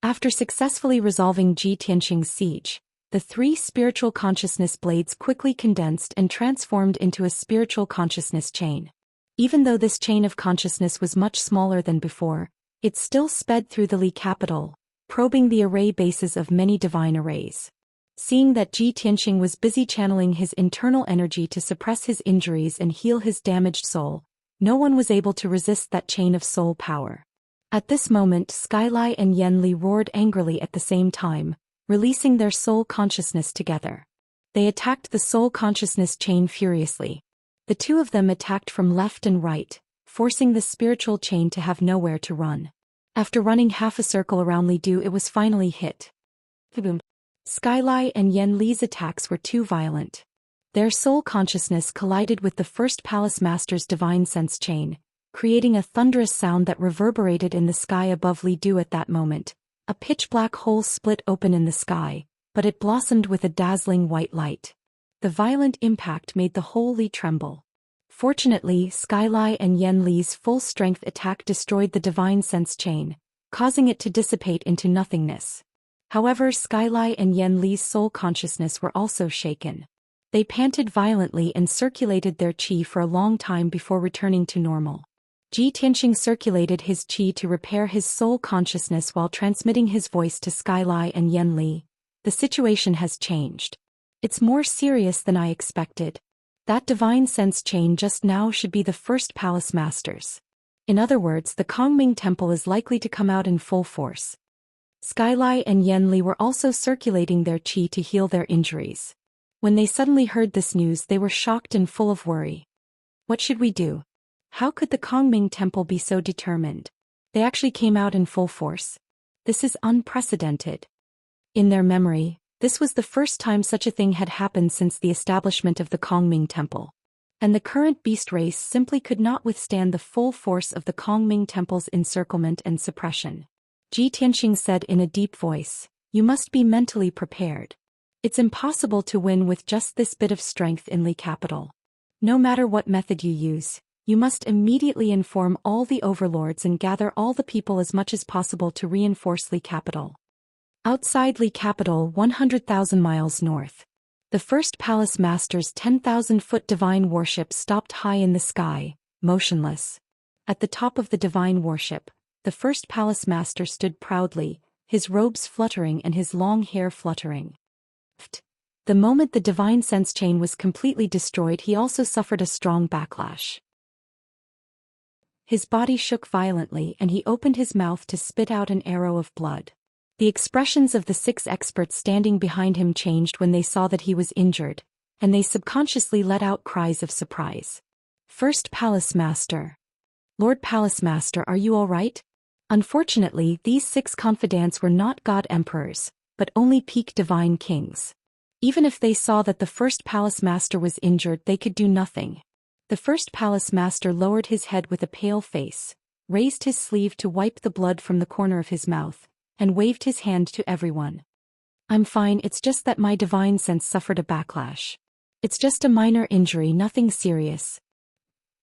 After successfully resolving Ji Tianqing's siege, the 3 spiritual consciousness blades quickly condensed and transformed into a spiritual consciousness chain. Even though this chain of consciousness was much smaller than before, it still sped through the Li capital, probing the array bases of many divine arrays. Seeing that Ji Tianqing was busy channeling his internal energy to suppress his injuries and heal his damaged soul, no one was able to resist that chain of soul power. At this moment, Skylai and Yanli roared angrily at the same time, releasing their soul consciousness together. They attacked the soul consciousness chain furiously. The 2 of them attacked from left and right, forcing the spiritual chain to have nowhere to run. After running half a circle around Li Du, it was finally hit. Boom. Skylai and Yan Li's attacks were too violent. Their soul consciousness collided with the first palace master's divine sense chain, creating a thunderous sound that reverberated in the sky above Li Du at that moment. A pitch-black hole split open in the sky, but it blossomed with a dazzling white light. The violent impact made the whole Li tremble. Fortunately, Skylai and Yan Li's full-strength attack destroyed the divine sense chain, causing it to dissipate into nothingness. However, Skylai and Yan Li's soul consciousness were also shaken. They panted violently and circulated their qi for a long time before returning to normal. Ji Tianqing circulated his qi to repair his soul consciousness while transmitting his voice to Skylai and Yan Li. The situation has changed. It's more serious than I expected. That divine sense chain just now should be the first palace master's. In other words, the Kongming Temple is likely to come out in full force. Skylai and Yan Li were also circulating their qi to heal their injuries. When they suddenly heard this news, they were shocked and full of worry. What should we do? How could the Kongming Temple be so determined? They actually came out in full force. This is unprecedented. In their memory, this was the first time such a thing had happened since the establishment of the Kongming Temple. And the current beast race simply could not withstand the full force of the Kongming Temple's encirclement and suppression. Ji Tianqing said in a deep voice, "You must be mentally prepared. It's impossible to win with just this bit of strength in Li capital. No matter what method you use, you must immediately inform all the overlords and gather all the people as much as possible to reinforce Li capital." Outside Li capital, 100,000 miles north, the first palace master's 10,000-foot divine warship stopped high in the sky, motionless. At the top of the divine warship, the first palace master stood proudly, his robes fluttering and his long hair fluttering. The moment the divine sense chain was completely destroyed, he also suffered a strong backlash. His body shook violently and he opened his mouth to spit out an arrow of blood. The expressions of the 6 experts standing behind him changed when they saw that he was injured, and they subconsciously let out cries of surprise. First Palace Master. Lord Palace Master, are you all right? Unfortunately, these 6 confidants were not God Emperors, but only peak divine kings. Even if they saw that the first Palace Master was injured, they could do nothing. The first Palace Master lowered his head with a pale face, raised his sleeve to wipe the blood from the corner of his mouth, and waved his hand to everyone. "I'm fine, it's just that my divine sense suffered a backlash. It's just a minor injury, nothing serious,"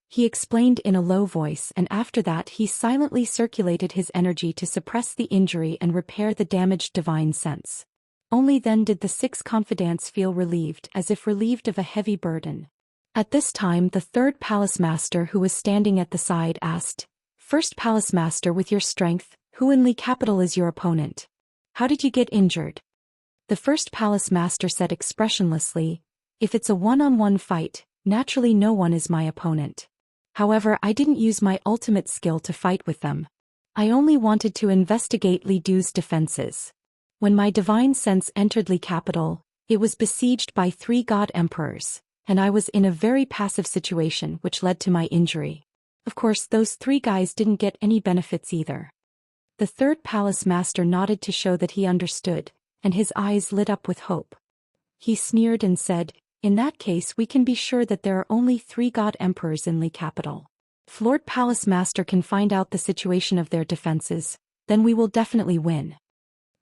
he explained in a low voice, and after that he silently circulated his energy to suppress the injury and repair the damaged divine sense. Only then did the 6 confidants feel relieved, as if relieved of a heavy burden. At this time, the 3rd Palace Master, who was standing at the side, asked, "First Palace Master, with your strength, who in Li capital is your opponent? How did you get injured?" The first Palace Master said expressionlessly, "If it's a one-on-one fight, naturally no one is my opponent. However, I didn't use my ultimate skill to fight with them. I only wanted to investigate Li Du's defenses. When my divine sense entered Li capital, it was besieged by 3 God Emperors, and I was in a very passive situation which led to my injury. Of course, those 3 guys didn't get any benefits either. The third palace master nodded to show that he understood, and his eyes lit up with hope. He sneered and said, "In that case we can be sure that there are only 3 god emperors in Li capital. If Lord Palace Master can find out the situation of their defenses, then we will definitely win."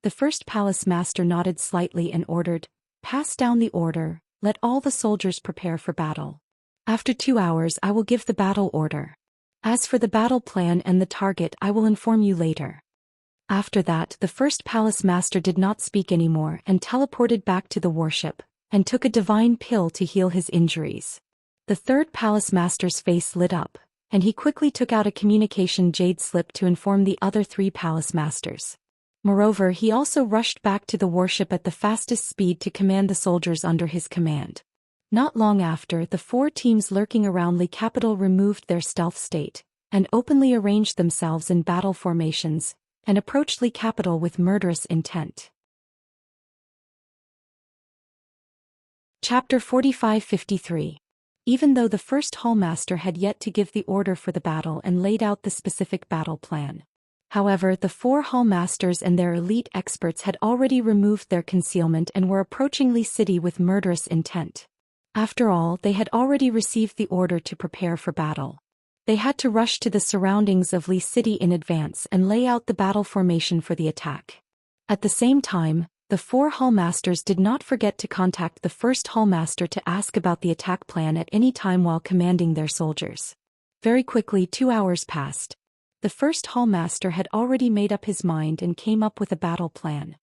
The first palace master nodded slightly and ordered, "Pass down the order, let all the soldiers prepare for battle. After 2 hours I will give the battle order. As for the battle plan and the target I will inform you later." After that the first palace master did not speak anymore and teleported back to the warship, and took a divine pill to heal his injuries. The third palace master's face lit up, and he quickly took out a communication jade slip to inform the other 3 palace masters. Moreover, he also rushed back to the warship at the fastest speed to command the soldiers under his command. Not long after, the 4 teams lurking around Li capital removed their stealth state, and openly arranged themselves in battle formations, and approached Li capital with murderous intent. Chapter 45-53. Even though the first hallmaster had yet to give the order for the battle and laid out the specific battle plan. However, the 4 hallmasters and their elite experts had already removed their concealment and were approaching Li City with murderous intent. After all, they had already received the order to prepare for battle. They had to rush to the surroundings of Li City in advance and lay out the battle formation for the attack. At the same time, the 4 hallmasters did not forget to contact the first hallmaster to ask about the attack plan at any time while commanding their soldiers. Very quickly 2 hours passed. The first hallmaster had already made up his mind and came up with a battle plan.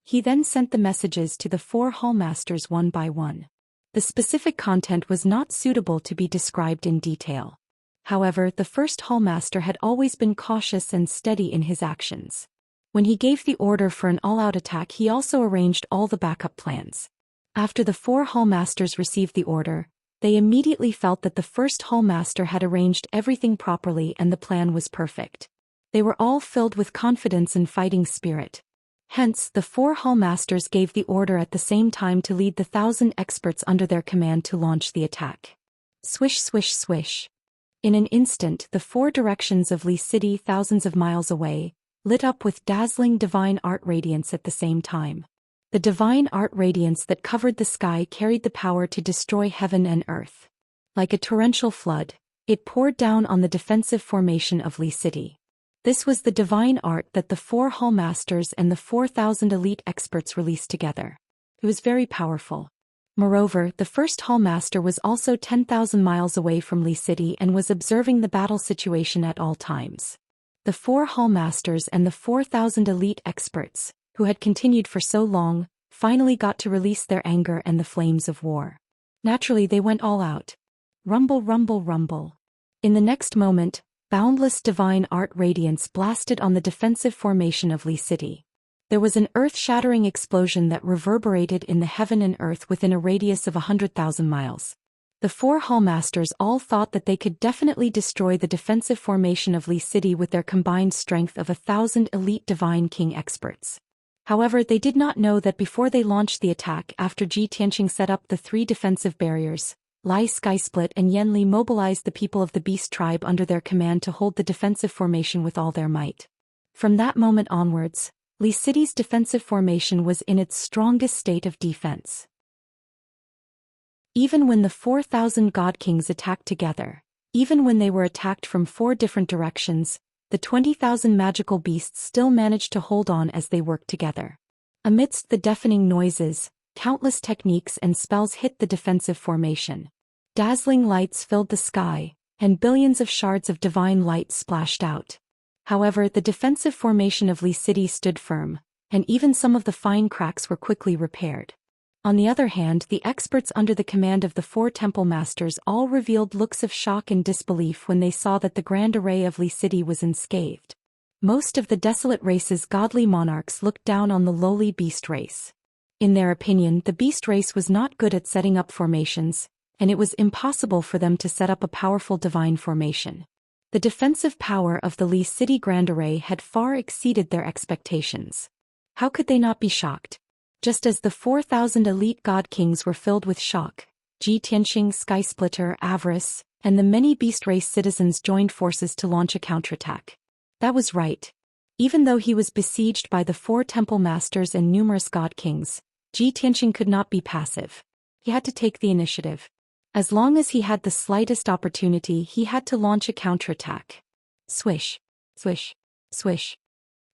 He then sent the messages to the 4 hallmasters one by one. The specific content was not suitable to be described in detail. However, the first hallmaster had always been cautious and steady in his actions. When he gave the order for an all-out attack, he also arranged all the backup plans. After the 4 hallmasters received the order, they immediately felt that the first hallmaster had arranged everything properly and the plan was perfect. They were all filled with confidence and fighting spirit. Hence, the 4 hallmasters gave the order at the same time to lead the 1,000 experts under their command to launch the attack. Swish, swish, swish. In an instant, the 4 directions of Li City, thousands of miles away, lit up with dazzling divine art radiance at the same time. The divine art radiance that covered the sky carried the power to destroy heaven and earth. Like a torrential flood, it poured down on the defensive formation of Li City. This was the divine art that the 4 hallmasters and the 4,000 elite experts released together. It was very powerful. Moreover, the first hallmaster was also 10,000 miles away from Li City and was observing the battle situation at all times. The 4 hallmasters and the 4,000 elite experts, who had continued for so long, finally got to release their anger and the flames of war. Naturally, they went all out. Rumble, rumble, rumble. In the next moment, boundless divine art radiance blasted on the defensive formation of Li City. There was an earth-shattering explosion that reverberated in the heaven and earth within a radius of 100,000 miles. The 4 hallmasters all thought that they could definitely destroy the defensive formation of Li City with their combined strength of 1,000 elite divine king experts. However, they did not know that before they launched the attack, after Xianxia set up the 3 defensive barriers, Lai Skysplit and Yanli mobilized the people of the Beast tribe under their command to hold the defensive formation with all their might. From that moment onwards, Li City's defensive formation was in its strongest state of defense. Even when the 4,000 god kings attacked together, even when they were attacked from 4 different directions, the 20,000 magical beasts still managed to hold on as they worked together. Amidst the deafening noises, countless techniques and spells hit the defensive formation. Dazzling lights filled the sky, and billions of shards of divine light splashed out. However, the defensive formation of Li City stood firm, and even some of the fine cracks were quickly repaired. On the other hand, the experts under the command of the 4 temple masters all revealed looks of shock and disbelief when they saw that the grand array of Li City was unscathed. Most of the desolate race's godly monarchs looked down on the lowly beast race. In their opinion, the beast race was not good at setting up formations, and it was impossible for them to set up a powerful divine formation. The defensive power of the Li City Grand Array had far exceeded their expectations. How could they not be shocked? Just as the 4,000 elite god kings were filled with shock, Xianxia, Skysplitter, Avarice, and the many beast race citizens joined forces to launch a counterattack. That was right. Even though he was besieged by the 4 temple masters and numerous god kings, Tianxing could not be passive. He had to take the initiative. As long as he had the slightest opportunity, he had to launch a counterattack. Swish, swish, swish.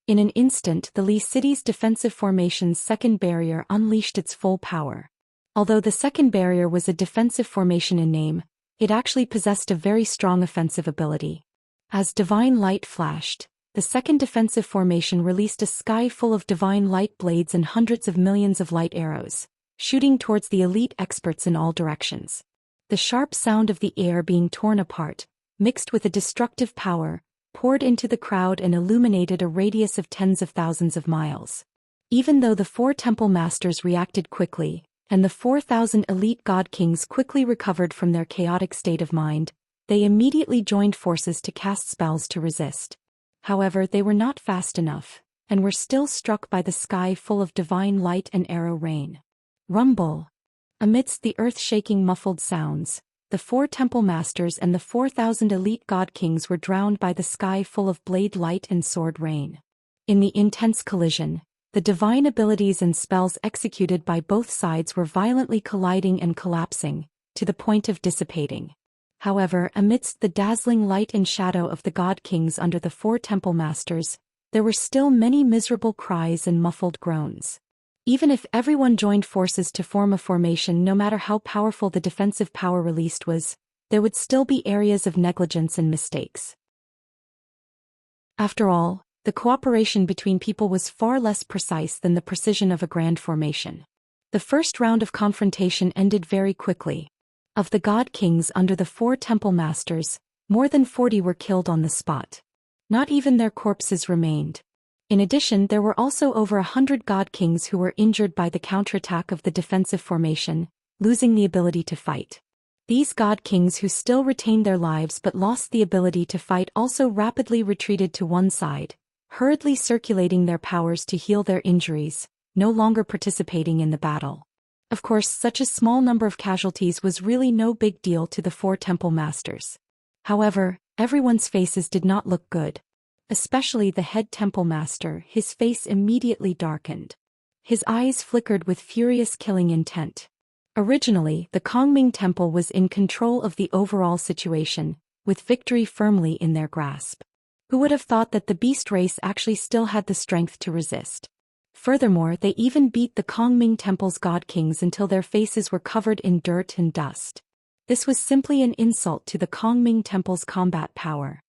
In an instant, the Li city's defensive formation's second barrier unleashed its full power. Although the second barrier was a defensive formation in name, it actually possessed a very strong offensive ability. As divine light flashed, the second defensive formation released a sky full of divine light blades and hundreds of millions of light arrows, shooting towards the elite experts in all directions. The sharp sound of the air being torn apart, mixed with a destructive power, poured into the crowd and illuminated a radius of tens of thousands of miles. Even though the 4 temple masters reacted quickly, and the 4,000 elite god kings quickly recovered from their chaotic state of mind, they immediately joined forces to cast spells to resist. However, they were not fast enough, and were still struck by the sky full of divine light and arrow rain. Rumble! Amidst the earth-shaking muffled sounds, the 4 temple masters and the 4,000 elite god kings were drowned by the sky full of blade light and sword rain. In the intense collision, the divine abilities and spells executed by both sides were violently colliding and collapsing, to the point of dissipating. However, amidst the dazzling light and shadow of the god kings under the 4 temple masters, there were still many miserable cries and muffled groans. Even if everyone joined forces to form a formation, no matter how powerful the defensive power released was, there would still be areas of negligence and mistakes. After all, the cooperation between people was far less precise than the precision of a grand formation. The first round of confrontation ended very quickly. Of the god kings under the 4 temple masters, more than 40 were killed on the spot. Not even their corpses remained. In addition, there were also over 100 god kings who were injured by the counterattack of the defensive formation, losing the ability to fight. These god kings who still retained their lives but lost the ability to fight also rapidly retreated to one side, hurriedly circulating their powers to heal their injuries, no longer participating in the battle. Of course, such a small number of casualties was really no big deal to the 4 temple masters. However, everyone's faces did not look good. Especially the head temple master, his face immediately darkened. His eyes flickered with furious killing intent. Originally, the Kongming Temple was in control of the overall situation, with victory firmly in their grasp. Who would have thought that the beast race actually still had the strength to resist? Furthermore, they even beat the Kongming Temple's god kings until their faces were covered in dirt and dust. This was simply an insult to the Kongming Temple's combat power.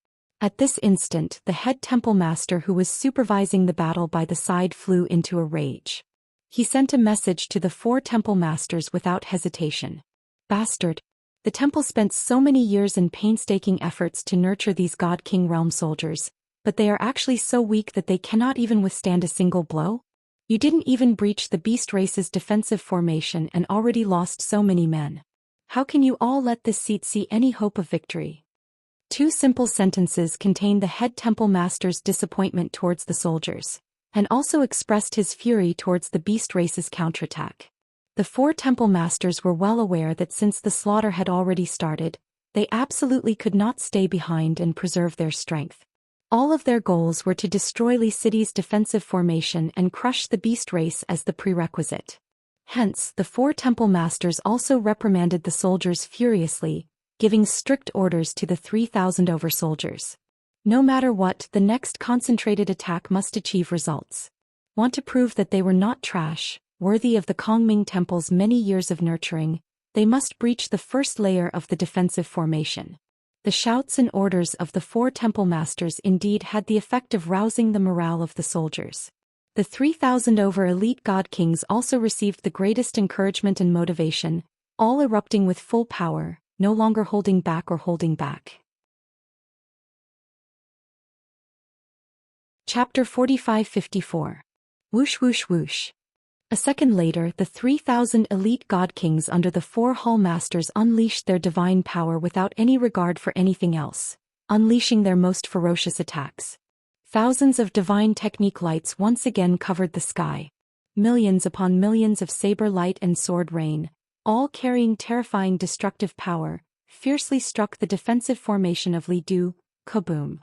At this instant, the head temple master who was supervising the battle by the side flew into a rage. He sent a message to the 4 temple masters without hesitation. Bastard! The temple spent so many years and painstaking efforts to nurture these god king realm soldiers, but they are actually so weak that they cannot even withstand a single blow? You didn't even breach the beast race's defensive formation and already lost so many men. How can you all let this seat see any hope of victory? 2 simple sentences contained the head temple master's disappointment towards the soldiers, and also expressed his fury towards the beast race's counterattack. The 4 temple masters were well aware that since the slaughter had already started, they absolutely could not stay behind and preserve their strength. All of their goals were to destroy Li City's defensive formation and crush the beast race as the prerequisite. Hence, the 4 temple masters also reprimanded the soldiers furiously, giving strict orders to the 3,000 over soldiers. No matter what, the next concentrated attack must achieve results. Want to prove that they were not trash, worthy of the Kongming Temple's many years of nurturing, they must breach the first layer of the defensive formation. The shouts and orders of the 4 temple masters indeed had the effect of rousing the morale of the soldiers. The 3,000 over elite god kings also received the greatest encouragement and motivation, all erupting with full power, no longer holding back or holding back. Chapter 45-54. Whoosh whoosh whoosh. A second later, the 3,000 elite god kings under the 4 hall masters unleashed their divine power without any regard for anything else, unleashing their most ferocious attacks. Thousands of divine technique lights once again covered the sky. Millions upon millions of saber light and sword rain, all carrying terrifying destructive power, fiercely struck the defensive formation of Li Du, kaboom.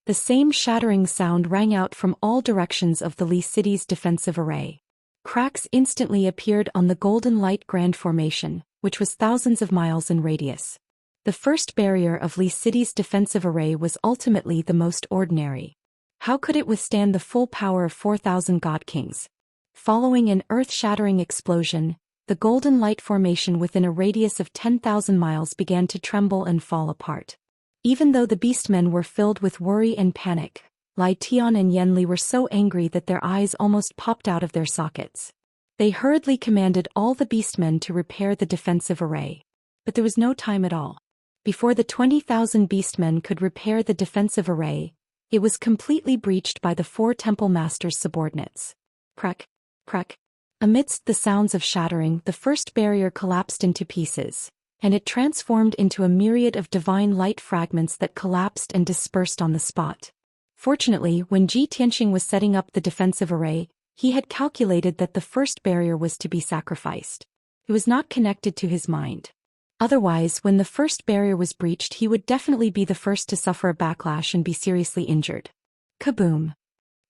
The same shattering sound rang out from all directions of the Li city's defensive array. Cracks instantly appeared on the Golden Light Grand Formation, which was thousands of miles in radius. The first barrier of Li city's defensive array was ultimately the most ordinary. How could it withstand the full power of 4,000 God Kings? Following an earth-shattering explosion, the Golden Light Formation within a radius of 10,000 miles began to tremble and fall apart. Even though the beastmen were filled with worry and panic, Lai Tian and Yen Li were so angry that their eyes almost popped out of their sockets. They hurriedly commanded all the beastmen to repair the defensive array. But there was no time at all. Before the 20,000 beastmen could repair the defensive array, it was completely breached by the 4 temple masters' subordinates. Crack, crack. Amidst the sounds of shattering, the first barrier collapsed into pieces, and it transformed into a myriad of divine light fragments that collapsed and dispersed on the spot. Fortunately, when Ji Tianxing was setting up the defensive array, he had calculated that the first barrier was to be sacrificed. It was not connected to his mind. Otherwise, when the first barrier was breached, he would definitely be the first to suffer a backlash and be seriously injured. Kaboom!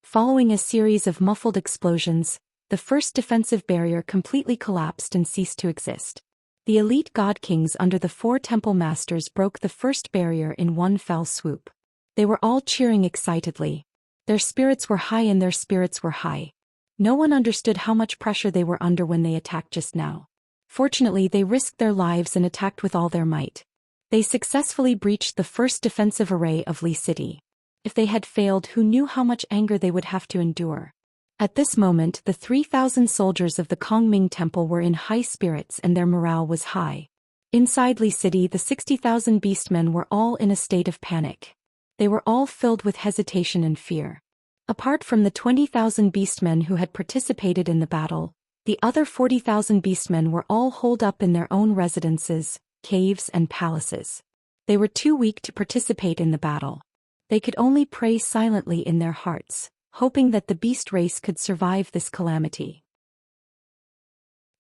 Following a series of muffled explosions, the first defensive barrier completely collapsed and ceased to exist. The elite God Kings under the 4 temple masters broke the first barrier in one fell swoop. They were all cheering excitedly. Their spirits were high and their spirits were high. No one understood how much pressure they were under when they attacked just now. Fortunately, they risked their lives and attacked with all their might. They successfully breached the first defensive array of Li City. If they had failed, who knew how much anger they would have to endure? At this moment, the 3,000 soldiers of the Kongming Temple were in high spirits and their morale was high. Inside Li City, the 60,000 beastmen were all in a state of panic. They were all filled with hesitation and fear. Apart from the 20,000 beastmen who had participated in the battle, the other 40,000 beastmen were all holed up in their own residences, caves and palaces. They were too weak to participate in the battle. They could only pray silently in their hearts, hoping that the beast race could survive this calamity.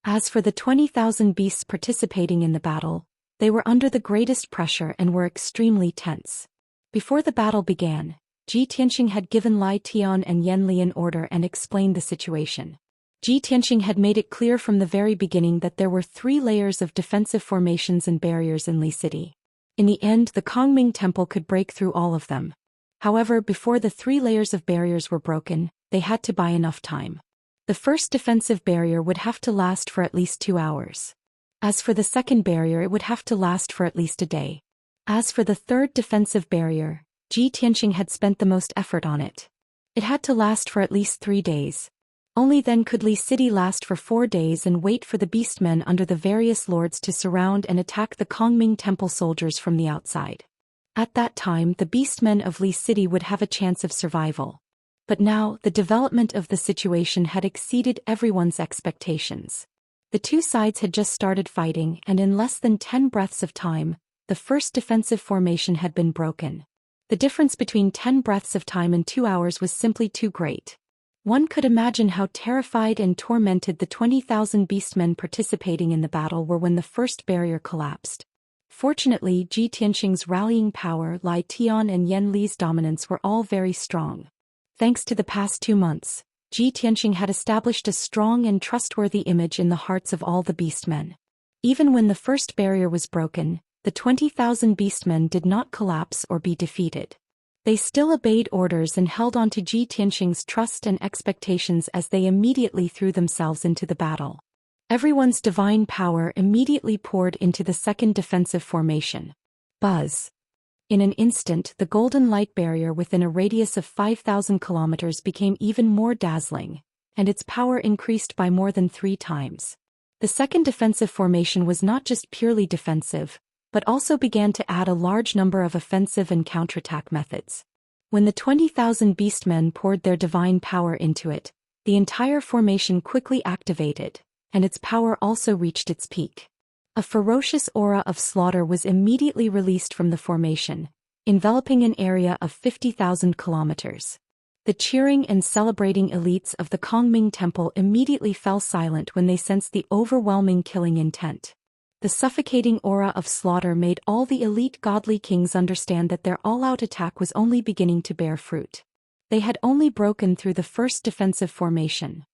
As for the 20,000 beasts participating in the battle, they were under the greatest pressure and were extremely tense. Before the battle began, Ji Tianxing had given Lai Tian and Yen Li an order and explained the situation. Ji Tianxing had made it clear from the very beginning that there were 3 layers of defensive formations and barriers in Li City. In the end, the Kongming Temple could break through all of them. However, before the 3 layers of barriers were broken, they had to buy enough time. The first defensive barrier would have to last for at least 2 hours. As for the second barrier, it would have to last for at least a day. As for the third defensive barrier, Ji Tianxing had spent the most effort on it. It had to last for at least 3 days. Only then could Li City last for 4 days and wait for the beastmen under the various lords to surround and attack the Kongming Temple soldiers from the outside. At that time, the beastmen of Li City would have a chance of survival. But now, the development of the situation had exceeded everyone's expectations. The 2 sides had just started fighting, and in less than 10 breaths of time, the first defensive formation had been broken. The difference between 10 breaths of time and 2 hours was simply too great. One could imagine how terrified and tormented the 20,000 beastmen participating in the battle were when the first barrier collapsed. Fortunately, Ji Tianxing's rallying power, Lai Tian and Yen Li's dominance were all very strong. Thanks to the past 2 months, Ji Tianxing had established a strong and trustworthy image in the hearts of all the beastmen. Even when the first barrier was broken, the 20,000 beastmen did not collapse or be defeated. They still obeyed orders and held on to Ji Tianxing's trust and expectations as they immediately threw themselves into the battle. Everyone's divine power immediately poured into the second defensive formation. Buzz! In an instant, the golden light barrier within a radius of 5,000 kilometers became even more dazzling, and its power increased by more than 3 times. The second defensive formation was not just purely defensive, but also began to add a large number of offensive and counterattack methods. When the 20,000 beastmen poured their divine power into it, the entire formation quickly activated, and its power also reached its peak. A ferocious aura of slaughter was immediately released from the formation, enveloping an area of 50,000 kilometers. The cheering and celebrating elites of the Kongming Temple immediately fell silent when they sensed the overwhelming killing intent. The suffocating aura of slaughter made all the elite godly kings understand that their all-out attack was only beginning to bear fruit. They had only broken through the first defensive formation.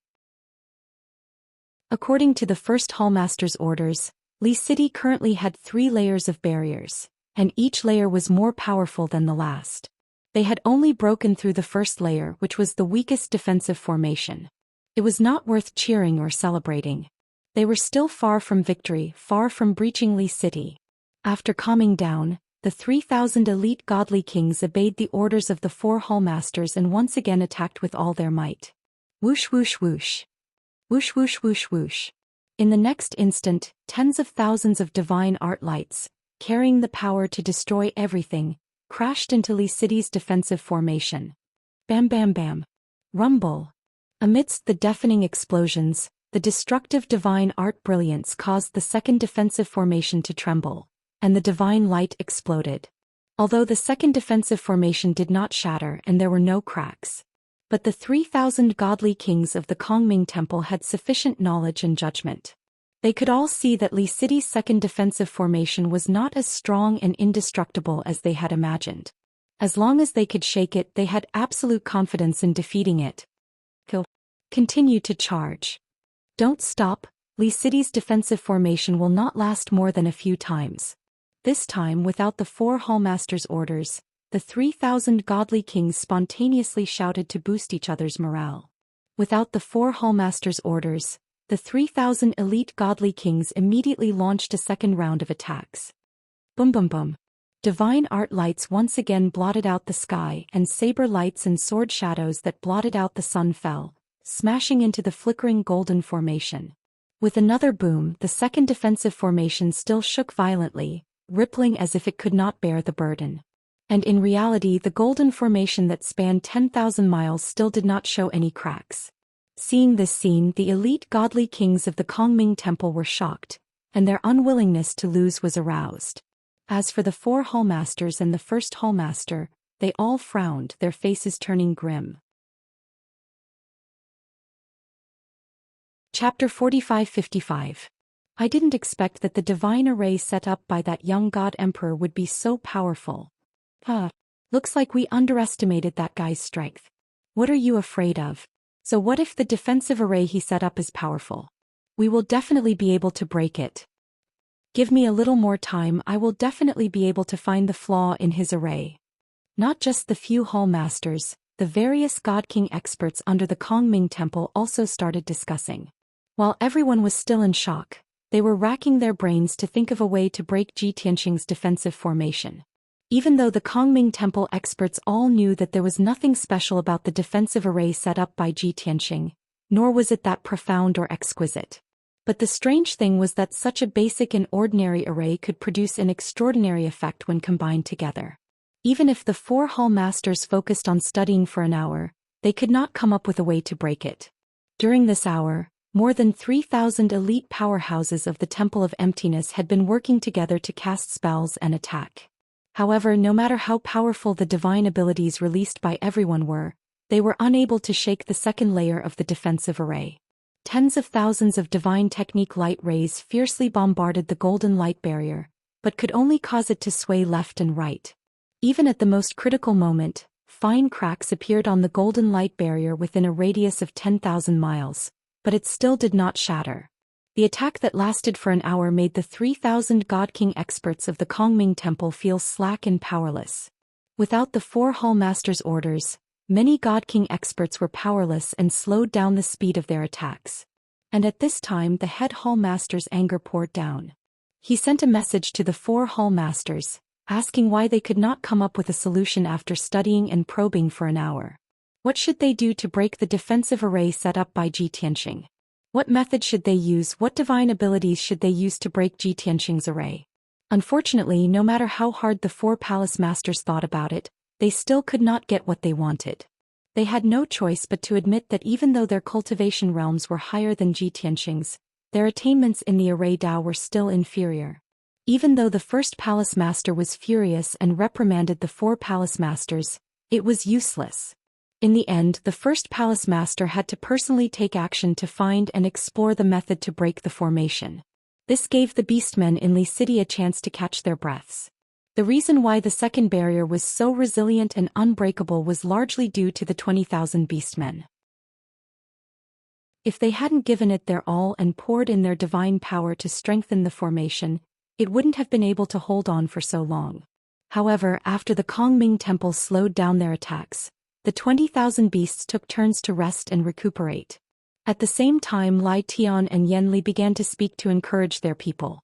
According to the first Hallmaster's orders, Li City currently had 3 layers of barriers, and each layer was more powerful than the last. They had only broken through the first layer, which was the weakest defensive formation. It was not worth cheering or celebrating. They were still far from victory, far from breaching Li City. After calming down, the 3,000 elite godly kings obeyed the orders of the 4 Hallmasters and once again attacked with all their might. Whoosh whoosh whoosh. Whoosh whoosh whoosh whoosh. In the next instant, tens of thousands of divine art lights, carrying the power to destroy everything, crashed into Li City's defensive formation. Bam bam bam. Rumble. Amidst the deafening explosions, the destructive divine art brilliance caused the second defensive formation to tremble, and the divine light exploded. Although the second defensive formation did not shatter and there were no cracks. But the 3,000 godly kings of the Kongming Temple had sufficient knowledge and judgment. They could all see that Li City's second defensive formation was not as strong and indestructible as they had imagined. As long as they could shake it, they had absolute confidence in defeating it. Continue to charge. Don't stop, Li City's defensive formation will not last more than a few times. This time, without the 4 Hallmasters' orders, the 3,000 godly kings spontaneously shouted to boost each other's morale. Without the 4 Hallmasters' orders, the 3,000 elite godly kings immediately launched a second round of attacks. Boom boom boom. Divine art lights once again blotted out the sky, and saber lights and sword shadows that blotted out the sun fell, smashing into the flickering golden formation. With another boom, the second defensive formation still shook violently, rippling as if it could not bear the burden. And in reality, the golden formation that spanned 10,000 miles still did not show any cracks. Seeing this scene, the elite godly kings of the Kongming Temple were shocked, and their unwillingness to lose was aroused. As for the 4 Hallmasters and the first Hallmaster, they all frowned, their faces turning grim. Chapter 45-55. I didn't expect that the divine array set up by that young god emperor would be so powerful. Looks like we underestimated that guy's strength. What are you afraid of? So what if the defensive array he set up is powerful? We will definitely be able to break it. Give me a little more time, I will definitely be able to find the flaw in his array. Not just the few Hallmasters, the various God King experts under the Kongming Temple also started discussing. While everyone was still in shock, they were racking their brains to think of a way to break Ji Tianqing's defensive formation. Even though the Kongming Temple experts all knew that there was nothing special about the defensive array set up by Ji Tianqing, nor was it that profound or exquisite. But the strange thing was that such a basic and ordinary array could produce an extraordinary effect when combined together. Even if the 4 Hallmasters focused on studying for an hour, they could not come up with a way to break it. During this hour, more than 3,000 elite powerhouses of the Temple of Emptiness had been working together to cast spells and attack. However, no matter how powerful the divine abilities released by everyone were, they were unable to shake the second layer of the defensive array. Tens of thousands of divine technique light rays fiercely bombarded the golden light barrier, but could only cause it to sway left and right. Even at the most critical moment, fine cracks appeared on the golden light barrier within a radius of 10,000 miles, but it still did not shatter. The attack that lasted for an hour made the 3,000 God King experts of the Kongming Temple feel slack and powerless. Without the 4 Hallmasters' orders, many God King experts were powerless and slowed down the speed of their attacks. And at this time the head Hallmaster's anger poured down. He sent a message to the 4 Hallmasters, asking why they could not come up with a solution after studying and probing for an hour. What should they do to break the defensive array set up by Ji Tianqing? What method should they use? What divine abilities should they use to break Ji Tianqing's array? Unfortunately, no matter how hard the 4 palace masters thought about it, they still could not get what they wanted. They had no choice but to admit that even though their cultivation realms were higher than Ji Tianqing's, their attainments in the array Dao were still inferior. Even though the first palace master was furious and reprimanded the 4 palace masters, it was useless. In the end, the first palace master had to personally take action to find and explore the method to break the formation. This gave the beastmen in Li City a chance to catch their breaths. The reason why the second barrier was so resilient and unbreakable was largely due to the 20,000 beastmen. If they hadn't given it their all and poured in their divine power to strengthen the formation, it wouldn't have been able to hold on for so long. However, after the Kongming Temple slowed down their attacks, the 20,000 beasts took turns to rest and recuperate. At the same time, Lai Tian and Yanli began to speak to encourage their people.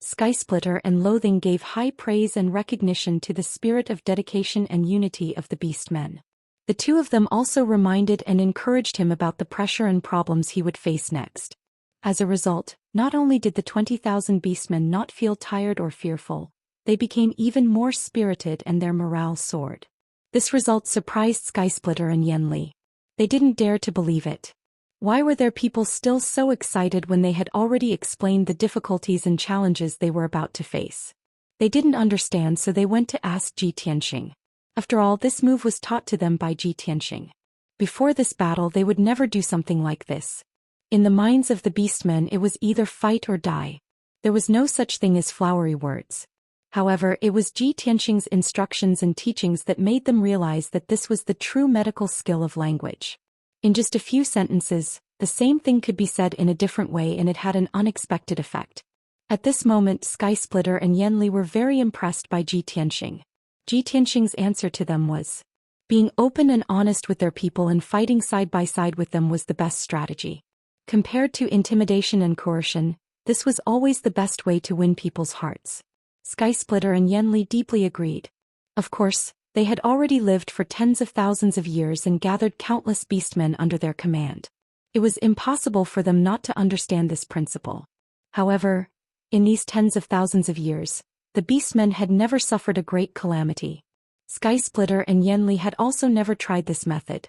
Skysplitter and Loathing gave high praise and recognition to the spirit of dedication and unity of the beastmen. The two of them also reminded and encouraged him about the pressure and problems he would face next. As a result, not only did the 20,000 beastmen not feel tired or fearful, they became even more spirited and their morale soared. This result surprised Skysplitter and Yanli. They didn't dare to believe it. Why were their people still so excited when they had already explained the difficulties and challenges they were about to face? They didn't understand, so they went to ask Ji Tianxing. After all, this move was taught to them by Ji Tianxing. Before this battle, they would never do something like this. In the minds of the beastmen, it was either fight or die. There was no such thing as flowery words. However, it was Ji Tianxing's instructions and teachings that made them realize that this was the true medical skill of language. In just a few sentences, the same thing could be said in a different way, and it had an unexpected effect. At this moment, Skysplitter and Yanli were very impressed by Ji Tianxing. Ji Tianxing's answer to them was, being open and honest with their people and fighting side by side with them was the best strategy. Compared to intimidation and coercion, this was always the best way to win people's hearts. Skysplitter and Yanli deeply agreed. Of course, they had already lived for tens of thousands of years and gathered countless beastmen under their command. It was impossible for them not to understand this principle. However, in these tens of thousands of years, the beastmen had never suffered a great calamity. Skysplitter and Yanli had also never tried this method.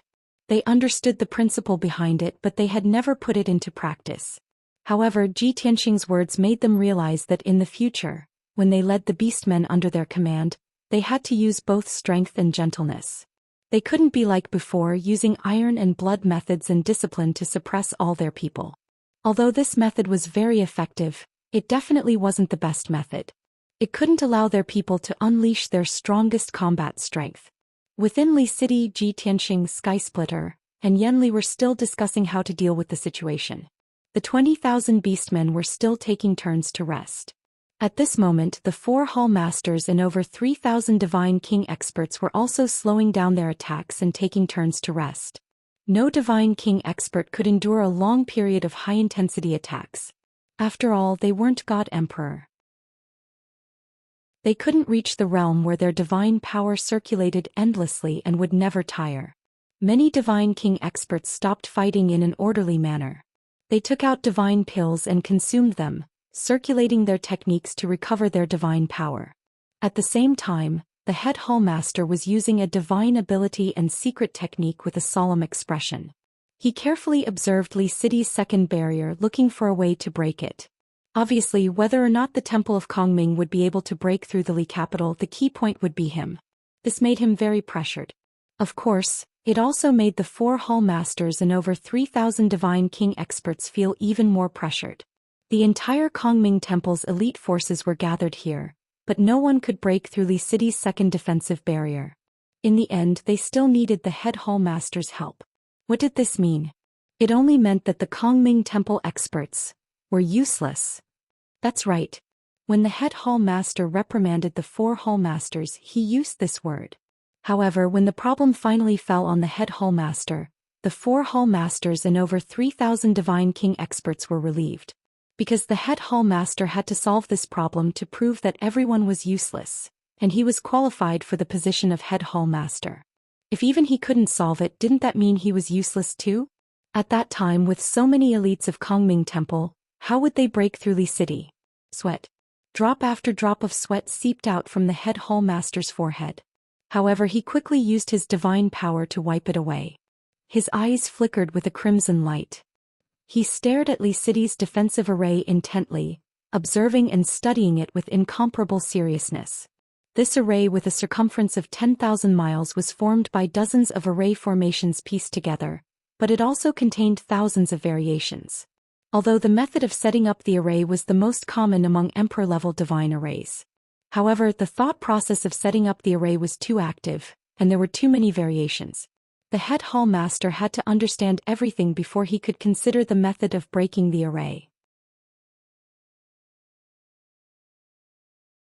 They understood the principle behind it, but they had never put it into practice. However, Ji Tianxing's words made them realize that in the future, when they led the beastmen under their command, they had to use both strength and gentleness. They couldn't be like before, using iron and blood methods and discipline to suppress all their people. Although this method was very effective, it definitely wasn't the best method. It couldn't allow their people to unleash their strongest combat strength. Within Li City, Ji Tianxing, Skysplitter, and Yanli were still discussing how to deal with the situation. The 20,000 beastmen were still taking turns to rest. At this moment, the 4 Hall Masters and over 3,000 Divine King experts were also slowing down their attacks and taking turns to rest. No Divine King expert could endure a long period of high-intensity attacks. After all, they weren't God Emperor. They couldn't reach the realm where their divine power circulated endlessly and would never tire. Many Divine King experts stopped fighting in an orderly manner. They took out divine pills and consumed them, circulating their techniques to recover their divine power. At the same time, the head hall master was using a divine ability and secret technique with a solemn expression. He carefully observed Li City's second barrier, looking for a way to break it. Obviously, whether or not the Temple of Kongming would be able to break through the Li capital, the key point would be him. This made him very pressured. Of course, it also made the 4 hall masters and over 3,000 Divine King experts feel even more pressured. The entire Kongming Temple's elite forces were gathered here, but no one could break through Li City's second defensive barrier. In the end, they still needed the head hall master's help. What did this mean? It only meant that the Kongming Temple experts were useless. That's right. When the head hall master reprimanded the 4 hall masters, he used this word. However, when the problem finally fell on the head hall master, the 4 hall masters and over 3,000 Divine King experts were relieved. Because the head hall master had to solve this problem to prove that everyone was useless, and he was qualified for the position of head hall master. If even he couldn't solve it, didn't that mean he was useless too? At that time, with so many elites of Kongming Temple, how would they break through Li City? Sweat. Drop after drop of sweat seeped out from the head hall master's forehead. However, he quickly used his divine power to wipe it away. His eyes flickered with a crimson light. He stared at Li City's defensive array intently, observing and studying it with incomparable seriousness. This array, with a circumference of 10,000 miles, was formed by dozens of array formations pieced together, but it also contained thousands of variations. although the method of setting up the array was the most common among emperor-level divine arrays. However, the thought process of setting up the array was too active, and there were too many variations. The head hall master had to understand everything before he could consider the method of breaking the array.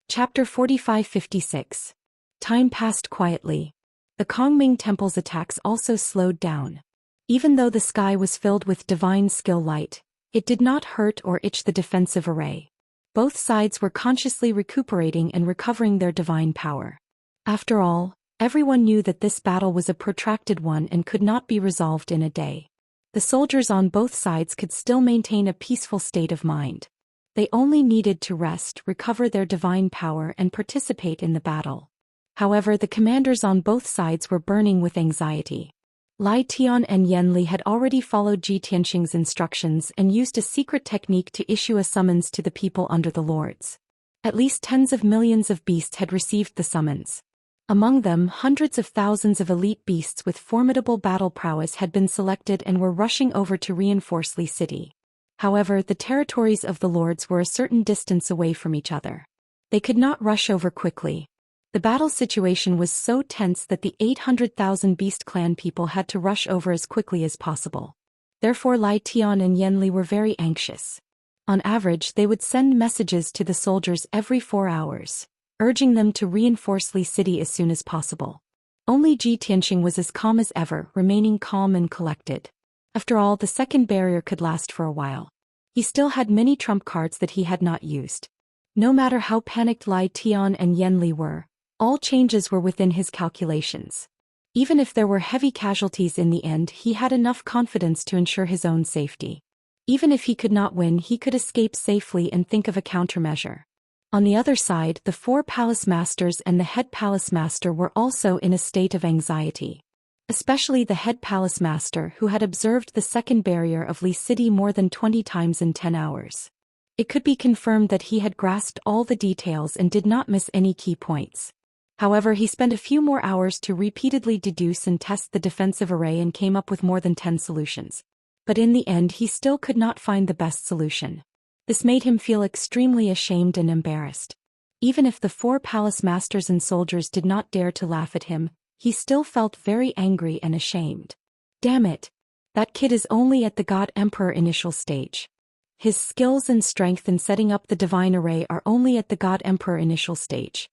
Chapter 45-56. Time passed quietly. The Kongming Temple's attacks also slowed down. Even though the sky was filled with divine skill light, it did not hurt or itch the defensive array. Both sides were consciously recuperating and recovering their divine power. After all, everyone knew that this battle was a protracted one and could not be resolved in a day. The soldiers on both sides could still maintain a peaceful state of mind. They only needed to rest, recover their divine power, and participate in the battle. However, the commanders on both sides were burning with anxiety. Lai Tian and Yan Li had already followed Ji Tianxing's instructions and used a secret technique to issue a summons to the people under the lords. At least tens of millions of beasts had received the summons. Among them, hundreds of thousands of elite beasts with formidable battle prowess had been selected and were rushing over to reinforce Li City. However, the territories of the lords were a certain distance away from each other. They could not rush over quickly. The battle situation was so tense that the 800,000 Beast Clan people had to rush over as quickly as possible. Therefore Lai Tian and Yan Li were very anxious. On average, they would send messages to the soldiers every 4 hours, urging them to reinforce Li City as soon as possible. Only Ji Tianxing was as calm as ever, remaining calm and collected. After all, the second barrier could last for a while. He still had many trump cards that he had not used. No matter how panicked Lai Tian and Yan Li were, all changes were within his calculations. Even if there were heavy casualties in the end, he had enough confidence to ensure his own safety. Even if he could not win, he could escape safely and think of a countermeasure. On the other side, the 4 palace masters and the head palace master were also in a state of anxiety. Especially the head palace master, who had observed the second barrier of Li City more than 20 times in 10 hours. It could be confirmed that he had grasped all the details and did not miss any key points. However, he spent a few more hours to repeatedly deduce and test the defensive array and came up with more than 10 solutions. But in the end, he still could not find the best solution. This made him feel extremely ashamed and embarrassed. Even if the 4 palace masters and soldiers did not dare to laugh at him, he still felt very angry and ashamed. Damn it! That kid is only at the God Emperor initial stage. His skills and strength in setting up the divine array are only at the God Emperor initial stage.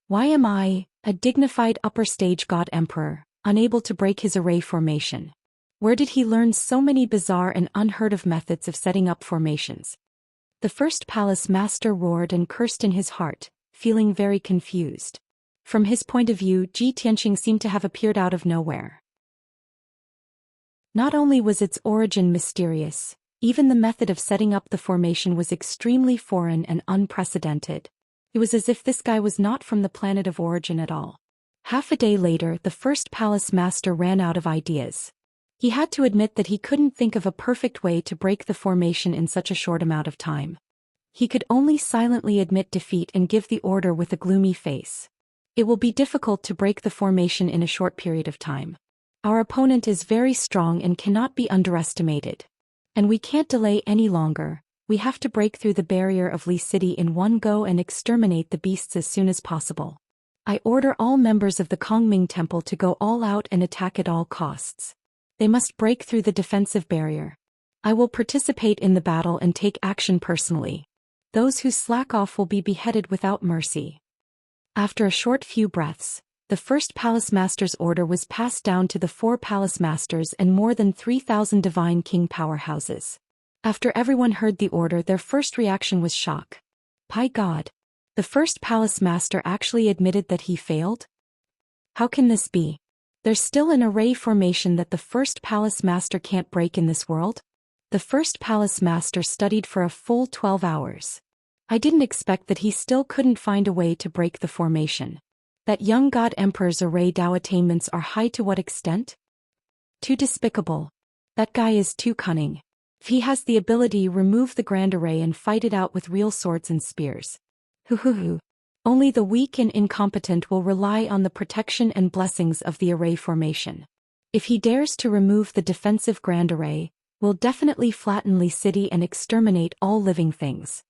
Why am I, a dignified upper stage God Emperor, unable to break his array formation? Where did he learn so many bizarre and unheard of methods of setting up formations? The first palace master roared and cursed in his heart, feeling very confused. From his point of view, Ji Tianxing seemed to have appeared out of nowhere. Not only was its origin mysterious, even the method of setting up the formation was extremely foreign and unprecedented. It was as if this guy was not from the planet of origin at all. Half a day later, the first palace master ran out of ideas. He had to admit that he couldn't think of a perfect way to break the formation in such a short amount of time. He could only silently admit defeat and give the order with a gloomy face. It will be difficult to break the formation in a short period of time. Our opponent is very strong and cannot be underestimated. And we can't delay any longer. We have to break through the barrier of Li City in one go and exterminate the beasts as soon as possible. I order all members of the Kongming Temple to go all out and attack at all costs. They must break through the defensive barrier. I will participate in the battle and take action personally. Those who slack off will be beheaded without mercy. After a short few breaths, the first palace master's order was passed down to the 4 palace masters and more than 3,000 divine king powerhouses. After everyone heard the order, their first reaction was shock. By God! The first palace master actually admitted that he failed? How can this be? There's still an array formation that the first palace master can't break in this world? The first palace master studied for a full 12 hours. I didn't expect that he still couldn't find a way to break the formation. That young God Emperor's array Dao attainments are high to what extent? Too despicable. That guy is too cunning. If he has the ability, remove the grand array and fight it out with real swords and spears. Only the weak and incompetent will rely on the protection and blessings of the array formation. If he dares to remove the defensive grand array, Will definitely flatten Li City and exterminate all living things.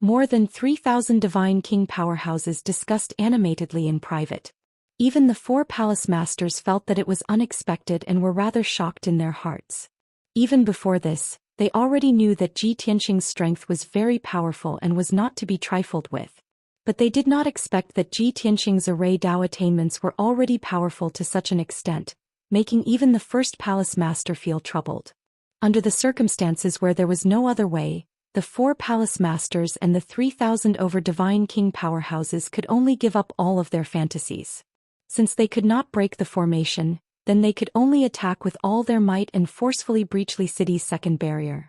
More than 3,000 divine king powerhouses discussed animatedly in private. Even the 4 palace masters felt that it was unexpected and were rather shocked in their hearts. Even before this, they already knew that Ji Tianqing's strength was very powerful and was not to be trifled with. But they did not expect that Ji Tianqing's array Dao attainments were already powerful to such an extent, making even the first palace master feel troubled. Under the circumstances where there was no other way, the 4 palace masters and the 3,000 over divine king powerhouses could only give up all of their fantasies. Since they could not break the formation, then they could only attack with all their might and forcefully breach Li City's second barrier.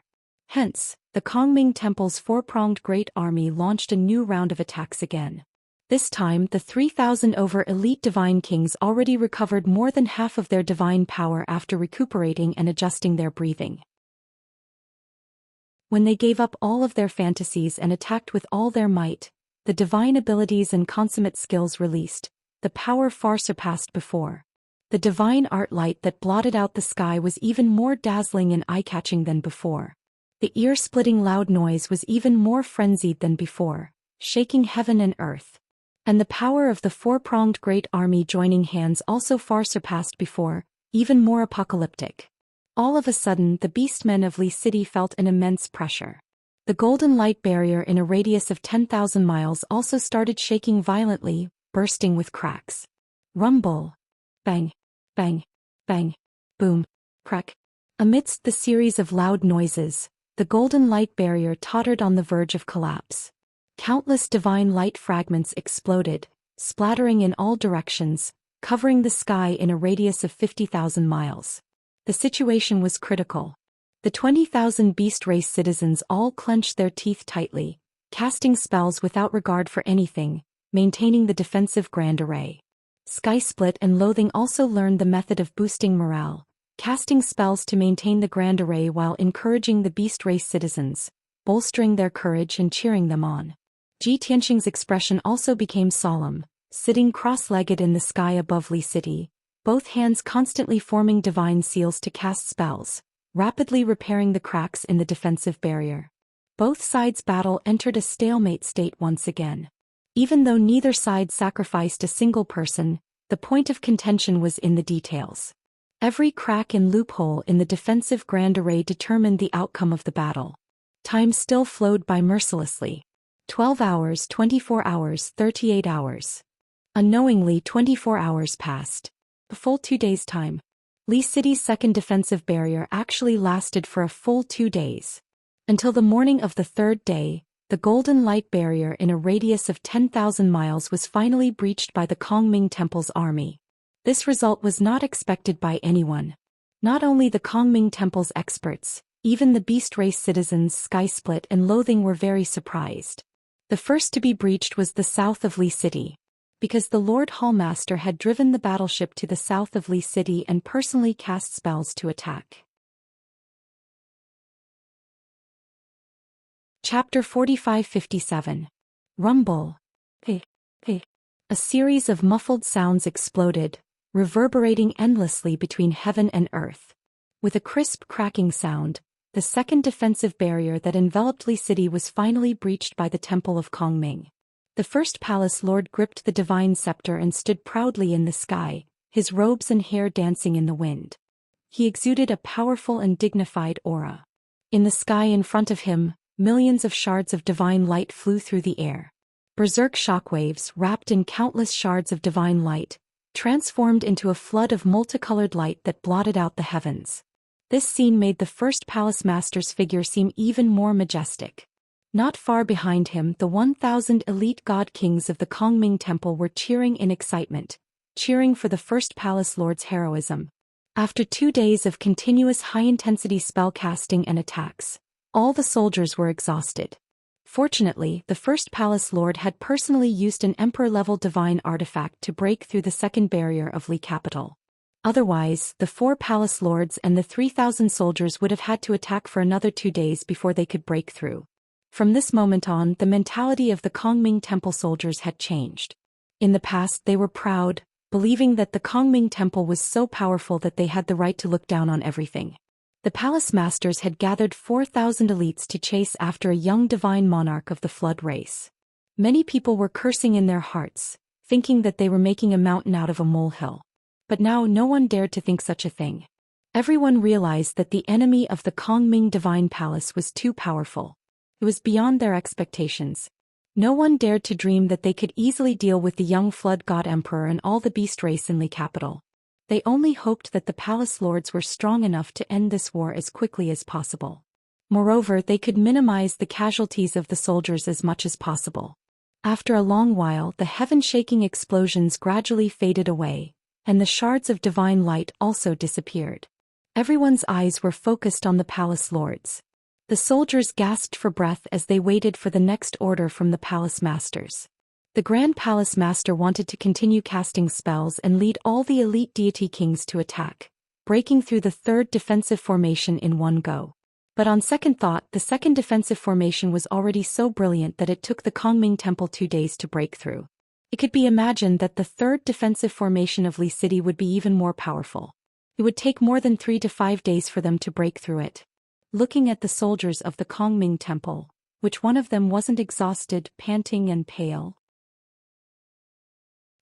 Hence, the Kongming Temple's 4-pronged great army launched a new round of attacks again. This time the 3,000 over elite divine kings already recovered more than half of their divine power after recuperating and adjusting their breathing. When they gave up all of their fantasies and attacked with all their might, the divine abilities and consummate skills released, the power far surpassed before. The divine art light that blotted out the sky was even more dazzling and eye-catching than before. The ear-splitting loud noise was even more frenzied than before, shaking heaven and earth. And the power of the 4-pronged great army joining hands also far surpassed before, even more apocalyptic. All of a sudden the beastmen of Li City felt an immense pressure. The golden light barrier in a radius of 10,000 miles also started shaking violently, bursting with cracks. Rumble. Bang. Bang. Bang. Boom. Crack. Amidst the series of loud noises, the golden light barrier tottered on the verge of collapse. Countless divine light fragments exploded, splattering in all directions, covering the sky in a radius of 50,000 miles. The situation was critical. The 20,000 beast race citizens all clenched their teeth tightly, casting spells without regard for anything, maintaining the defensive grand array. Skysplit and Loathing also learned the method of boosting morale, casting spells to maintain the grand array while encouraging the beast race citizens, bolstering their courage and cheering them on. Ji Tianqing's expression also became solemn, sitting cross-legged in the sky above Li City, both hands constantly forming divine seals to cast spells, rapidly repairing the cracks in the defensive barrier. Both sides' battle entered a stalemate state once again. Even though neither side sacrificed a single person, the point of contention was in the details. Every crack and loophole in the defensive grand array determined the outcome of the battle. Time still flowed by mercilessly. 12 hours, 24 hours, 38 hours. Unknowingly 24 hours passed. A full 2 days' time. Li City's second defensive barrier actually lasted for a full 2 days. Until the morning of the third day, the golden light barrier in a radius of 10,000 miles was finally breached by the Kongming Temple's army. This result was not expected by anyone. Not only the Kongming Temple's experts, even the beast race citizens Skysplit and Loathing were very surprised. The first to be breached was the south of Li City. Because the Lord Hallmaster had driven the battleship to the south of Li City and personally cast spells to attack. Chapter 45-57. Rumble. Hey. A series of muffled sounds exploded, reverberating endlessly between heaven and earth. With a crisp cracking sound, the second defensive barrier that enveloped Li City was finally breached by the Temple of Kongming. The first palace lord gripped the divine scepter and stood proudly in the sky, his robes and hair dancing in the wind. He exuded a powerful and dignified aura. In the sky in front of him, millions of shards of divine light flew through the air. Berserk shockwaves, wrapped in countless shards of divine light, transformed into a flood of multicolored light that blotted out the heavens. This scene made the first palace master's figure seem even more majestic. Not far behind him, the 1,000 elite god kings of the Kongming Temple were cheering in excitement, cheering for the first palace lord's heroism. After 2 days of continuous high-intensity spellcasting and attacks, all the soldiers were exhausted. Fortunately, the first palace lord had personally used an emperor-level divine artifact to break through the second barrier of Li Capital. Otherwise, the 4 palace lords and the 3,000 soldiers would have had to attack for another 2 days before they could break through. From this moment on, the mentality of the Kongming Temple soldiers had changed. In the past, they were proud, believing that the Kongming Temple was so powerful that they had the right to look down on everything. The palace masters had gathered 4,000 elites to chase after a young divine monarch of the flood race. Many people were cursing in their hearts, thinking that they were making a mountain out of a molehill. But now no one dared to think such a thing. Everyone realized that the enemy of the Kongming Divine Palace was too powerful. It was beyond their expectations. No one dared to dream that they could easily deal with the young flood god emperor and all the beast race in the capital. They only hoped that the palace lords were strong enough to end this war as quickly as possible. Moreover, they could minimize the casualties of the soldiers as much as possible. After a long while, the heaven-shaking explosions gradually faded away, and the shards of divine light also disappeared. Everyone's eyes were focused on the palace lords. The soldiers gasped for breath as they waited for the next order from the palace masters. The Grand Palace Master wanted to continue casting spells and lead all the elite deity kings to attack, breaking through the third defensive formation in one go. But on second thought, the second defensive formation was already so brilliant that it took the Kongming Temple 2 days to break through. It could be imagined that the third defensive formation of Li City would be even more powerful. It would take more than 3 to 5 days for them to break through it. Looking at the soldiers of the Kongming Temple, which one of them wasn't exhausted, panting and pale?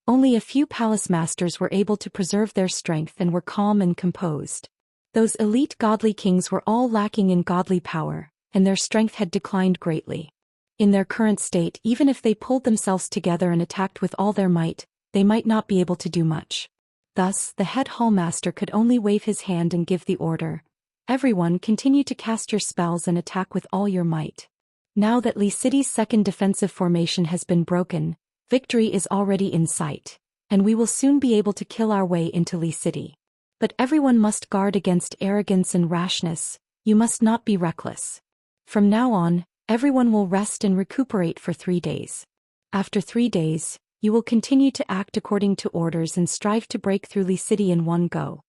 Only a few palace masters were able to preserve their strength and were calm and composed. Those elite godly kings were all lacking in godly power, and their strength had declined greatly. In their current state, even if they pulled themselves together and attacked with all their might, they might not be able to do much. Thus, the head hallmaster could only wave his hand and give the order, "Everyone, continue to cast your spells and attack with all your might." Now that Li City's second defensive formation has been broken, victory is already in sight, and we will soon be able to kill our way into Li City. But everyone must guard against arrogance and rashness. You must not be reckless. From now on, everyone will rest and recuperate for 3 days. After 3 days, you will continue to act according to orders and strive to break through Li City in one go.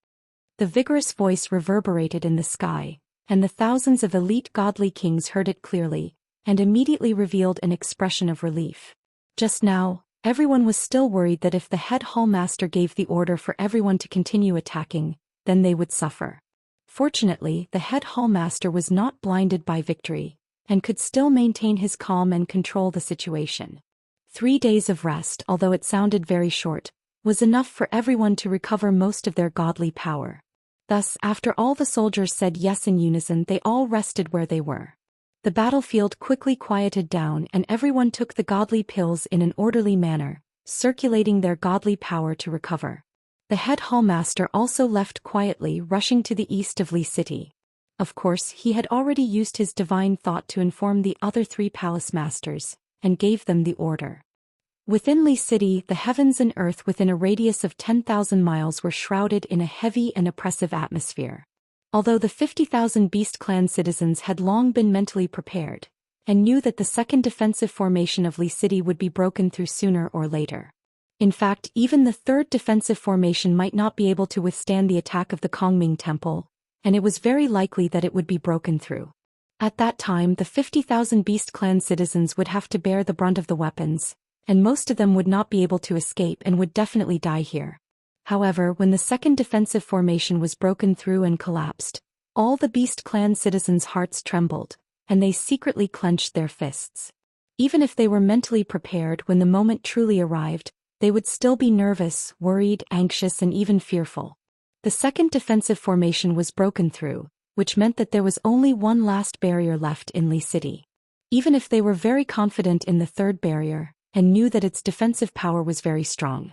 The vigorous voice reverberated in the sky, and the thousands of elite godly kings heard it clearly, and immediately revealed an expression of relief. Just now, everyone was still worried that if the head hallmaster gave the order for everyone to continue attacking, then they would suffer. Fortunately, the head hallmaster was not blinded by victory, and could still maintain his calm and control the situation. 3 days of rest, although it sounded very short, was enough for everyone to recover most of their godly power. Thus, after all the soldiers said yes in unison, they all rested where they were. The battlefield quickly quieted down and everyone took the godly pills in an orderly manner, circulating their godly power to recover. The head hallmaster also left quietly, rushing to the east of Li City. Of course, he had already used his divine thought to inform the other 3 palace masters, and gave them the order. Within Li City, the heavens and earth within a radius of 10,000 miles were shrouded in a heavy and oppressive atmosphere. Although the 50,000 Beast Clan citizens had long been mentally prepared, and knew that the second defensive formation of Li City would be broken through sooner or later. In fact, even the third defensive formation might not be able to withstand the attack of the Kongming Temple, and it was very likely that it would be broken through. At that time, the 50,000 Beast Clan citizens would have to bear the brunt of the weapons, and most of them would not be able to escape and would definitely die here. However, when the second defensive formation was broken through and collapsed, all the Beast Clan citizens' hearts trembled, and they secretly clenched their fists. Even if they were mentally prepared when the moment truly arrived, they would still be nervous, worried, anxious, and even fearful. The second defensive formation was broken through, which meant that there was only one last barrier left in Li City. Even if they were very confident in the third barrier, and knew that its defensive power was very strong,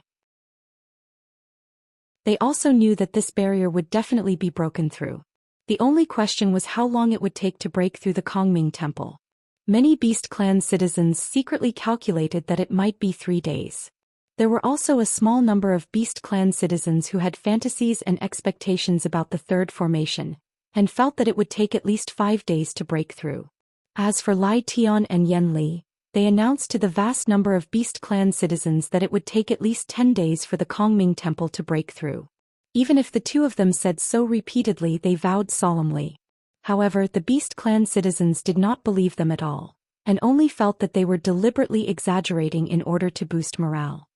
they also knew that this barrier would definitely be broken through. The only question was how long it would take to break through the Kongming Temple. Many Beast Clan citizens secretly calculated that it might be 3 days. There were also a small number of Beast Clan citizens who had fantasies and expectations about the third formation, and felt that it would take at least 5 days to break through. As for Lai Tian and Yen Li, they announced to the vast number of Beast Clan citizens that it would take at least 10 days for the Kongming Temple to break through. Even if the 2 of them said so repeatedly, they vowed solemnly. However, the Beast Clan citizens did not believe them at all, and only felt that they were deliberately exaggerating in order to boost morale.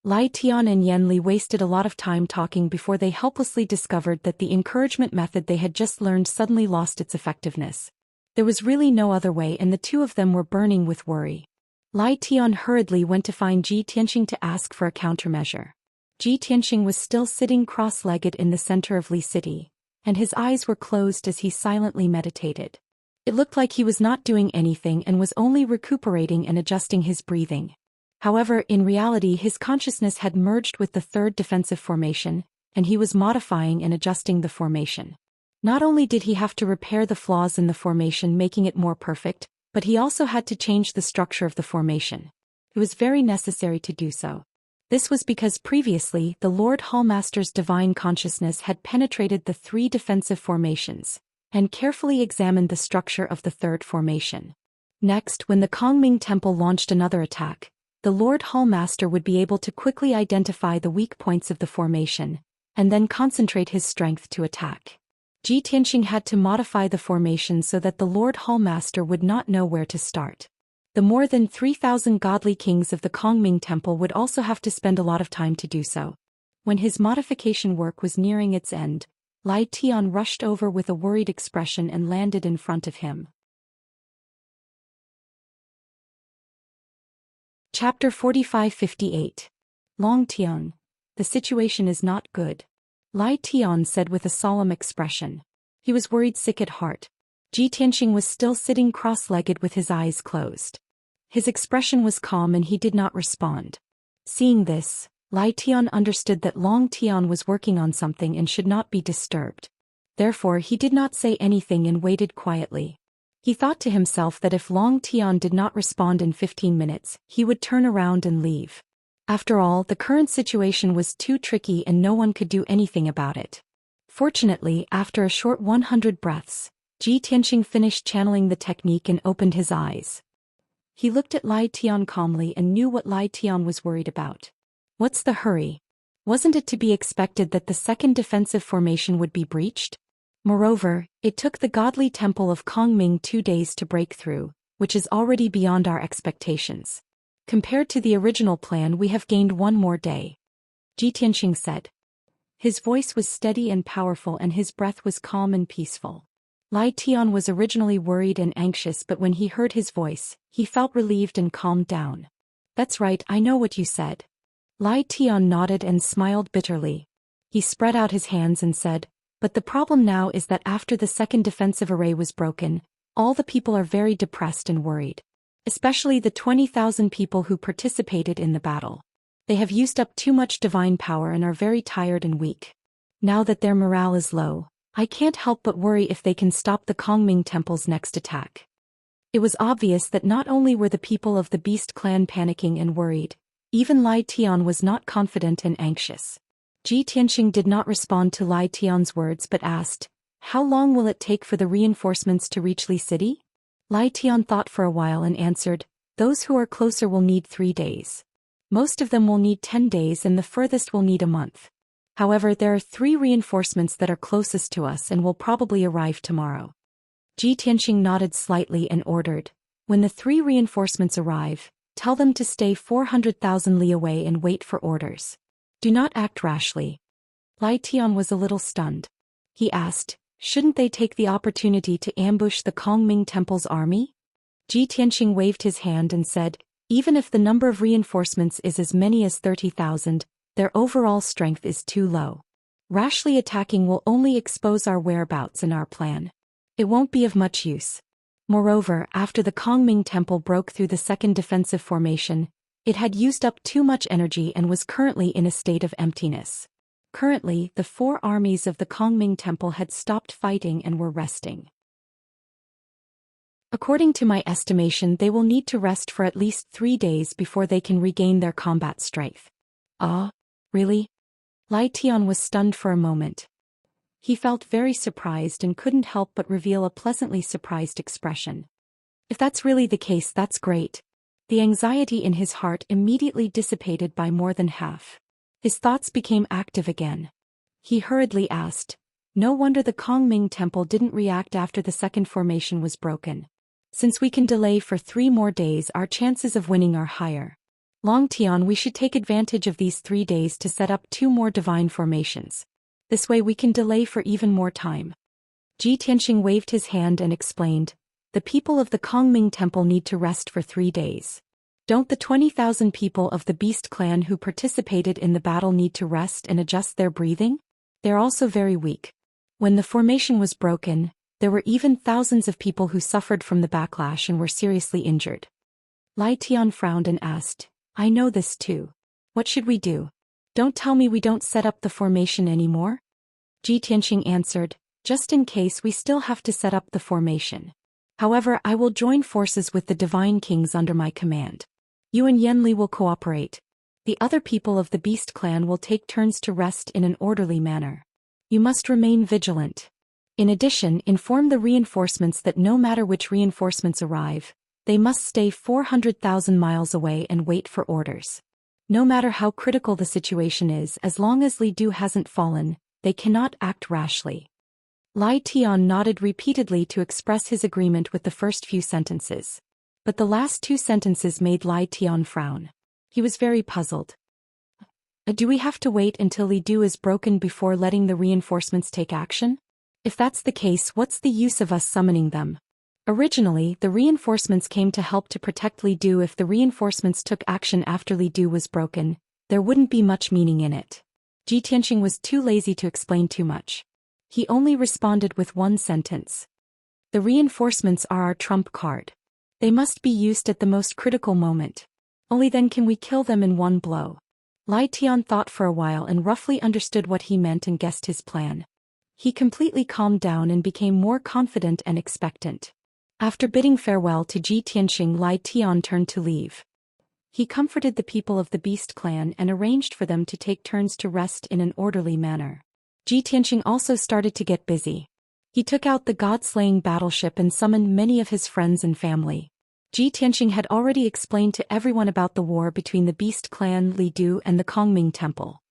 Lai Tian and Yan Li wasted a lot of time talking before they helplessly discovered that the encouragement method they had just learned suddenly lost its effectiveness. There was really no other way, and the two of them were burning with worry. Lai Tian hurriedly went to find Ji Tianxing to ask for a countermeasure. Ji Tianxing was still sitting cross-legged in the center of Li City, and his eyes were closed as he silently meditated. It looked like he was not doing anything and was only recuperating and adjusting his breathing. However, in reality his consciousness had merged with the third defensive formation, and he was modifying and adjusting the formation. Not only did he have to repair the flaws in the formation, making it more perfect, but he also had to change the structure of the formation. It was very necessary to do so. This was because previously the Lord Hallmaster's divine consciousness had penetrated the three defensive formations, and carefully examined the structure of the third formation. Next, when the Kongming Temple launched another attack, the Lord Hallmaster would be able to quickly identify the weak points of the formation, and then concentrate his strength to attack. Ji Tianxing had to modify the formation so that the Lord Hallmaster would not know where to start. The more than 3,000 godly kings of the Kongming Temple would also have to spend a lot of time to do so. When his modification work was nearing its end, Lai Tian rushed over with a worried expression and landed in front of him. Chapter 45-58. Long Tian, the situation is not good. Lai Tian said with a solemn expression. He was worried sick at heart. Ji Tianxing was still sitting cross-legged with his eyes closed. His expression was calm and he did not respond. Seeing this, Lai Tian understood that Long Tian was working on something and should not be disturbed. Therefore he did not say anything and waited quietly. He thought to himself that if Long Tian did not respond in 15 minutes, he would turn around and leave. After all, the current situation was too tricky and no one could do anything about it. Fortunately, after a short 100 breaths, Ji Tianxing finished channeling the technique and opened his eyes. He looked at Lai Tian calmly and knew what Lai Tian was worried about. What's the hurry? Wasn't it to be expected that the second defensive formation would be breached? Moreover, it took the godly temple of Kongming 2 days to break through, which is already beyond our expectations. Compared to the original plan, we have gained 1 more day. Ji Tianxing said. His voice was steady and powerful and his breath was calm and peaceful. Lai Tian was originally worried and anxious, but when he heard his voice, he felt relieved and calmed down. That's right, I know what you said. Lai Tian nodded and smiled bitterly. He spread out his hands and said, but the problem now is that after the second defensive array was broken, all the people are very depressed and worried. Especially the 20,000 people who participated in the battle. They have used up too much divine power and are very tired and weak. Now that their morale is low, I can't help but worry if they can stop the Kongming Temple's next attack. It was obvious that not only were the people of the Beast Clan panicking and worried, even Lai Tian was not confident and anxious. Ji Tianxing did not respond to Lai Tian's words but asked, how long will it take for the reinforcements to reach Li City? Lai Tian thought for a while and answered, those who are closer will need 3 days. Most of them will need 10 days and the furthest will need a month. However, there are 3 reinforcements that are closest to us and will probably arrive tomorrow. Ji Tianxing nodded slightly and ordered, when the 3 reinforcements arrive, tell them to stay 400,000 li away and wait for orders. Do not act rashly. Lai Tian was a little stunned. He asked, shouldn't they take the opportunity to ambush the Kongming Temple's army? Ji Tianxing waved his hand and said, even if the number of reinforcements is as many as 30,000, their overall strength is too low. Rashly attacking will only expose our whereabouts and our plan. It won't be of much use. Moreover, after the Kongming Temple broke through the second defensive formation, it had used up too much energy and was currently in a state of emptiness. Currently, the 4 armies of the Kongming Temple had stopped fighting and were resting. According to my estimation, they will need to rest for at least 3 days before they can regain their combat strength. Ah, really? Lai Tian was stunned for a moment. He felt very surprised and couldn't help but reveal a pleasantly surprised expression. If that's really the case, that's great. The anxiety in his heart immediately dissipated by more than half. His thoughts became active again. He hurriedly asked, no wonder the Kongming Temple didn't react after the second formation was broken. Since we can delay for 3 more days, our chances of winning are higher. Long Tian, we should take advantage of these 3 days to set up 2 more divine formations. This way we can delay for even more time. Ji Tianxing waved his hand and explained, the people of the Kongming Temple need to rest for 3 days. Don't the 20,000 people of the Beast Clan who participated in the battle need to rest and adjust their breathing? They're also very weak. When the formation was broken, there were even thousands of people who suffered from the backlash and were seriously injured. Lai Tian frowned and asked, I know this too. What should we do? Don't tell me we don't set up the formation anymore? Ji Tianxing answered, just in case we still have to set up the formation. However, I will join forces with the divine kings under my command. You and Yanli will cooperate. The other people of the Beast Clan will take turns to rest in an orderly manner. You must remain vigilant. In addition, inform the reinforcements that no matter which reinforcements arrive, they must stay 400,000 miles away and wait for orders. No matter how critical the situation is, as long as Li Du hasn't fallen, they cannot act rashly. Lai Tian nodded repeatedly to express his agreement with the first few sentences. But the last 2 sentences made Lai Tian frown. He was very puzzled. Do we have to wait until Li Du is broken before letting the reinforcements take action? If that's the case, what's the use of us summoning them? Originally, the reinforcements came to help to protect Li Du. If the reinforcements took action after Li Du was broken, there wouldn't be much meaning in it. Ji Tianxing was too lazy to explain too much. He only responded with 1 sentence. The reinforcements are our trump card. They must be used at the most critical moment. Only then can we kill them in 1 blow. Lai Tian thought for a while and roughly understood what he meant and guessed his plan. He completely calmed down and became more confident and expectant. After bidding farewell to Ji Tianxing, Lai Tian turned to leave. He comforted the people of the Beast Clan and arranged for them to take turns to rest in an orderly manner. Ji Tianxing also started to get busy. He took out the god-slaying battleship and summoned many of his friends and family. Ji Tianxing had already explained to everyone about the war between the Beast Clan, Li Du, and the Kongming Temple.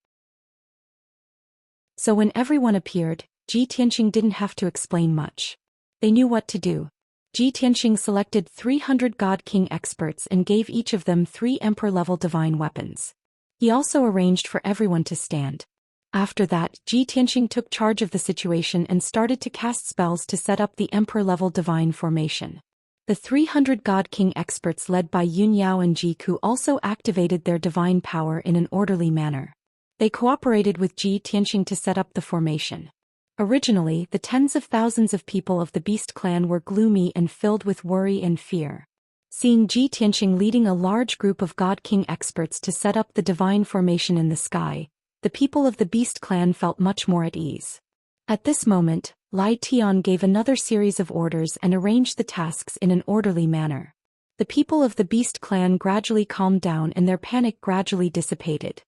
So when everyone appeared, Ji Tianxing didn't have to explain much. They knew what to do. Ji Tianxing selected 300 God King experts and gave each of them 3 Emperor-level divine weapons. He also arranged for everyone to stand. After that, Ji Tianxing took charge of the situation and started to cast spells to set up the Emperor-level divine formation. The 300 God King experts led by Yun Yao and Ji Ku also activated their divine power in an orderly manner. They cooperated with Ji Tianxing to set up the formation. Originally, the tens of thousands of people of the Beast Clan were gloomy and filled with worry and fear. Seeing Ji Tianxing leading a large group of God King experts to set up the divine formation in the sky, the people of the Beast Clan felt much more at ease. At this moment, Lai Tian gave another series of orders and arranged the tasks in an orderly manner. The people of the Beast Clan gradually calmed down and their panic gradually dissipated.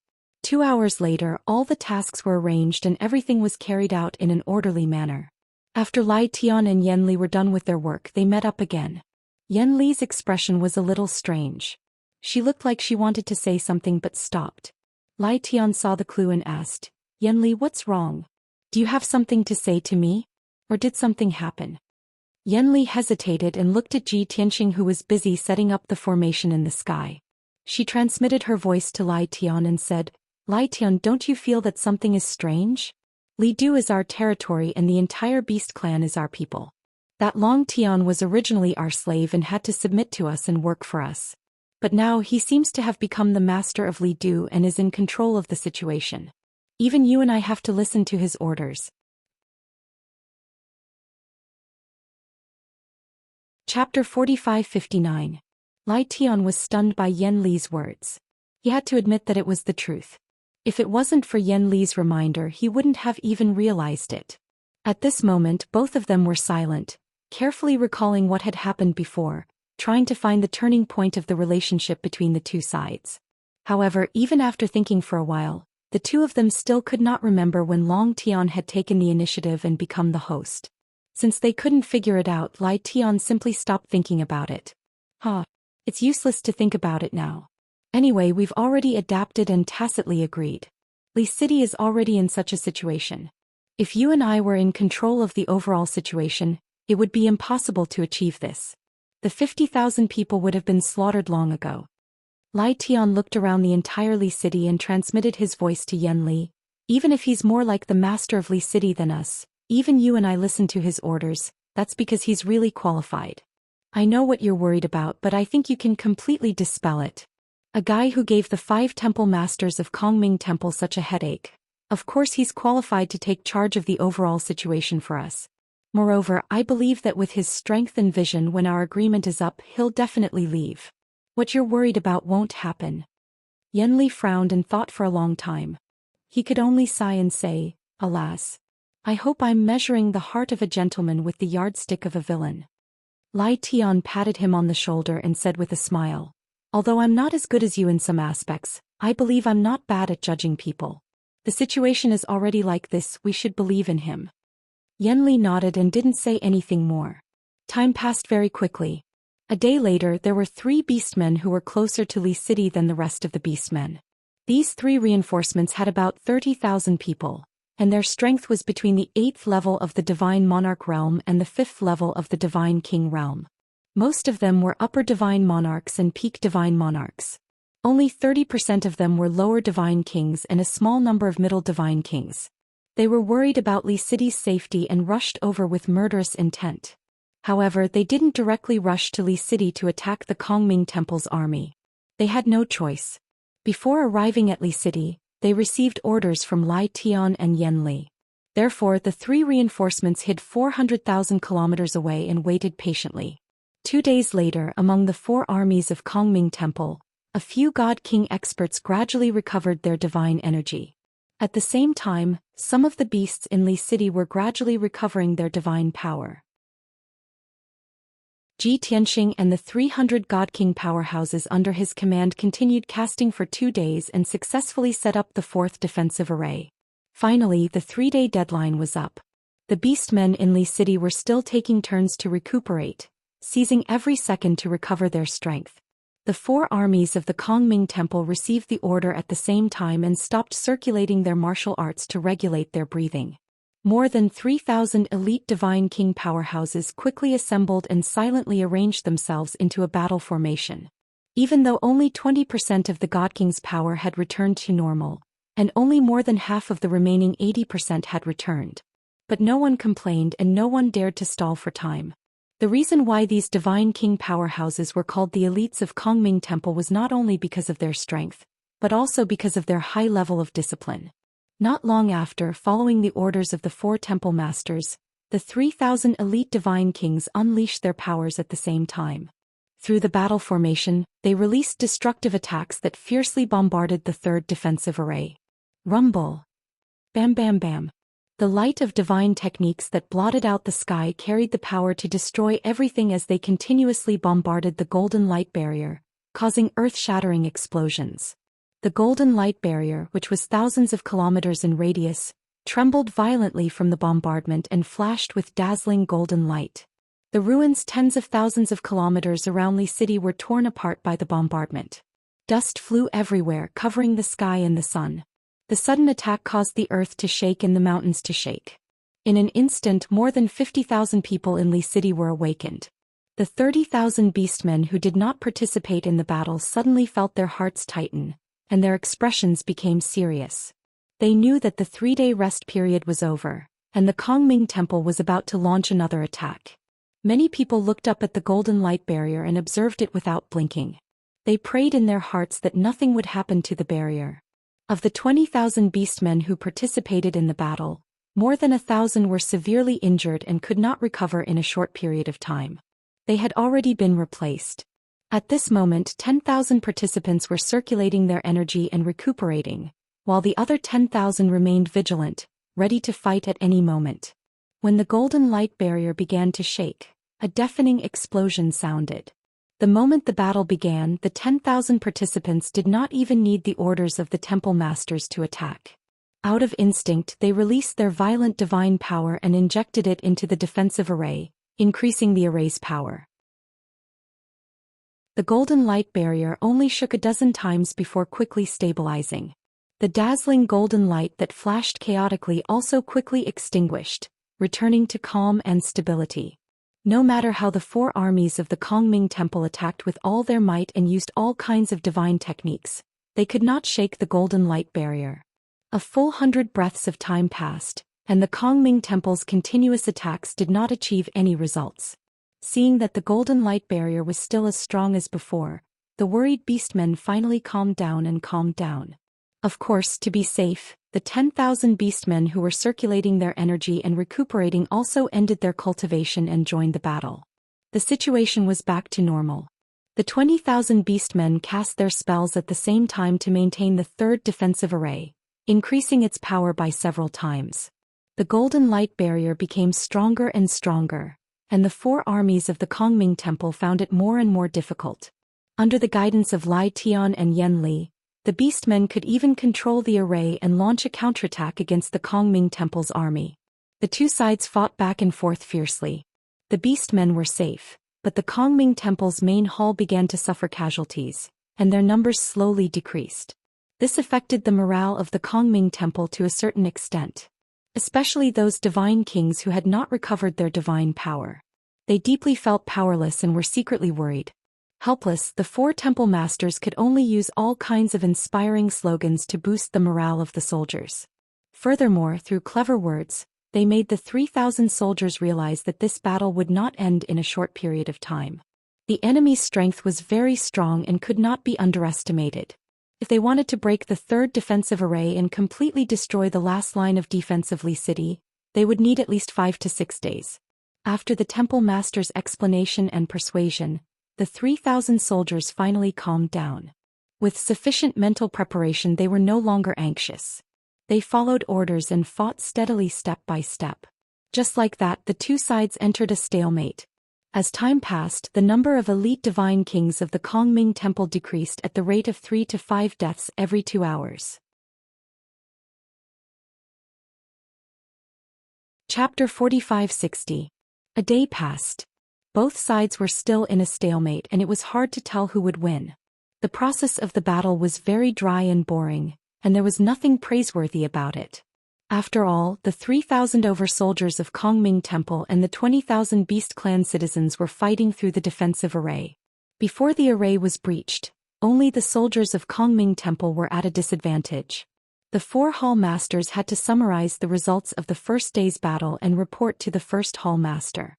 2 hours later, all the tasks were arranged and everything was carried out in an orderly manner. After Lai Tian and Yan Li were done with their work, they met up again. Yan Li's expression was a little strange. She looked like she wanted to say something but stopped. Lai Tian saw the clue and asked, Yan Li, what's wrong? Do you have something to say to me? Or did something happen? Yan Li hesitated and looked at Ji Tianxing, who was busy setting up the formation in the sky. She transmitted her voice to Lai Tian and said, Lai Tian, don't you feel that something is strange? Li Du is our territory and the entire Beast Clan is our people. That Long Tian was originally our slave and had to submit to us and work for us. But now he seems to have become the master of Li Du and is in control of the situation. Even you and I have to listen to his orders. Chapter 45-59. Lai Tian was stunned by Yan Li's words. He had to admit that it was the truth. If it wasn't for Yan Li's reminder, he wouldn't have even realized it. At this moment, both of them were silent, carefully recalling what had happened before, trying to find the turning point of the relationship between the two sides. However, even after thinking for a while, the two of them still could not remember when Long Tian had taken the initiative and become the host. Since they couldn't figure it out, Lai Tian simply stopped thinking about it. It's useless to think about it now. Anyway, we've already adapted and tacitly agreed. Li City is already in such a situation. If you and I were in control of the overall situation, it would be impossible to achieve this. The 50,000 people would have been slaughtered long ago. Lai Tian looked around the entire Li City and transmitted his voice to Yen Li. Even if he's more like the master of Li City than us, even you and I listen to his orders, that's because he's really qualified. I know what you're worried about, but I think you can completely dispel it. A guy who gave the 5 temple masters of Kongming Temple such a headache. Of course he's qualified to take charge of the overall situation for us. Moreover, I believe that with his strength and vision, when our agreement is up, he'll definitely leave. What you're worried about won't happen. Yen Li frowned and thought for a long time. He could only sigh and say, alas. I hope I'm measuring the heart of a gentleman with the yardstick of a villain. Lai Tian patted him on the shoulder and said with a smile, although I'm not as good as you in some aspects, I believe I'm not bad at judging people. The situation is already like this, we should believe in him. Yen Li nodded and didn't say anything more. Time passed very quickly. A day later, there were 3 beastmen who were closer to Li City than the rest of the beastmen. These 3 reinforcements had about 30,000 people, and their strength was between the 8th level of the Divine Monarch realm and the 5th level of the Divine King realm. Most of them were upper Divine Monarchs and peak Divine Monarchs. Only 30% of them were lower Divine Kings and a small number of middle Divine Kings. They were worried about Li City's safety and rushed over with murderous intent. However, they didn't directly rush to Li City to attack the Kongming Temple's army. They had no choice. Before arriving at Li City, they received orders from Lai Tian and Yen Li. Therefore, the 3 reinforcements hid 400,000 kilometers away and waited patiently. 2 days later, among the 4 armies of Kongming Temple, a few God King experts gradually recovered their divine energy. At the same time, some of the beasts in Li City were gradually recovering their divine power. Ji Tianxing and the 300 God King powerhouses under his command continued casting for 2 days and successfully set up the 4th defensive array. Finally, the 3-day deadline was up. The beastmen in Li City were still taking turns to recuperate, seizing every second to recover their strength. The 4 armies of the Kongming Temple received the order at the same time and stopped circulating their martial arts to regulate their breathing. More than 3,000 elite Divine King powerhouses quickly assembled and silently arranged themselves into a battle formation. Even though only 20% of the God King's power had returned to normal, and only more than half of the remaining 80% had returned. But no one complained and no one dared to stall for time. The reason why these Divine King powerhouses were called the elites of Kongming Temple was not only because of their strength, but also because of their high level of discipline. Not long after, following the orders of the 4 temple masters, the 3,000 elite Divine Kings unleashed their powers at the same time. Through the battle formation, they released destructive attacks that fiercely bombarded the 3rd defensive array. Rumble. Bam bam bam. The light of divine techniques that blotted out the sky carried the power to destroy everything as they continuously bombarded the golden light barrier, causing earth-shattering explosions. The golden light barrier, which was thousands of kilometers in radius, trembled violently from the bombardment and flashed with dazzling golden light. The ruins tens of thousands of kilometers around Li City were torn apart by the bombardment. Dust flew everywhere, covering the sky and the sun. The sudden attack caused the earth to shake and the mountains to shake. In an instant, more than 50,000 people in Li City were awakened. The 30,000 beastmen who did not participate in the battle suddenly felt their hearts tighten, and their expressions became serious. They knew that the 3-day rest period was over, and the Kongming Temple was about to launch another attack. Many people looked up at the golden light barrier and observed it without blinking. They prayed in their hearts that nothing would happen to the barrier. Of the 20,000 beastmen who participated in the battle, more than 1,000 were severely injured and could not recover in a short period of time. They had already been replaced. At this moment, 10,000 participants were circulating their energy and recuperating, while the other 10,000 remained vigilant, ready to fight at any moment. When the golden light barrier began to shake, a deafening explosion sounded. The moment the battle began, the 10,000 participants did not even need the orders of the temple masters to attack. Out of instinct, they released their violent divine power and injected it into the defensive array, increasing the array's power. The golden light barrier only shook a dozen times before quickly stabilizing. The dazzling golden light that flashed chaotically also quickly extinguished, returning to calm and stability. No matter how the four armies of the Kongming Temple attacked with all their might and used all kinds of divine techniques, they could not shake the golden light barrier. A full 100 breaths of time passed, and the Kongming Temple's continuous attacks did not achieve any results. Seeing that the golden light barrier was still as strong as before, the worried beastmen finally calmed down. Of course, to be safe, the 10,000 beastmen who were circulating their energy and recuperating also ended their cultivation and joined the battle. The situation was back to normal. The 20,000 beastmen cast their spells at the same time to maintain the third defensive array, increasing its power by several times. The golden light barrier became stronger and stronger, and the four armies of the Kongming Temple found it more and more difficult. Under the guidance of Lai Tian and Yen Li, the beastmen could even control the array and launch a counterattack against the Kongming Temple's army. The two sides fought back and forth fiercely. The beastmen were safe, but the Kongming Temple's main hall began to suffer casualties, and their numbers slowly decreased. This affected the morale of the Kongming Temple to a certain extent, especially those divine kings who had not recovered their divine power. They deeply felt powerless and were secretly worried. Helpless, the four temple masters could only use all kinds of inspiring slogans to boost the morale of the soldiers. Furthermore, through clever words, they made the 3,000 soldiers realize that this battle would not end in a short period of time. The enemy's strength was very strong and could not be underestimated. If they wanted to break the third defensive array and completely destroy the last line of defense of Li City, they would need at least 5 to 6 days. After the temple master's explanation and persuasion, the 3,000 soldiers finally calmed down. With sufficient mental preparation, they were no longer anxious. They followed orders and fought steadily step by step. Just like that, the two sides entered a stalemate. As time passed, the number of elite divine kings of the Kongming Temple decreased at the rate of 3 to 5 deaths every 2 hours. Chapter 45-60. A day passed. Both sides were still in a stalemate and it was hard to tell who would win. The process of the battle was very dry and boring, and there was nothing praiseworthy about it. After all, the 3,000 over soldiers of Kongming Temple and the 20,000 Beast Clan citizens were fighting through the defensive array. Before the array was breached, only the soldiers of Kongming Temple were at a disadvantage. The four hall masters had to summarize the results of the first day's battle and report to the first hall master.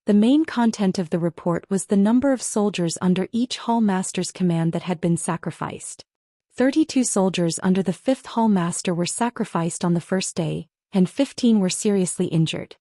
The main content of the report was the number of soldiers under each hall master's command that had been sacrificed. 32 soldiers under the 5th hall master were sacrificed on the first day, and 15 were seriously injured.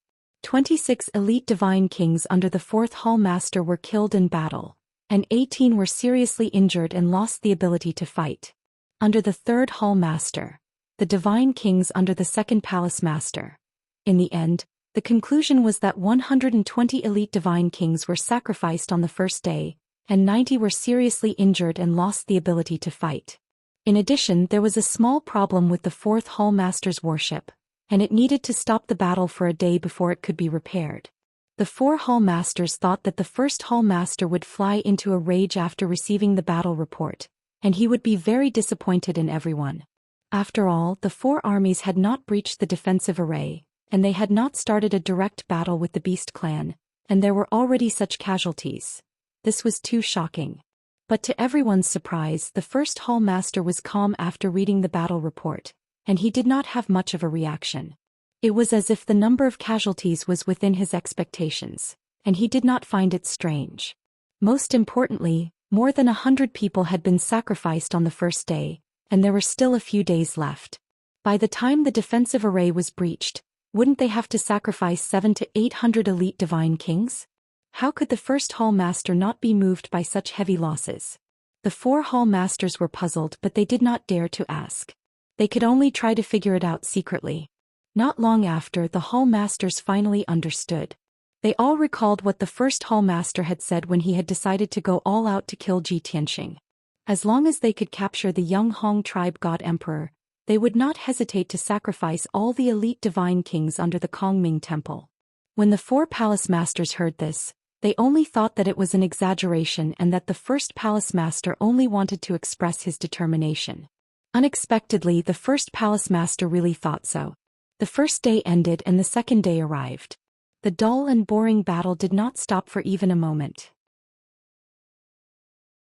26 elite divine kings under the 4th hall master were killed in battle, and 18 were seriously injured and lost the ability to fight. Under the 3rd hall master, the divine kings under the 2nd palace master. In the end, the conclusion was that 120 elite divine kings were sacrificed on the first day, and 90 were seriously injured and lost the ability to fight. In addition, there was a small problem with the 4th hall master's warship, and it needed to stop the battle for a day before it could be repaired. The 4 hall masters thought that the 1st hall master would fly into a rage after receiving the battle report, and he would be very disappointed in everyone. After all, the 4 armies had not breached the defensive array, and they had not started a direct battle with the Beast Clan, and there were already such casualties. This was too shocking. But to everyone's surprise, the 1st hall master was calm after reading the battle report, and he did not have much of a reaction. It was as if the number of casualties was within his expectations, and he did not find it strange. Most importantly, more than 100 people had been sacrificed on the first day, and there were still a few days left. By the time the defensive array was breached, wouldn't they have to sacrifice 700 to 800 elite divine kings? How could the 1st hall master not be moved by such heavy losses? The 4 hall masters were puzzled, but they did not dare to ask. They could only try to figure it out secretly. Not long after, the hall masters finally understood. They all recalled what the 1st hall master had said when he had decided to go all out to kill Ji Tianxing. As long as they could capture the young Hong tribe god emperor, they would not hesitate to sacrifice all the elite divine kings under the Kongming Temple. When the 4 palace masters heard this, they only thought that it was an exaggeration and that the 1st palace master only wanted to express his determination. Unexpectedly, the 1st palace master really thought so. The first day ended and the second day arrived. The dull and boring battle did not stop for even a moment.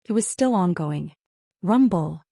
It was still ongoing. Rumble.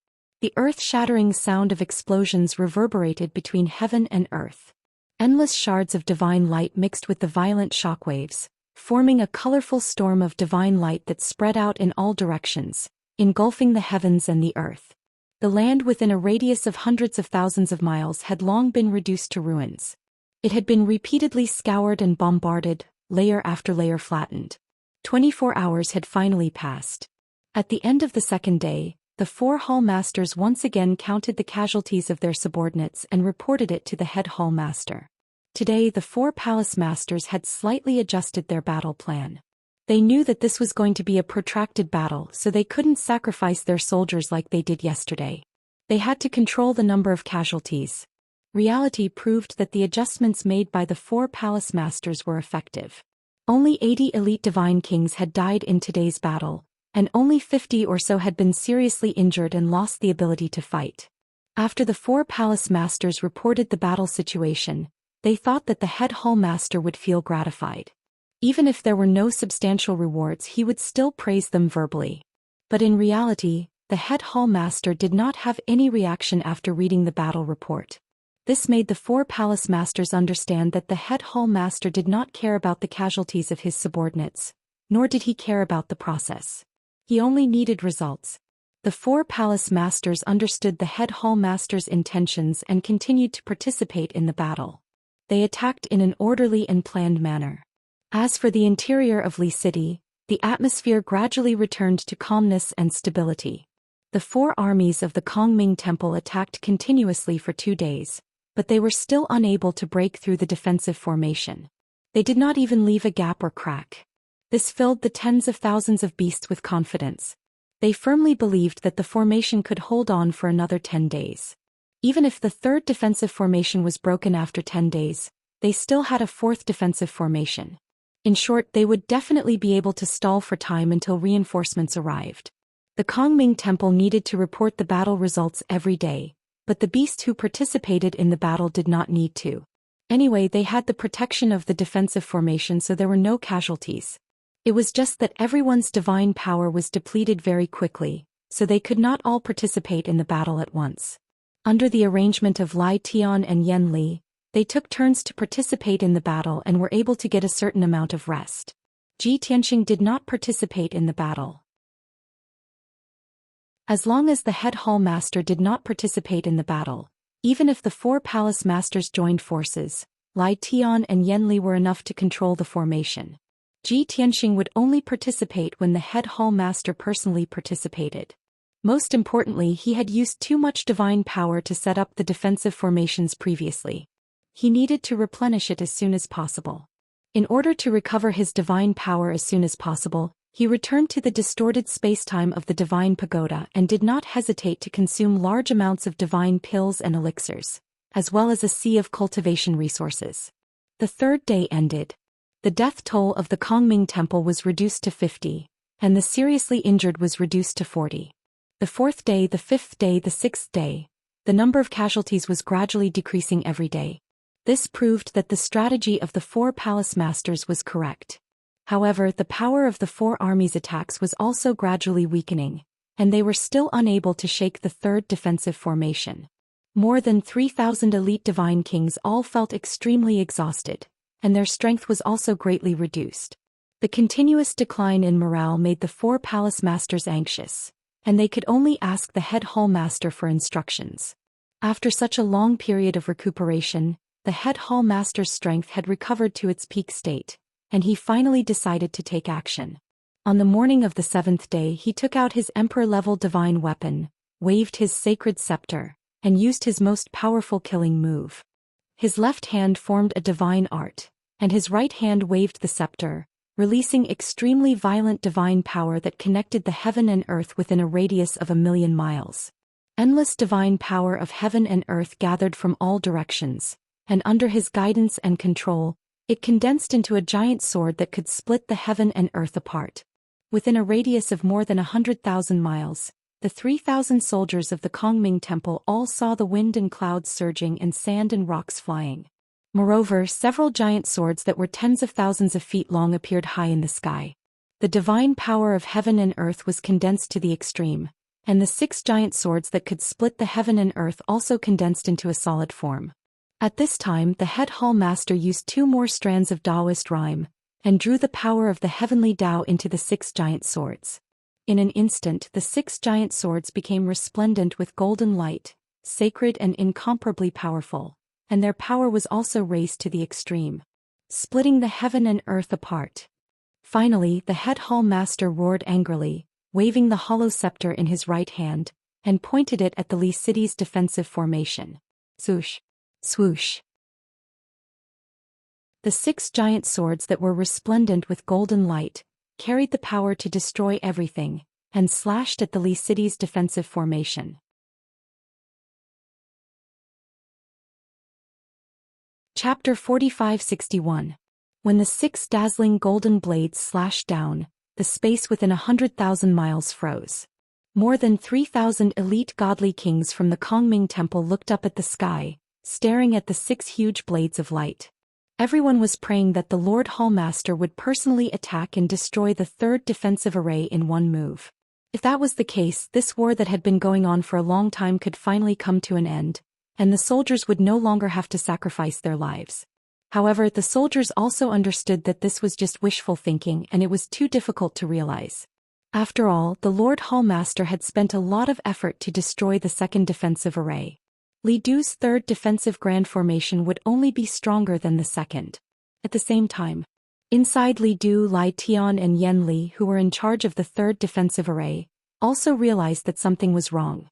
The earth-shattering sound of explosions reverberated between heaven and earth. Endless shards of divine light mixed with the violent shockwaves, forming a colorful storm of divine light that spread out in all directions, engulfing the heavens and the earth. The land within a radius of hundreds of thousands of miles had long been reduced to ruins. It had been repeatedly scoured and bombarded, layer after layer flattened. 24 hours had finally passed. At the end of the second day, the 4 hall masters once again counted the casualties of their subordinates and reported it to the head hall master. Today the 4 palace masters had slightly adjusted their battle plan. They knew that this was going to be a protracted battle, so they couldn't sacrifice their soldiers like they did yesterday. They had to control the number of casualties. Reality proved that the adjustments made by the 4 palace masters were effective. Only 80 elite divine kings had died in today's battle, and only 50 or so had been seriously injured and lost the ability to fight. After the 4 palace masters reported the battle situation, they thought that the head hall master would feel gratified. Even if there were no substantial rewards, he would still praise them verbally. But in reality, the head hall master did not have any reaction after reading the battle report. This made the 4 palace masters understand that the head hall master did not care about the casualties of his subordinates, nor did he care about the process. He only needed results. The 4 palace masters understood the head hall master's intentions and continued to participate in the battle. They attacked in an orderly and planned manner. As for the interior of Li City, the atmosphere gradually returned to calmness and stability. The 4 armies of the Kongming Temple attacked continuously for 2 days, but they were still unable to break through the defensive formation. They did not even leave a gap or crack. This filled the tens of thousands of beasts with confidence. They firmly believed that the formation could hold on for another 10 days. Even if the 3rd defensive formation was broken after 10 days, they still had a 4th defensive formation. In short, they would definitely be able to stall for time until reinforcements arrived. The Kongming Temple needed to report the battle results every day, but the beasts who participated in the battle did not need to. Anyway, they had the protection of the defensive formation, so there were no casualties. It was just that everyone's divine power was depleted very quickly, so they could not all participate in the battle at once. Under the arrangement of Lai Tian and Yen Li, they took turns to participate in the battle and were able to get a certain amount of rest. Ji Tianxing did not participate in the battle. As long as the head hall master did not participate in the battle, even if the 4 palace masters joined forces, Lai Tian and Yen Li were enough to control the formation. Ji Tianxing would only participate when the head hall master personally participated. Most importantly, he had used too much divine power to set up the defensive formations previously. He needed to replenish it as soon as possible. In order to recover his divine power as soon as possible, he returned to the distorted spacetime of the divine pagoda and did not hesitate to consume large amounts of divine pills and elixirs, as well as a sea of cultivation resources. The 3rd day ended. The death toll of the Kongming Temple was reduced to 50, and the seriously injured was reduced to 40. The 4th day, the 5th day, the 6th day, the number of casualties was gradually decreasing every day. This proved that the strategy of the 4 palace masters was correct. However, the power of the 4 armies' attacks was also gradually weakening, and they were still unable to shake the 3rd defensive formation. More than 3,000 elite divine kings all felt extremely exhausted, and their strength was also greatly reduced. The continuous decline in morale made the 4 palace masters anxious, and they could only ask the head hall master for instructions. After such a long period of recuperation, the head hall master's strength had recovered to its peak state, and he finally decided to take action. On the morning of the 7th day, he took out his emperor-level divine weapon, waved his sacred scepter, and used his most powerful killing move. His left hand formed a divine art, and his right hand waved the scepter, releasing extremely violent divine power that connected the heaven and earth within a radius of 1,000,000 miles. Endless divine power of heaven and earth gathered from all directions, and under his guidance and control, it condensed into a giant sword that could split the heaven and earth apart. Within a radius of more than 100,000 miles, the 3,000 soldiers of the Kongming Temple all saw the wind and clouds surging and sand and rocks flying. Moreover, several giant swords that were tens of thousands of feet long appeared high in the sky. The divine power of heaven and earth was condensed to the extreme, and the 6 giant swords that could split the heaven and earth also condensed into a solid form. At this time, the head hall master used 2 more strands of Taoist rhyme, and drew the power of the heavenly Tao into the 6 giant swords. In an instant, the 6 giant swords became resplendent with golden light, sacred and incomparably powerful, and their power was also raised to the extreme, splitting the heaven and earth apart. Finally, the head hall master roared angrily, waving the hollow scepter in his right hand, and pointed it at the Li city's defensive formation. Swoosh! Swoosh! The 6 giant swords that were resplendent with golden light carried the power to destroy everything, and slashed at the Li city's defensive formation. Chapter 45-61. When the 6 dazzling golden blades slashed down, the space within 100,000 miles froze. More than 3,000 elite godly kings from the Kongming Temple looked up at the sky, staring at the 6 huge blades of light. Everyone was praying that the Lord Hallmaster would personally attack and destroy the 3rd defensive array in one move. If that was the case, this war that had been going on for a long time could finally come to an end, and the soldiers would no longer have to sacrifice their lives. However, the soldiers also understood that this was just wishful thinking and it was too difficult to realize. After all, the Lord Hallmaster had spent a lot of effort to destroy the 2nd defensive array. Li Du's 3rd defensive grand formation would only be stronger than the 2nd. At the same time, inside Li Du, Lai Tian and Yan Li, who were in charge of the 3rd defensive array, also realized that something was wrong.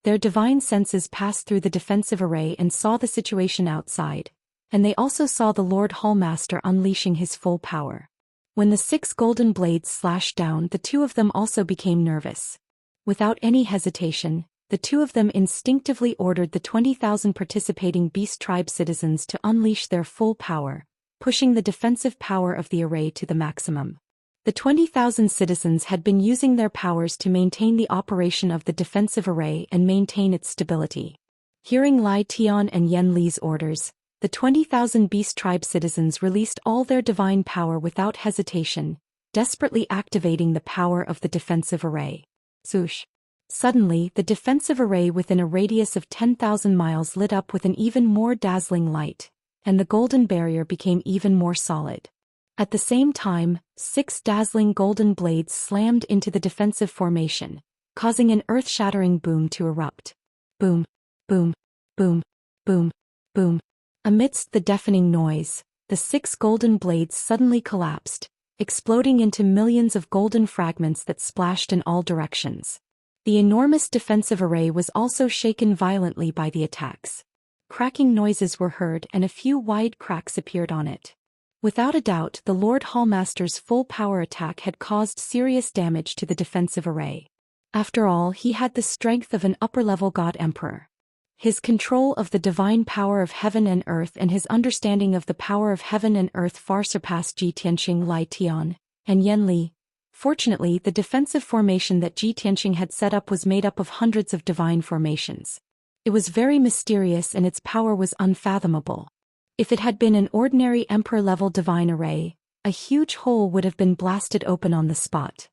Their divine senses passed through the defensive array and saw the situation outside, and they also saw the Lord Hallmaster unleashing his full power. When the 6 golden blades slashed down, the 2 of them also became nervous. Without any hesitation, the 2 of them instinctively ordered the 20,000 participating Beast Tribe citizens to unleash their full power, pushing the defensive power of the array to the maximum. The 20,000 citizens had been using their powers to maintain the operation of the defensive array and maintain its stability. Hearing Lai Tian and Yan Li's orders, the 20,000 Beast Tribe citizens released all their divine power without hesitation, desperately activating the power of the defensive array. Swoosh! Suddenly, the defensive array within a radius of 10,000 miles lit up with an even more dazzling light, and the golden barrier became even more solid. At the same time, 6 dazzling golden blades slammed into the defensive formation, causing an earth-shattering boom to erupt. Boom, boom, boom, boom, boom. Amidst the deafening noise, the 6 golden blades suddenly collapsed, exploding into millions of golden fragments that splashed in all directions. The enormous defensive array was also shaken violently by the attacks. Cracking noises were heard and a few wide cracks appeared on it. Without a doubt, the Lord Hallmaster's full power attack had caused serious damage to the defensive array. After all, he had the strength of an upper-level god emperor. His control of the divine power of heaven and earth and his understanding of the power of heaven and earth far surpassed Ji Tianxing, Lai Tian, and Yan Li. Fortunately, the defensive formation that Ji Tianxing had set up was made up of hundreds of divine formations. It was very mysterious and its power was unfathomable. If it had been an ordinary emperor-level divine array, a huge hole would have been blasted open on the spot.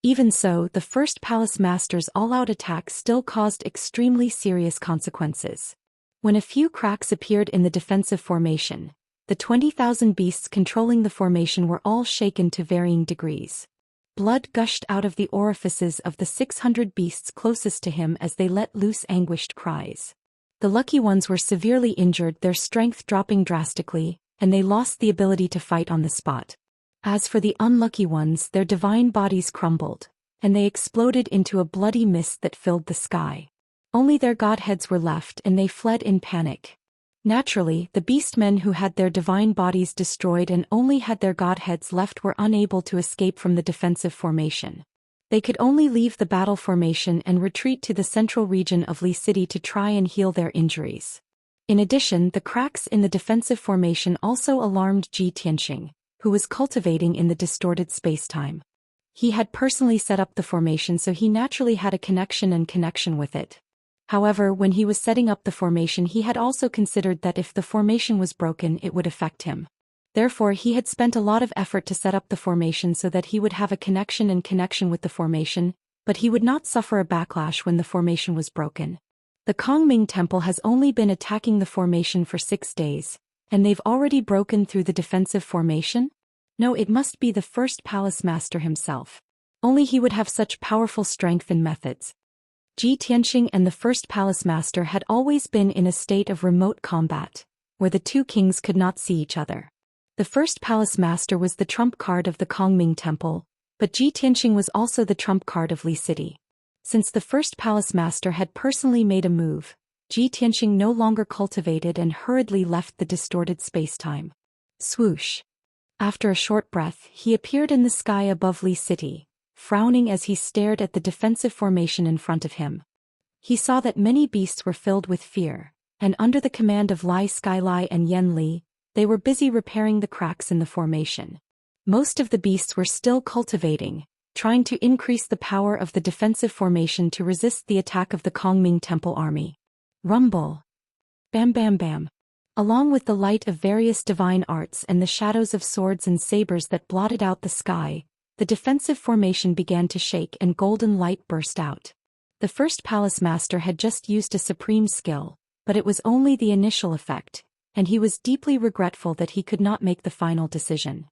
Even so, the first palace master's all-out attack still caused extremely serious consequences. When a few cracks appeared in the defensive formation, the 20,000 beasts controlling the formation were all shaken to varying degrees. Blood gushed out of the orifices of the 600 beasts closest to him as they let loose anguished cries. The lucky ones were severely injured, their strength dropping drastically, and they lost the ability to fight on the spot. As for the unlucky ones, their divine bodies crumbled, and they exploded into a bloody mist that filled the sky. Only their godheads were left and they fled in panic. Naturally, the beastmen who had their divine bodies destroyed and only had their godheads left were unable to escape from the defensive formation. They could only leave the battle formation and retreat to the central region of Li City to try and heal their injuries. In addition, the cracks in the defensive formation also alarmed Ji Tianxing, who was cultivating in the distorted space-time. He had personally set up the formation, so he naturally had a connection with it. However, when he was setting up the formation, he had also considered that if the formation was broken, it would affect him. Therefore, he had spent a lot of effort to set up the formation so that he would have a connection with the formation, but he would not suffer a backlash when the formation was broken. The Kongming Temple has only been attacking the formation for 6 days, and they've already broken through the defensive formation? No, it must be the first palace master himself. Only he would have such powerful strength and methods. Ji Tianqing and the first palace master had always been in a state of remote combat, where the two kings could not see each other. The first palace master was the trump card of the Kongming Temple, but Ji Tianqing was also the trump card of Li City. Since the first palace master had personally made a move, Ji Tianqing no longer cultivated and hurriedly left the distorted space-time. Swoosh. After a short breath, he appeared in the sky above Li City, frowning as he stared at the defensive formation in front of him. He saw that many beasts were filled with fear, and under the command of Lai Skylai and Yen Li, they were busy repairing the cracks in the formation. Most of the beasts were still cultivating, trying to increase the power of the defensive formation to resist the attack of the Kongming Temple army. Rumble. Bam bam bam. Along with the light of various divine arts and the shadows of swords and sabers that blotted out the sky, the defensive formation began to shake and golden light burst out. The first palace master had just used a supreme skill, but it was only the initial effect, and he was deeply regretful that he could not make the final decision.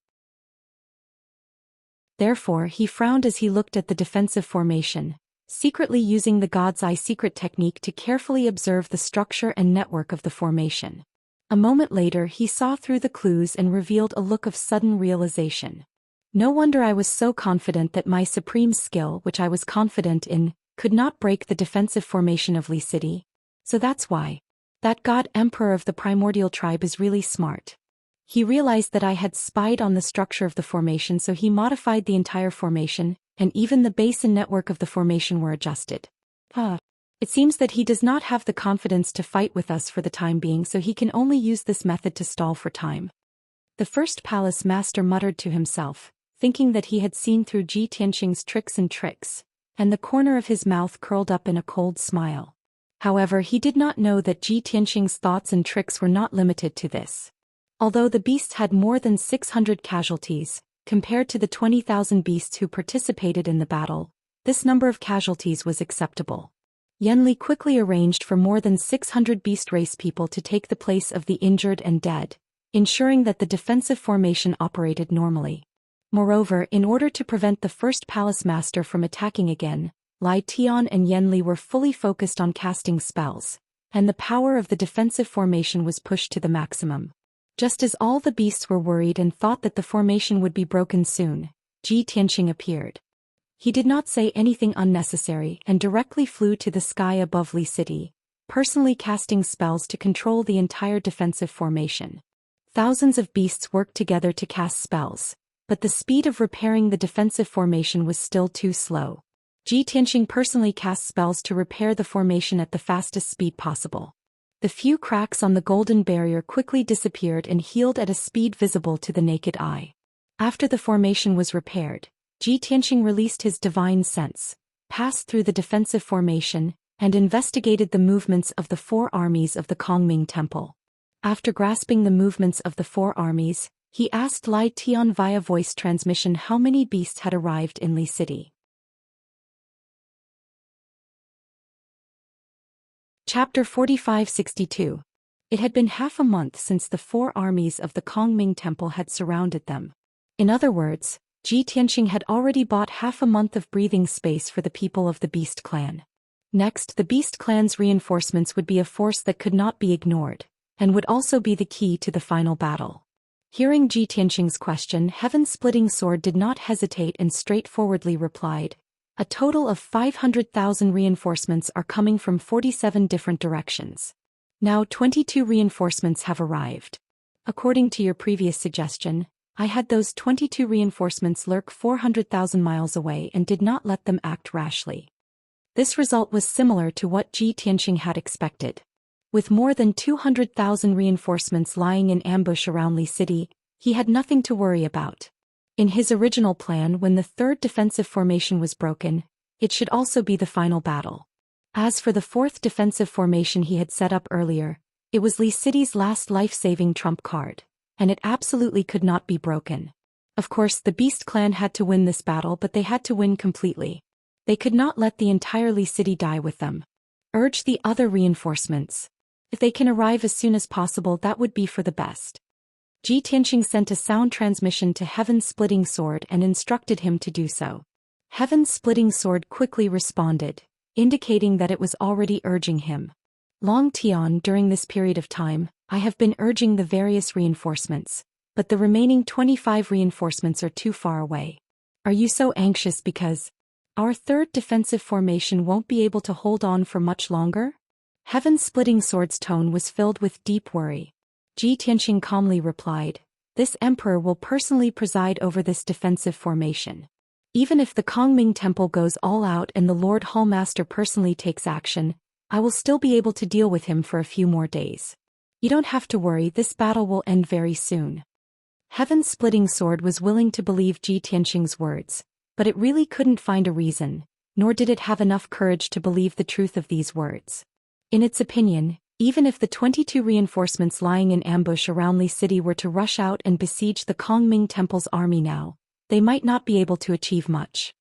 Therefore, he frowned as he looked at the defensive formation, secretly using the God's Eye secret technique to carefully observe the structure and network of the formation. A moment later, he saw through the clues and revealed a look of sudden realization. No wonder I was so confident that my supreme skill, which I was confident in, could not break the defensive formation of Li City. So that's why. That God Emperor of the primordial tribe is really smart. He realized that I had spied on the structure of the formation, so he modified the entire formation, and even the base and network of the formation were adjusted. It seems that he does not have the confidence to fight with us for the time being, so he can only use this method to stall for time. The first palace master muttered to himself, thinking that he had seen through Ji Tianqing's tricks, and the corner of his mouth curled up in a cold smile. However, he did not know that Ji Tianqing's thoughts and tricks were not limited to this. Although the beasts had more than 600 casualties, compared to the 20,000 beasts who participated in the battle, this number of casualties was acceptable. Yen Li quickly arranged for more than 600 beast race people to take the place of the injured and dead, ensuring that the defensive formation operated normally. Moreover, in order to prevent the first palace master from attacking again, Lai Tian and Yen Li were fully focused on casting spells, and the power of the defensive formation was pushed to the maximum. Just as all the beasts were worried and thought that the formation would be broken soon, Ji Tianqing appeared. He did not say anything unnecessary and directly flew to the sky above Li City, personally casting spells to control the entire defensive formation. Thousands of beasts worked together to cast spells, but the speed of repairing the defensive formation was still too slow. Ji Tianqing personally cast spells to repair the formation at the fastest speed possible. The few cracks on the golden barrier quickly disappeared and healed at a speed visible to the naked eye. After the formation was repaired, Ji Tianqing released his divine sense, passed through the defensive formation, and investigated the movements of the 4 armies of the Kongming Temple. After grasping the movements of the 4 armies, he asked Lai Tian via voice transmission how many beasts had arrived in Li City. Chapter 4562. It had been half a month since the 4 armies of the Kongming Temple had surrounded them. In other words, Ji Tianqing had already bought half a month of breathing space for the people of the Beast Clan. Next, the Beast Clan's reinforcements would be a force that could not be ignored, and would also be the key to the final battle. Hearing Ji Tianqing's question, Heaven-Splitting Sword did not hesitate and straightforwardly replied, "A total of 500,000 reinforcements are coming from 47 different directions. Now 22 reinforcements have arrived. According to your previous suggestion, I had those 22 reinforcements lurk 400,000 miles away and did not let them act rashly." This result was similar to what Ji Tianqing had expected. With more than 200,000 reinforcements lying in ambush around Li City, he had nothing to worry about. In his original plan, when the 3rd defensive formation was broken, it should also be the final battle. As for the fourth defensive formation he had set up earlier, it was Li City's last life-saving trump card, and it absolutely could not be broken. Of course, the Beast Clan had to win this battle, but they had to win completely. They could not let the entire Li City die with them. Urge the other reinforcements. If they can arrive as soon as possible, that would be for the best. Ji Tianqing sent a sound transmission to Heaven's Splitting Sword and instructed him to do so. Heaven's Splitting Sword quickly responded, indicating that it was already urging him. Long Tian, during this period of time, I have been urging the various reinforcements, but the remaining 25 reinforcements are too far away. Are you so anxious because our third defensive formation won't be able to hold on for much longer? Heaven's Splitting Sword's tone was filled with deep worry. Ji Tianqing calmly replied, "This emperor will personally preside over this defensive formation. Even if the Kongming Temple goes all out and the Lord Hallmaster personally takes action, I will still be able to deal with him for a few more days. You don't have to worry, this battle will end very soon." Heaven's Splitting Sword was willing to believe Ji Tianqing's words, but it really couldn't find a reason, nor did it have enough courage to believe the truth of these words. In its opinion, even if the 22 reinforcements lying in ambush around Li City were to rush out and besiege the Kongming Temple's army now, they might not be able to achieve much.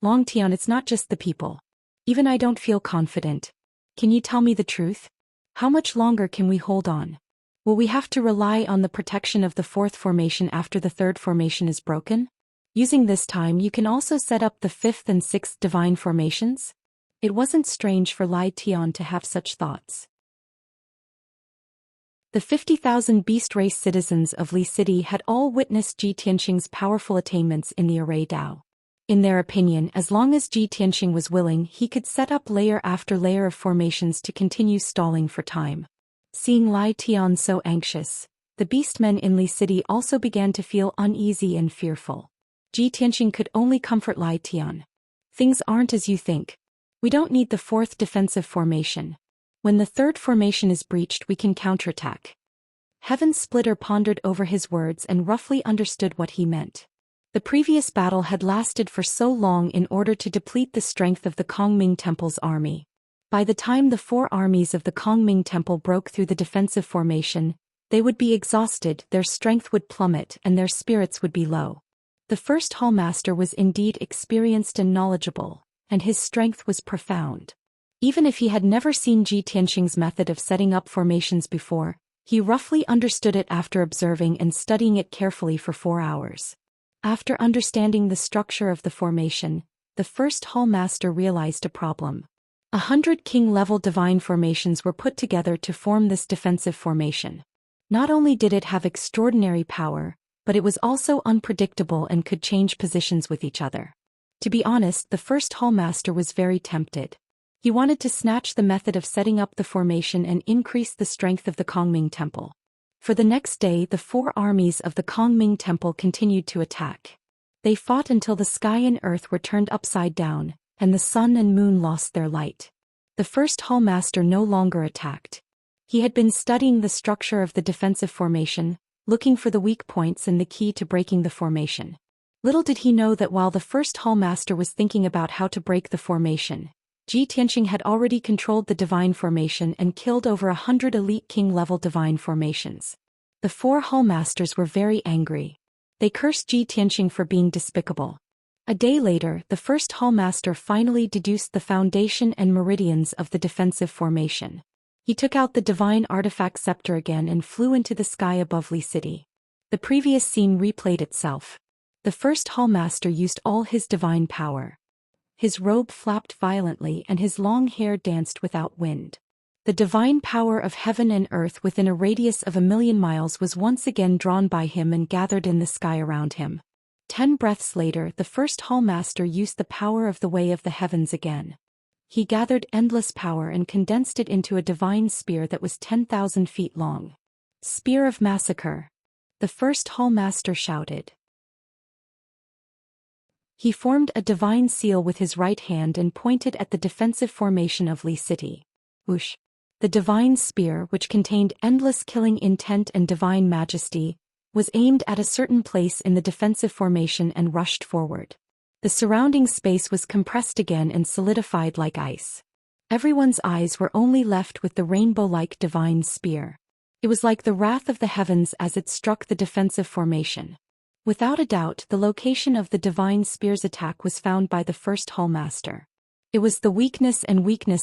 Long Tian, it's not just the people. Even I don't feel confident. Can you tell me the truth? How much longer can we hold on? Will we have to rely on the protection of the fourth formation after the third formation is broken? Using this time, you can also set up the fifth and sixth divine formations? It wasn't strange for Lai Tian to have such thoughts. The 50,000 beast race citizens of Li City had all witnessed Ji Tianqing's powerful attainments in the array Dao. In their opinion, as long as Ji Tianqing was willing, he could set up layer after layer of formations to continue stalling for time. Seeing Lai Tian so anxious, the beastmen in Li City also began to feel uneasy and fearful. Ji Tianqing could only comfort Lai Tian. Things aren't as you think. We don't need the fourth defensive formation. When the third formation is breached, we can counterattack. Heaven's Splitter pondered over his words and roughly understood what he meant. The previous battle had lasted for so long in order to deplete the strength of the Kongming Temple's army. By the time the four armies of the Kongming Temple broke through the defensive formation, they would be exhausted, their strength would plummet, and their spirits would be low. The first Hallmaster was indeed experienced and knowledgeable, and his strength was profound. Even if he had never seen Ji Tianqing's method of setting up formations before, he roughly understood it after observing and studying it carefully for 4 hours. After understanding the structure of the formation, the first Hallmaster realized a problem. 100 king-level divine formations were put together to form this defensive formation. Not only did it have extraordinary power, but it was also unpredictable and could change positions with each other. To be honest, the first Hallmaster was very tempted. He wanted to snatch the method of setting up the formation and increase the strength of the Kongming Temple. For the next day, the four armies of the Kongming Temple continued to attack. They fought until the sky and earth were turned upside down, and the sun and moon lost their light. The first Hallmaster no longer attacked. He had been studying the structure of the defensive formation, looking for the weak points and the key to breaking the formation. Little did he know that while the first Hallmaster was thinking about how to break the formation, Ji Tianqing had already controlled the divine formation and killed over 100 elite king-level divine formations. The four Hallmasters were very angry. They cursed Ji Tianqing for being despicable. A day later, the first Hallmaster finally deduced the foundation and meridians of the defensive formation. He took out the divine artifact scepter again and flew into the sky above Li City. The previous scene replayed itself. The first Hallmaster used all his divine power. His robe flapped violently and his long hair danced without wind. The divine power of heaven and earth within a radius of 1,000,000 miles was once again drawn by him and gathered in the sky around him. 10 breaths later, the first Hallmaster used the power of the way of the heavens again. He gathered endless power and condensed it into a divine spear that was 10,000 feet long. Spear of Massacre. The first Hallmaster shouted. He formed a divine seal with his right hand and pointed at the defensive formation of Li City. Whoosh! The divine spear, which contained endless killing intent and divine majesty, was aimed at a certain place in the defensive formation and rushed forward. The surrounding space was compressed again and solidified like ice. Everyone's eyes were only left with the rainbow-like divine spear. It was like the wrath of the heavens as it struck the defensive formation. Without a doubt, the location of the divine spear's attack was found by the first hallmaster. It was the weakness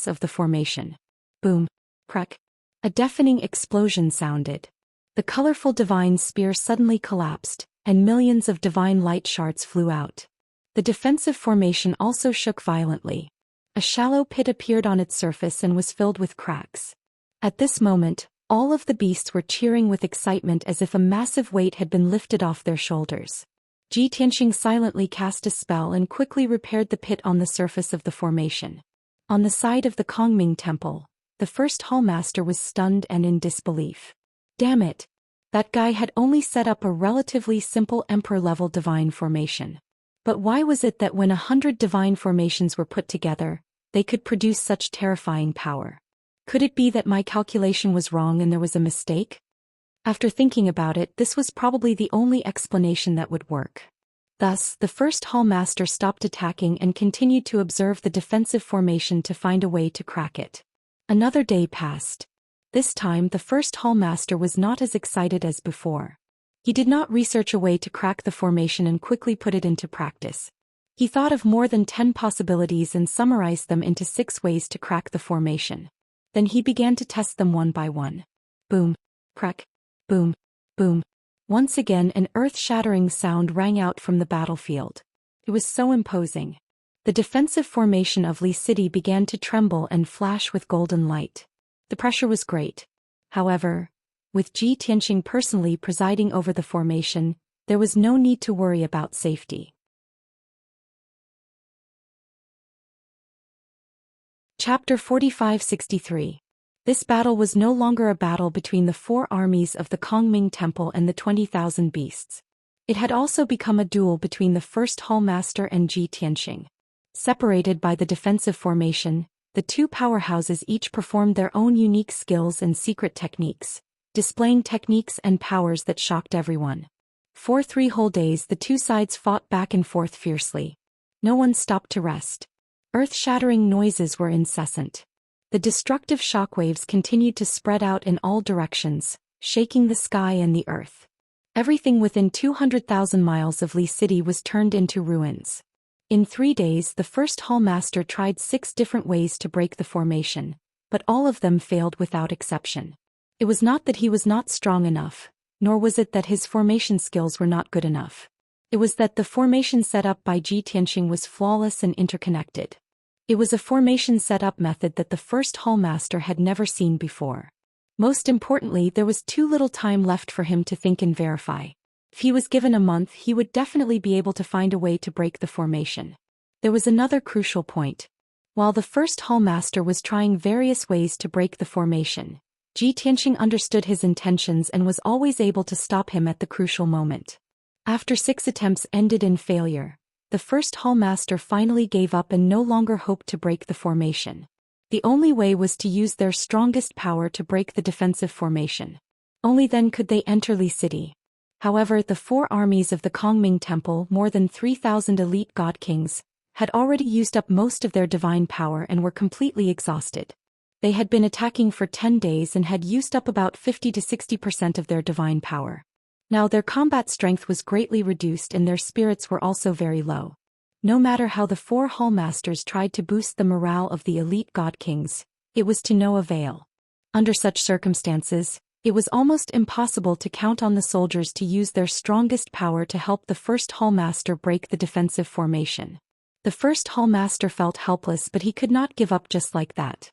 of the formation. Boom. Crack. A deafening explosion sounded. The colorful divine spear suddenly collapsed, and millions of divine light shards flew out. The defensive formation also shook violently. A shallow pit appeared on its surface and was filled with cracks. At this moment, all of the beasts were cheering with excitement as if a massive weight had been lifted off their shoulders. Xianxia silently cast a spell and quickly repaired the pit on the surface of the formation. On the side of the Kongming Temple, the first hallmaster was stunned and in disbelief. Damn it! That guy had only set up a relatively simple emperor-level divine formation. But why was it that when 100 divine formations were put together, they could produce such terrifying power? Could it be that my calculation was wrong and there was a mistake? After thinking about it, this was probably the only explanation that would work. Thus, the first hallmaster stopped attacking and continued to observe the defensive formation to find a way to crack it. Another day passed. This time the first hallmaster was not as excited as before. He did not research a way to crack the formation and quickly put it into practice. He thought of more than 10 possibilities and summarized them into 6 ways to crack the formation. Then he began to test them one by one. Boom. Crack. Boom. Boom. Once again an earth-shattering sound rang out from the battlefield. It was so imposing. The defensive formation of Li City began to tremble and flash with golden light. The pressure was great. However, with Xianxia personally presiding over the formation, there was no need to worry about safety. Chapter 4563. This battle was no longer a battle between the 4 armies of the Kongming Temple and the 20,000 beasts. It had also become a duel between the first hallmaster and Xianxia. Separated by the defensive formation, the 2 powerhouses each performed their own unique skills and secret techniques, displaying techniques and powers that shocked everyone. For 3 whole days the 2 sides fought back and forth fiercely. No one stopped to rest. Earth-shattering noises were incessant. The destructive shockwaves continued to spread out in all directions, shaking the sky and the earth. Everything within 200,000 miles of Li City was turned into ruins. In 3 days the first hallmaster tried 6 different ways to break the formation, but all of them failed without exception. It was not that he was not strong enough, nor was it that his formation skills were not good enough. It was that the formation set up by Xianxia was flawless and interconnected. It was a formation setup method that the first hallmaster had never seen before. Most importantly, there was too little time left for him to think and verify. If he was given a month, he would definitely be able to find a way to break the formation. There was another crucial point. While the first hallmaster was trying various ways to break the formation, Xianxia understood his intentions and was always able to stop him at the crucial moment. After 6 attempts ended in failure, the first hallmaster finally gave up and no longer hoped to break the formation. The only way was to use their strongest power to break the defensive formation. Only then could they enter Li City. However, the 4 armies of the Kongming Temple, more than 3,000 elite god kings, had already used up most of their divine power and were completely exhausted. They had been attacking for 10 days and had used up about 50 to 60% of their divine power. Now their combat strength was greatly reduced and their spirits were also very low. No matter how the 4 hallmasters tried to boost the morale of the elite god kings, it was to no avail. Under such circumstances, it was almost impossible to count on the soldiers to use their strongest power to help the first hallmaster break the defensive formation. The first hallmaster felt helpless, but he could not give up just like that.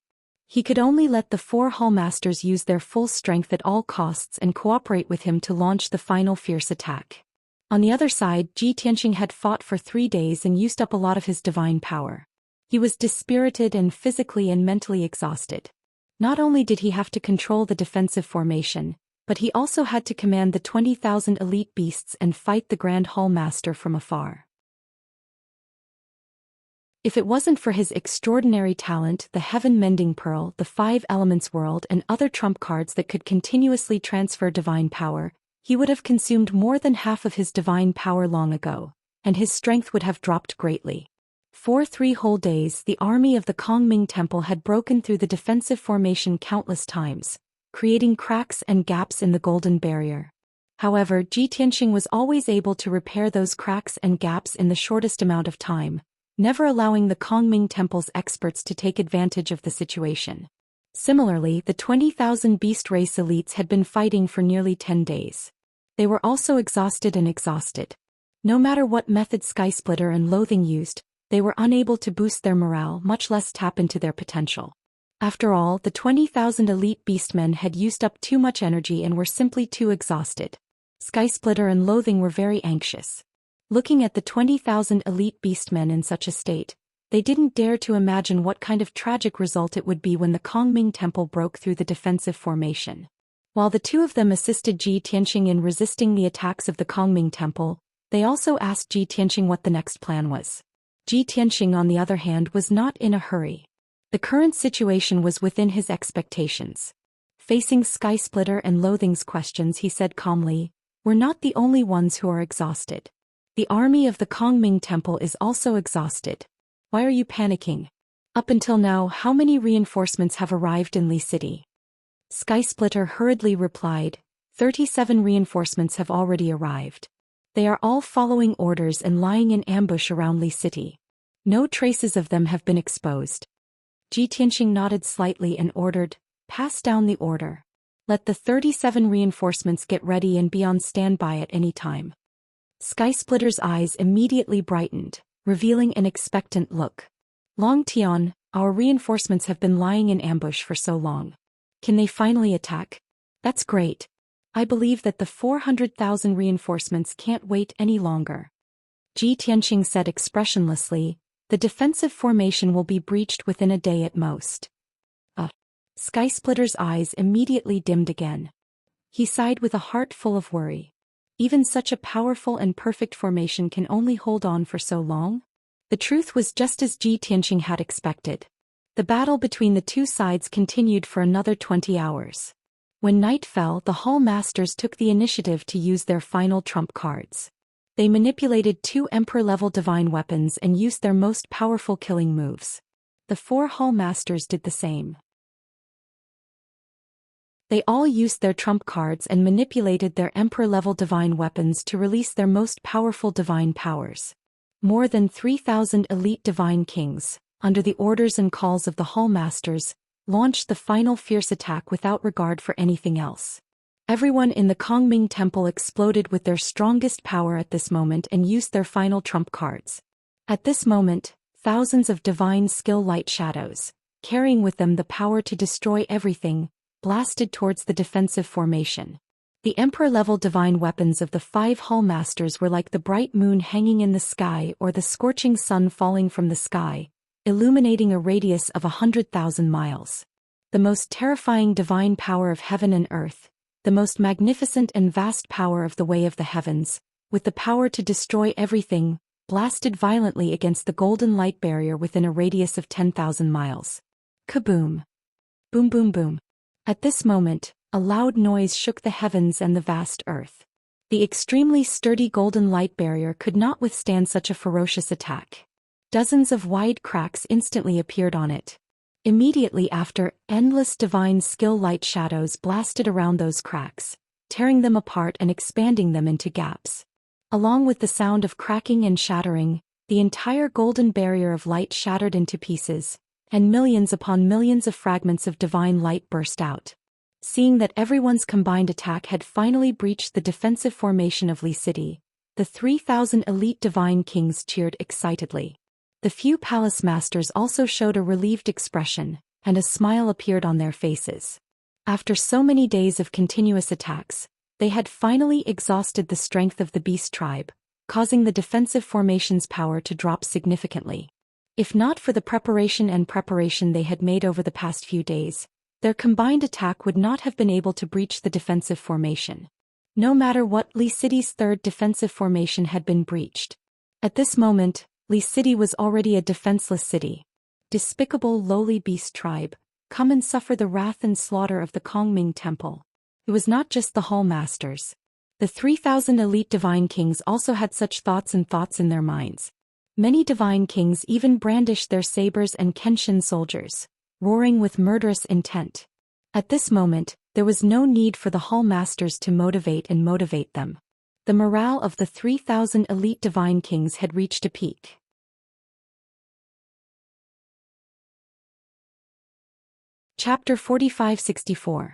He could only let the 4 hallmasters use their full strength at all costs and cooperate with him to launch the final fierce attack. On the other side, Xianxia had fought for 3 days and used up a lot of his divine power. He was dispirited and physically and mentally exhausted. Not only did he have to control the defensive formation, but he also had to command the 20,000 elite beasts and fight the Grand Hallmaster from afar. If it wasn't for his extraordinary talent, the Heaven-Mending Pearl, the 5 Elements World and other trump cards that could continuously transfer divine power, he would have consumed more than half of his divine power long ago, and his strength would have dropped greatly. For 3 whole days the army of the Kongming Temple had broken through the defensive formation countless times, creating cracks and gaps in the golden barrier. However, Ji Tianxing was always able to repair those cracks and gaps in the shortest amount of time, never allowing the Kongming Temple's experts to take advantage of the situation. Similarly, the 20,000 beast race elites had been fighting for nearly 10 days. They were also exhausted and exhausted. No matter what method Skysplitter and Loathing used, they were unable to boost their morale, much less tap into their potential. After all, the 20,000 elite beastmen had used up too much energy and were simply too exhausted. Skysplitter and Loathing were very anxious. Looking at the 20,000 elite beastmen in such a state, they didn't dare to imagine what kind of tragic result it would be when the Kongming Temple broke through the defensive formation. While the two of them assisted Ji Tianxing in resisting the attacks of the Kongming Temple, they also asked Ji Tianxing what the next plan was. Ji Tianxing, on the other hand, was not in a hurry. The current situation was within his expectations. Facing Skysplitter and Loathing's questions, he said calmly, "We're not the only ones who are exhausted. The army of the Kongming Temple is also exhausted. Why are you panicking? Up until now, how many reinforcements have arrived in Li City?" Skysplitter hurriedly replied, 37 reinforcements have already arrived. They are all following orders and lying in ambush around Li City. No traces of them have been exposed. Ji Tianxing nodded slightly and ordered, "Pass down the order. Let the 37 reinforcements get ready and be on standby at any time." Skysplitter's eyes immediately brightened, revealing an expectant look. "Long Tian, our reinforcements have been lying in ambush for so long. Can they finally attack? That's great. I believe that the 400,000 reinforcements can't wait any longer." Ji Tianxing said expressionlessly, "The defensive formation will be breached within a day at most." Skysplitter's eyes immediately dimmed again. He sighed with a heart full of worry. Even such a powerful and perfect formation can only hold on for so long? The truth was just as Ji Tianxing had expected. The battle between the two sides continued for another 20 hours. When night fell, the Hall Masters took the initiative to use their final trump cards. They manipulated 2 Emperor-level divine weapons and used their most powerful killing moves. The 4 Hall Masters did the same. They all used their trump cards and manipulated their Emperor-level divine weapons to release their most powerful divine powers. More than 3,000 elite divine kings, under the orders and calls of the Hall Masters, launched the final fierce attack without regard for anything else. Everyone in the Kongming Temple exploded with their strongest power at this moment and used their final trump cards. At this moment, thousands of divine skill light shadows, carrying with them the power to destroy everything, blasted towards the defensive formation. The Emperor-level divine weapons of the 5 Hall Masters were like the bright moon hanging in the sky or the scorching sun falling from the sky, illuminating a radius of 100,000 miles. The most terrifying divine power of heaven and earth, the most magnificent and vast power of the way of the heavens, with the power to destroy everything, blasted violently against the golden light barrier within a radius of 10,000 miles. Kaboom! Boom boom boom. At this moment, a loud noise shook the heavens and the vast earth. The extremely sturdy golden light barrier could not withstand such a ferocious attack. Dozens of wide cracks instantly appeared on it. Immediately after, endless divine skill light shadows blasted around those cracks, tearing them apart and expanding them into gaps. Along with the sound of cracking and shattering, the entire golden barrier of light shattered into pieces, and millions upon millions of fragments of divine light burst out. Seeing that everyone's combined attack had finally breached the defensive formation of Li City, the 3,000 elite divine kings cheered excitedly. The few palace masters also showed a relieved expression, and a smile appeared on their faces. After so many days of continuous attacks, they had finally exhausted the strength of the beast tribe, causing the defensive formation's power to drop significantly. If not for the preparation they had made over the past few days, their combined attack would not have been able to breach the defensive formation. No matter what, Li City's third defensive formation had been breached. At this moment, Li City was already a defenseless city. Despicable lowly beast tribe, come and suffer the wrath and slaughter of the Kongming Temple. It was not just the Hall Masters. The 3,000 elite divine kings also had such thoughts in their minds. Many divine kings even brandished their sabers and Kenshin soldiers, roaring with murderous intent. At this moment, there was no need for the hall masters to motivate them. The morale of the 3,000 elite divine kings had reached a peak. Chapter 45-64.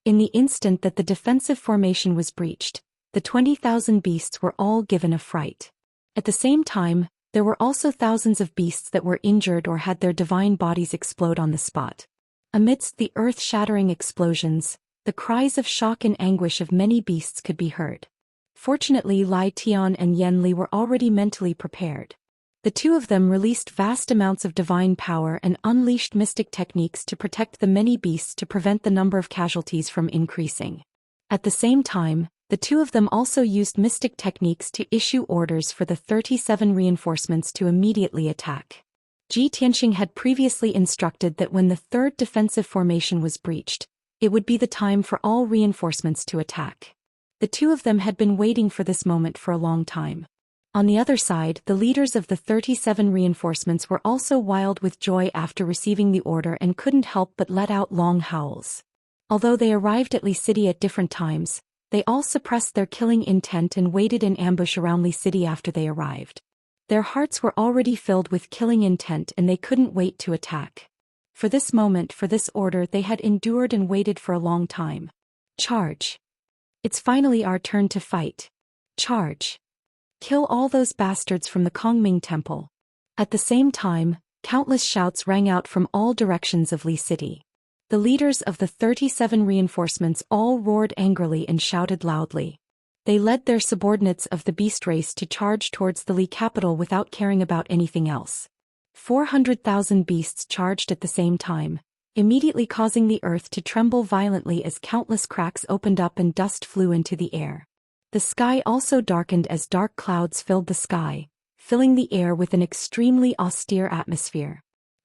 In the instant that the defensive formation was breached, the 20,000 beasts were all given a fright. At the same time, there were also thousands of beasts that were injured or had their divine bodies explode on the spot. Amidst the earth-shattering explosions, the cries of shock and anguish of many beasts could be heard. Fortunately, Lai Tian and Yen Li were already mentally prepared. The two of them released vast amounts of divine power and unleashed mystic techniques to protect the many beasts to prevent the number of casualties from increasing. At the same time, the two of them also used mystic techniques to issue orders for the 37 reinforcements to immediately attack. Ji Tianxing had previously instructed that when the third defensive formation was breached, it would be the time for all reinforcements to attack. The two of them had been waiting for this moment for a long time. On the other side, the leaders of the 37 reinforcements were also wild with joy after receiving the order and couldn't help but let out long howls. Although they arrived at Li City at different times, they all suppressed their killing intent and waited in ambush around Li City after they arrived. Their hearts were already filled with killing intent and they couldn't wait to attack. For this moment, for this order, they had endured and waited for a long time. Charge! It's finally our turn to fight. Charge! Kill all those bastards from the Kongming Temple. At the same time, countless shouts rang out from all directions of Li City. The leaders of the 37 reinforcements all roared angrily and shouted loudly. They led their subordinates of the beast race to charge towards the Li capital without caring about anything else. 400,000 beasts charged at the same time, immediately causing the earth to tremble violently as countless cracks opened up and dust flew into the air. The sky also darkened as dark clouds filled the sky, filling the air with an extremely austere atmosphere.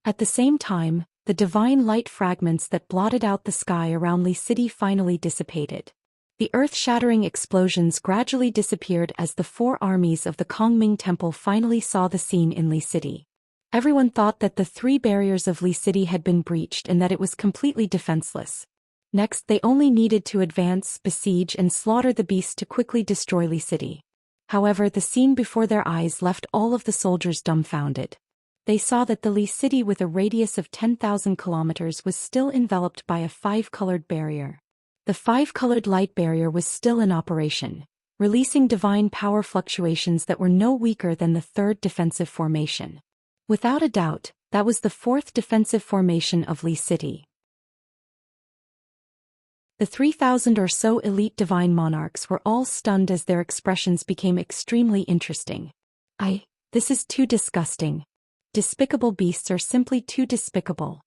At the same time, the divine light fragments that blotted out the sky around Li City finally dissipated. The earth-shattering explosions gradually disappeared as the four armies of the Kongming Temple finally saw the scene in Li City. Everyone thought that the three barriers of Li City had been breached and that it was completely defenseless. Next, they only needed to advance, besiege and slaughter the beasts to quickly destroy Li City. However, the scene before their eyes left all of the soldiers dumbfounded. They saw that the Li City with a radius of 10,000 kilometers was still enveloped by a five-colored barrier. The five-colored light barrier was still in operation, releasing divine power fluctuations that were no weaker than the third defensive formation. Without a doubt, that was the fourth defensive formation of Li City. The 3,000 or so elite divine monarchs were all stunned as their expressions became extremely interesting. This is too disgusting. Despicable beasts are simply too despicable.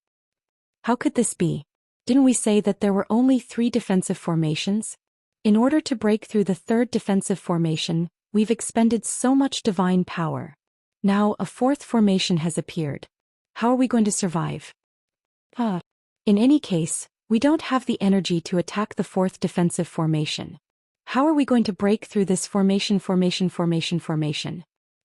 How could this be? Didn't we say that there were only 3 defensive formations? In order to break through the third defensive formation, we've expended so much divine power. Now a fourth formation has appeared. How are we going to survive? In any case, we don't have the energy to attack the fourth defensive formation. How are we going to break through this formation?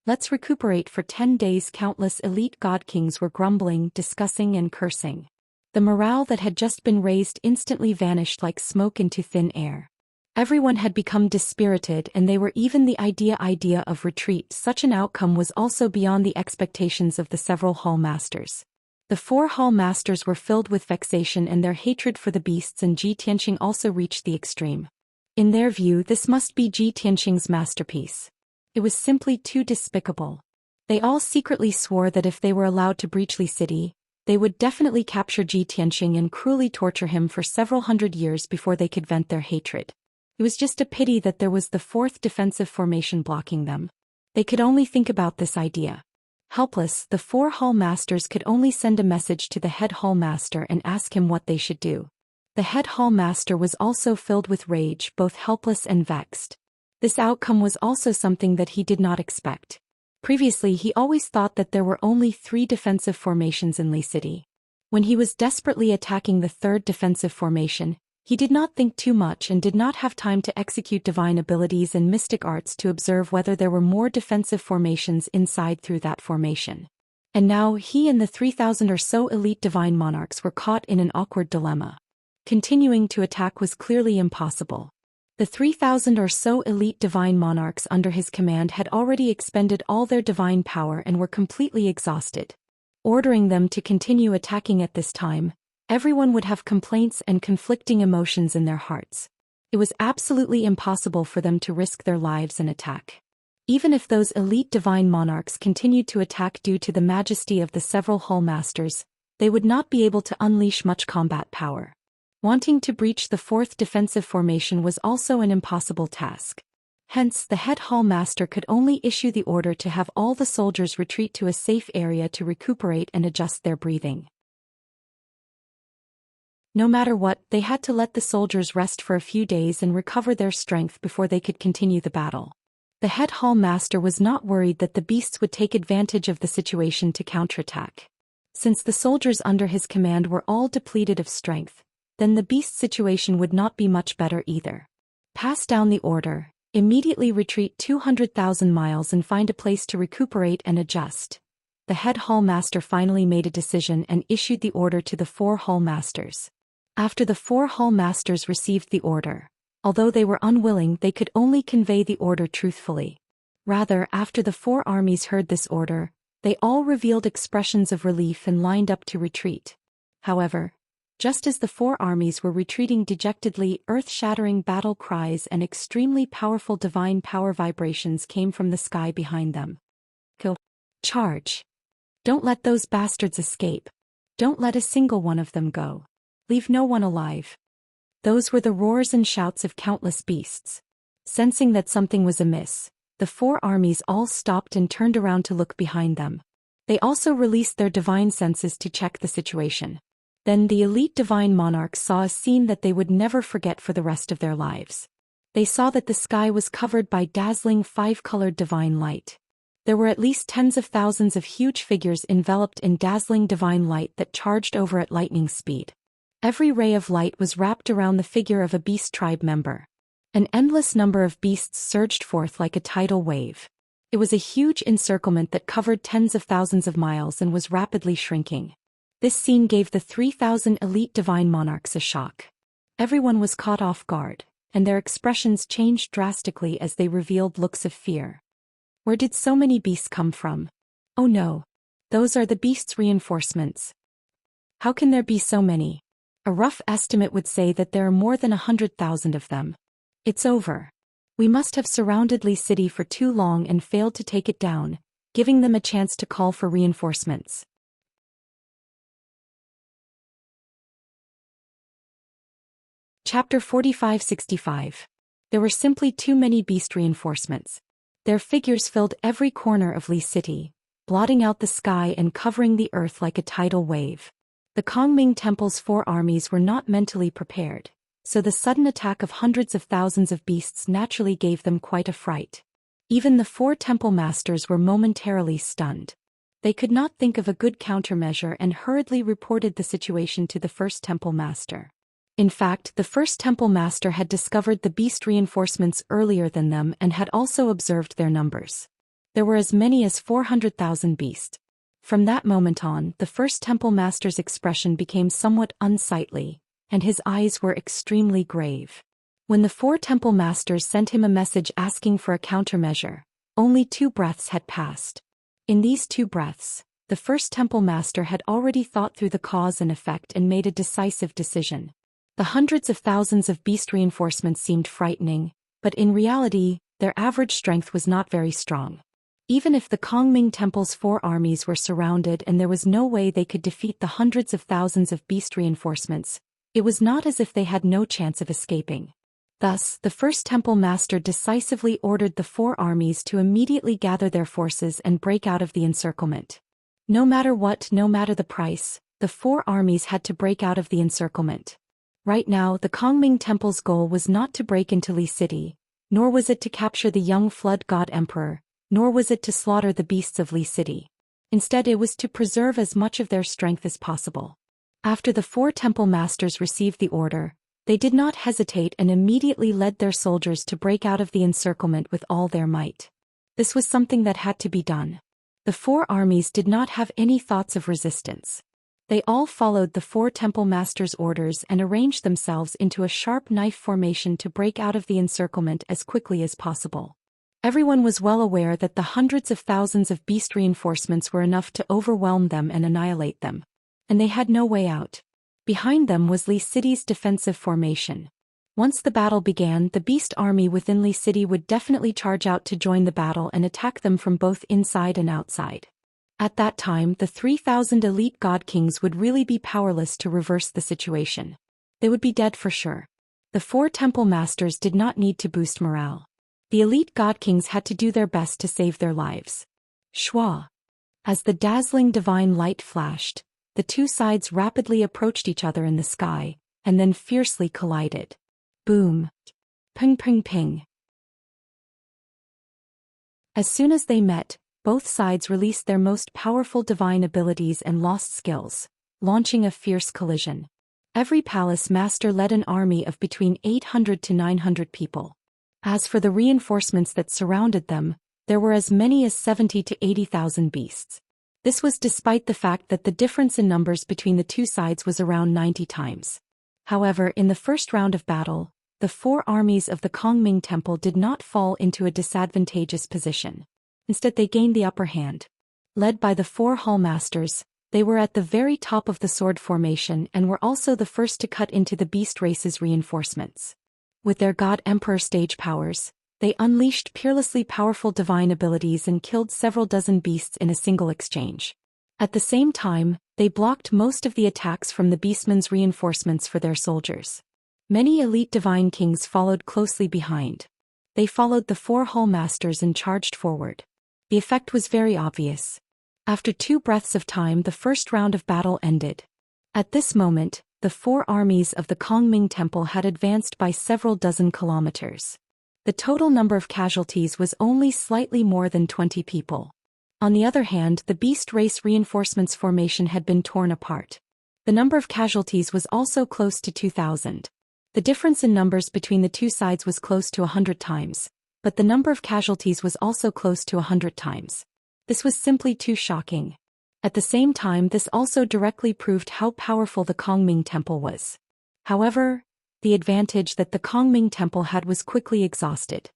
Let's recuperate for 10 days. Countless elite god kings were grumbling, discussing and cursing. The morale that had just been raised instantly vanished like smoke into thin air. Everyone had become dispirited and they were even the idea of retreat. Such an outcome was also beyond the expectations of the several hall masters. The 4 hall masters were filled with vexation and their hatred for the beasts, and Ji Tianxing also reached the extreme. In their view, this must be Ji Tianxing's masterpiece. It was simply too despicable. They all secretly swore that if they were allowed to breach Li City, they would definitely capture Ji Tianxing and cruelly torture him for several hundred years before they could vent their hatred. It was just a pity that there was the fourth defensive formation blocking them. They could only think about this idea. Helpless, the 4 hall masters could only send a message to the head hall master and ask him what they should do. The head hall master was also filled with rage, both helpless and vexed. This outcome was also something that he did not expect. Previously, he always thought that there were only 3 defensive formations in Li City. When he was desperately attacking the third defensive formation, He did not think too much and did not have time to execute divine abilities and mystic arts to observe whether there were more defensive formations inside through that formation. And now he and the 3,000 or so elite divine monarchs were caught in an awkward dilemma. Continuing to attack was clearly impossible. The 3,000 or so elite divine monarchs under his command had already expended all their divine power and were completely exhausted. Ordering them to continue attacking at this time, everyone would have complaints and conflicting emotions in their hearts. It was absolutely impossible for them to risk their lives and attack. Even if those elite divine monarchs continued to attack due to the majesty of the several Hall Masters, they would not be able to unleash much combat power. Wanting to breach the fourth defensive formation was also an impossible task. Hence, the head Hall Master could only issue the order to have all the soldiers retreat to a safe area to recuperate and adjust their breathing. No matter what, they had to let the soldiers rest for a few days and recover their strength before they could continue the battle. The head Hall Master was not worried that the beasts would take advantage of the situation to counterattack. Since the soldiers under his command were all depleted of strength, then the beast situation would not be much better either. Pass down the order, immediately retreat 200,000 miles and find a place to recuperate and adjust. The head Hall Master finally made a decision and issued the order to the 4 Hall Masters. After the 4 Hall Masters received the order, although they were unwilling, they could only convey the order truthfully. Rather, after the 4 armies heard this order, they all revealed expressions of relief and lined up to retreat. However, just as the 4 armies were retreating dejectedly, earth-shattering battle cries and extremely powerful divine power vibrations came from the sky behind them. Go. Charge. Don't let those bastards escape. Don't let a single one of them go. Leave no one alive. Those were the roars and shouts of countless beasts. Sensing that something was amiss, the 4 armies all stopped and turned around to look behind them. They also released their divine senses to check the situation. Then the elite divine monarchs saw a scene that they would never forget for the rest of their lives. They saw that the sky was covered by dazzling 5-colored divine light. There were at least tens of thousands of huge figures enveloped in dazzling divine light that charged over at lightning speed. Every ray of light was wrapped around the figure of a beast tribe member. An endless number of beasts surged forth like a tidal wave. It was a huge encirclement that covered tens of thousands of miles and was rapidly shrinking. This scene gave the 3,000 elite divine monarchs a shock. Everyone was caught off guard, and their expressions changed drastically as they revealed looks of fear. Where did so many beasts come from? Oh no. Those are the beasts' reinforcements. How can there be so many? A rough estimate would say that there are more than 100,000 of them. It's over. We must have surrounded Li City for too long and failed to take it down, giving them a chance to call for reinforcements. Chapter 45-65. There were simply too many beast reinforcements. Their figures filled every corner of Li City, blotting out the sky and covering the earth like a tidal wave. The Kongming Temple's 4 armies were not mentally prepared, so the sudden attack of hundreds of thousands of beasts naturally gave them quite a fright. Even the 4 temple masters were momentarily stunned. They could not think of a good countermeasure and hurriedly reported the situation to the first temple master. In fact, the first temple master had discovered the beast reinforcements earlier than them and had also observed their numbers. There were as many as 400,000 beasts. From that moment on, the first temple master's expression became somewhat unsightly, and his eyes were extremely grave. When the 4 temple masters sent him a message asking for a countermeasure, only 2 breaths had passed. In these 2 breaths, the first temple master had already thought through the cause and effect and made a decisive decision. The hundreds of thousands of beast reinforcements seemed frightening, but in reality, their average strength was not very strong. Even if the Kongming Temple's 4 armies were surrounded and there was no way they could defeat the hundreds of thousands of beast reinforcements, it was not as if they had no chance of escaping. Thus, the first temple master decisively ordered the 4 armies to immediately gather their forces and break out of the encirclement. No matter what, no matter the price, the 4 armies had to break out of the encirclement. Right now, the Kongming Temple's goal was not to break into Li City, nor was it to capture the young flood god emperor, nor was it to slaughter the beasts of Li City. Instead, it was to preserve as much of their strength as possible. After the 4 temple masters received the order, They did not hesitate and immediately led their soldiers to break out of the encirclement with all their might. This was something that had to be done. The four armies did not have any thoughts of resistance. They all followed the four temple masters' orders and arranged themselves into a sharp knife formation to break out of the encirclement as quickly as possible. Everyone was well aware that the hundreds of thousands of beast reinforcements were enough to overwhelm them and annihilate them. And they had no way out. Behind them was Li City's defensive formation. Once the battle began, the beast army within Li City would definitely charge out to join the battle and attack them from both inside and outside. At that time, the 3,000 elite god kings would really be powerless to reverse the situation. They would be dead for sure. The four temple masters did not need to boost morale. The elite god kings had to do their best to save their lives. Shua. As the dazzling divine light flashed, the two sides rapidly approached each other in the sky, and then fiercely collided. Boom. Ping ping ping. As soon as they met, both sides released their most powerful divine abilities and lost skills, launching a fierce collision. Every palace master led an army of between 800 to 900 people. As for the reinforcements that surrounded them, there were as many as 70 to 80,000 beasts. This was despite the fact that the difference in numbers between the two sides was around 90 times. However, in the first round of battle, the four armies of the Kongming Temple did not fall into a disadvantageous position. Instead, they gained the upper hand. Led by the four hall masters, they were at the very top of the sword formation and were also the first to cut into the beast race's reinforcements. With their god emperor stage powers, they unleashed peerlessly powerful divine abilities and killed several dozen beasts in a single exchange. At the same time, they blocked most of the attacks from the beastmen's reinforcements for their soldiers. Many elite divine kings followed closely behind. They followed the four hall masters and charged forward. The effect was very obvious. After 2 breaths of time, the first round of battle ended. At this moment, the four armies of the Kongming Temple had advanced by several dozen kilometers. The total number of casualties was only slightly more than 20 people. On the other hand, the beast race reinforcements formation had been torn apart. The number of casualties was also close to 2,000. The difference in numbers between the two sides was close to 100 times. But the number of casualties was also close to 100 times. This was simply too shocking. At the same time, this also directly proved how powerful the Kongming Temple was. However, the advantage that the Kongming Temple had was quickly exhausted.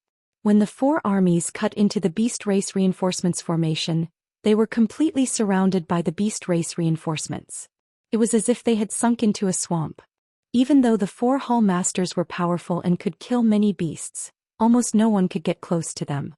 When the four armies cut into the beast race reinforcements formation, they were completely surrounded by the beast race reinforcements. It was as if they had sunk into a swamp. Even though the four hall masters were powerful and could kill many beasts, almost no one could get close to them.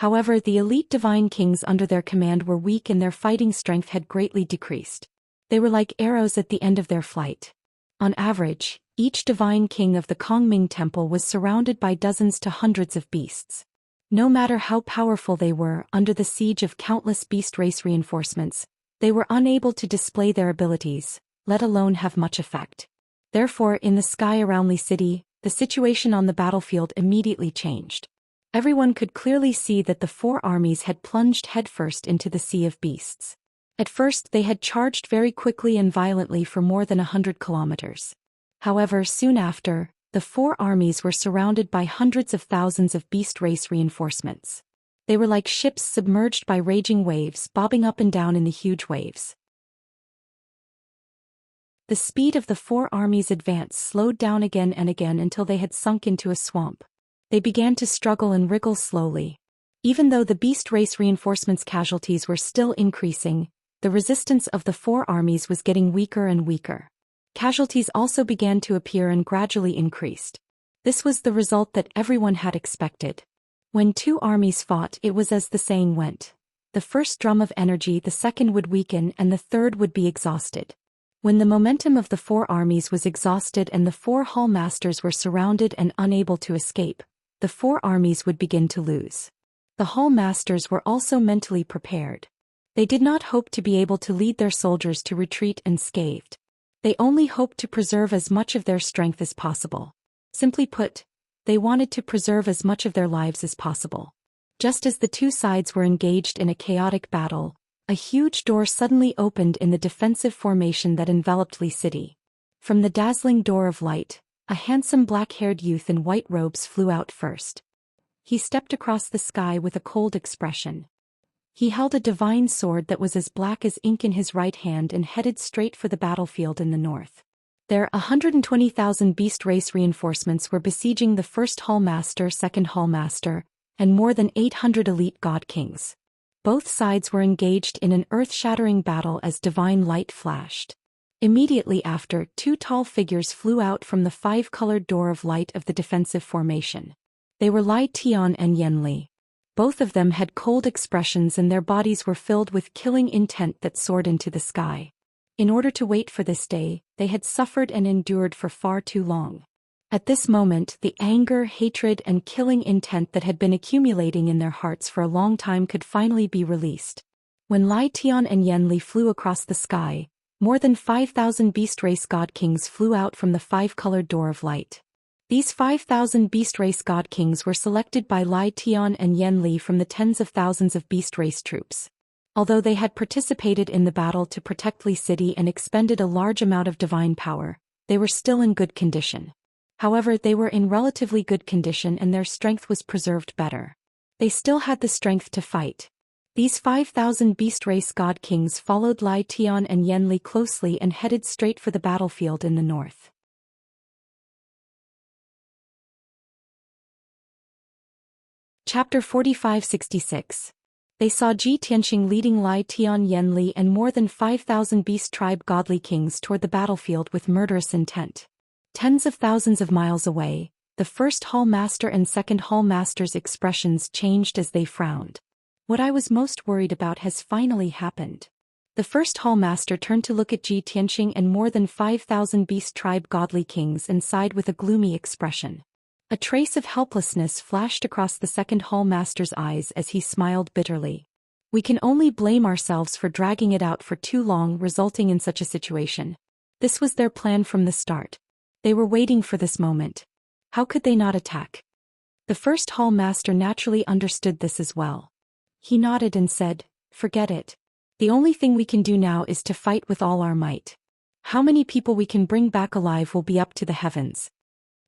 However, the elite divine kings under their command were weak and their fighting strength had greatly decreased. They were like arrows at the end of their flight. On average, each divine king of the Kongming Temple was surrounded by dozens to hundreds of beasts. No matter how powerful they were, under the siege of countless beast race reinforcements, they were unable to display their abilities, let alone have much effect. Therefore, in the sky around Li City, the situation on the battlefield immediately changed. Everyone could clearly see that the four armies had plunged headfirst into the sea of beasts. At first, they had charged very quickly and violently for more than 100 kilometers. However, soon after, the four armies were surrounded by hundreds of thousands of beast race reinforcements. They were like ships submerged by raging waves, bobbing up and down in the huge waves. The speed of the four armies' advance slowed down again and again until they had sunk into a swamp. They began to struggle and wriggle slowly. Even though the beast race reinforcements' casualties were still increasing, the resistance of the four armies was getting weaker and weaker. Casualties also began to appear and gradually increased. This was the result that everyone had expected. When two armies fought, it was as the saying went. The first drum of energy, the second would weaken, and the third would be exhausted. When the momentum of the four armies was exhausted and the four hall masters were surrounded and unable to escape, the four armies would begin to lose. The hall masters were also mentally prepared. They did not hope to be able to lead their soldiers to retreat unscathed. They only hoped to preserve as much of their strength as possible. Simply put, they wanted to preserve as much of their lives as possible. Just as the two sides were engaged in a chaotic battle, a huge door suddenly opened in the defensive formation that enveloped Li City. From the dazzling door of light, A handsome black-haired youth in white robes flew out first. He stepped across the sky with a cold expression. He held a divine sword that was as black as ink in his right hand and headed straight for the battlefield in the north. There 120,000 beast race reinforcements were besieging the first Hall Master, second Hall Master, and more than 800 elite god kings. Both sides were engaged in an earth-shattering battle as divine light flashed. Immediately after, two tall figures flew out from the five-colored door of light of the defensive formation. They were Lai Tian and Yen Li. Both of them had cold expressions and their bodies were filled with killing intent that soared into the sky. In order to wait for this day, they had suffered and endured for far too long. At this moment, the anger, hatred, and killing intent that had been accumulating in their hearts for a long time could finally be released. When Lai Tian and Yen Li flew across the sky, more than 5,000 beast race god kings flew out from the five-colored door of light. These 5,000 beast race god kings were selected by Lai Tian and Yen Li from the tens of thousands of beast race troops. Although they had participated in the battle to protect Li City and expended a large amount of divine power, they were still in good condition. However, they were in relatively good condition and their strength was preserved better. They still had the strength to fight. These 5,000 beast race god kings followed Lai Tian and Yen Li closely and headed straight for the battlefield in the north. Chapter 45-66. They saw Ji Tianxing leading Lai Tian, Yen Li and more than 5,000 beast tribe godly kings toward the battlefield with murderous intent. Tens of thousands of miles away, the first Hall Master and second Hall Master's expressions changed as they frowned. What I was most worried about has finally happened. The first Hall Master turned to look at Ji Tianxing and more than 5,000 beast tribe godly kings and sighed with a gloomy expression. A trace of helplessness flashed across the second Hall Master's eyes as he smiled bitterly. We can only blame ourselves for dragging it out for too long, resulting in such a situation. This was their plan from the start. They were waiting for this moment. How could they not attack? The first Hall Master naturally understood this as well. He nodded and said, "Forget it. The only thing we can do now is to fight with all our might. How many people we can bring back alive will be up to the heavens."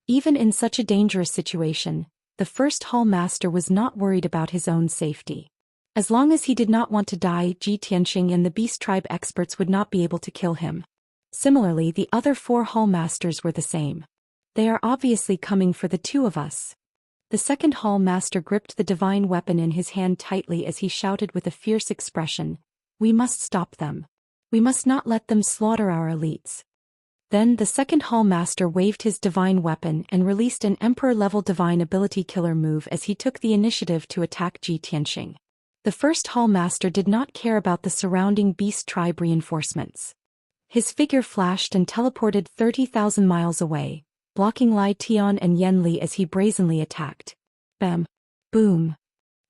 Even in such a dangerous situation, the first Hall Master was not worried about his own safety. As long as he did not want to die, Ji Tianxing and the beast tribe experts would not be able to kill him. Similarly, the other four Hall Masters were the same. They are obviously coming for the two of us. The second Hall Master gripped the divine weapon in his hand tightly as he shouted with a fierce expression, "We must stop them. We must not let them slaughter our elites." Then the second Hall Master waved his divine weapon and released an Emperor-level divine ability killer move as he took the initiative to attack Ji Tianxing. The first Hall Master did not care about the surrounding beast tribe reinforcements. His figure flashed and teleported 30,000 miles away, blocking Lai Tian and Yen Li as he brazenly attacked. Bam! Boom!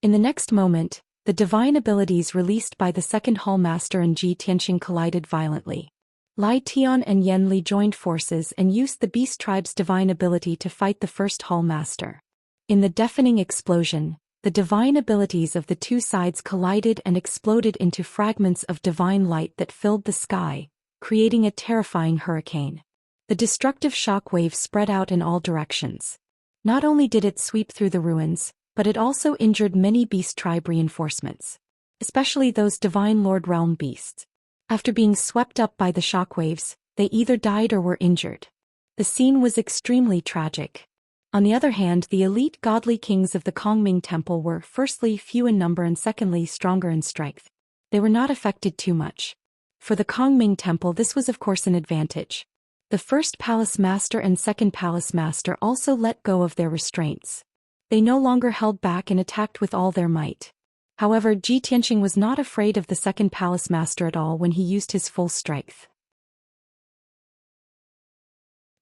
In the next moment, the divine abilities released by the second Hall Master and Ji Tianxing collided violently. Lai Tian and Yen Li joined forces and used the beast tribe's divine ability to fight the first Hall Master. In the deafening explosion, the divine abilities of the two sides collided and exploded into fragments of divine light that filled the sky, creating a terrifying hurricane. The destructive shock wave spread out in all directions. Not only did it sweep through the ruins, but it also injured many beast tribe reinforcements, especially those divine Lord Realm beasts. After being swept up by the shockwaves, they either died or were injured. The scene was extremely tragic. On the other hand, the elite godly kings of the Kongming Temple were, firstly, few in number and secondly, stronger in strength. They were not affected too much. For the Kongming Temple, this was of course an advantage. The first Palace Master and second Palace Master also let go of their restraints. They no longer held back and attacked with all their might. However, Ji Tianxing was not afraid of the second Palace Master at all when he used his full strength.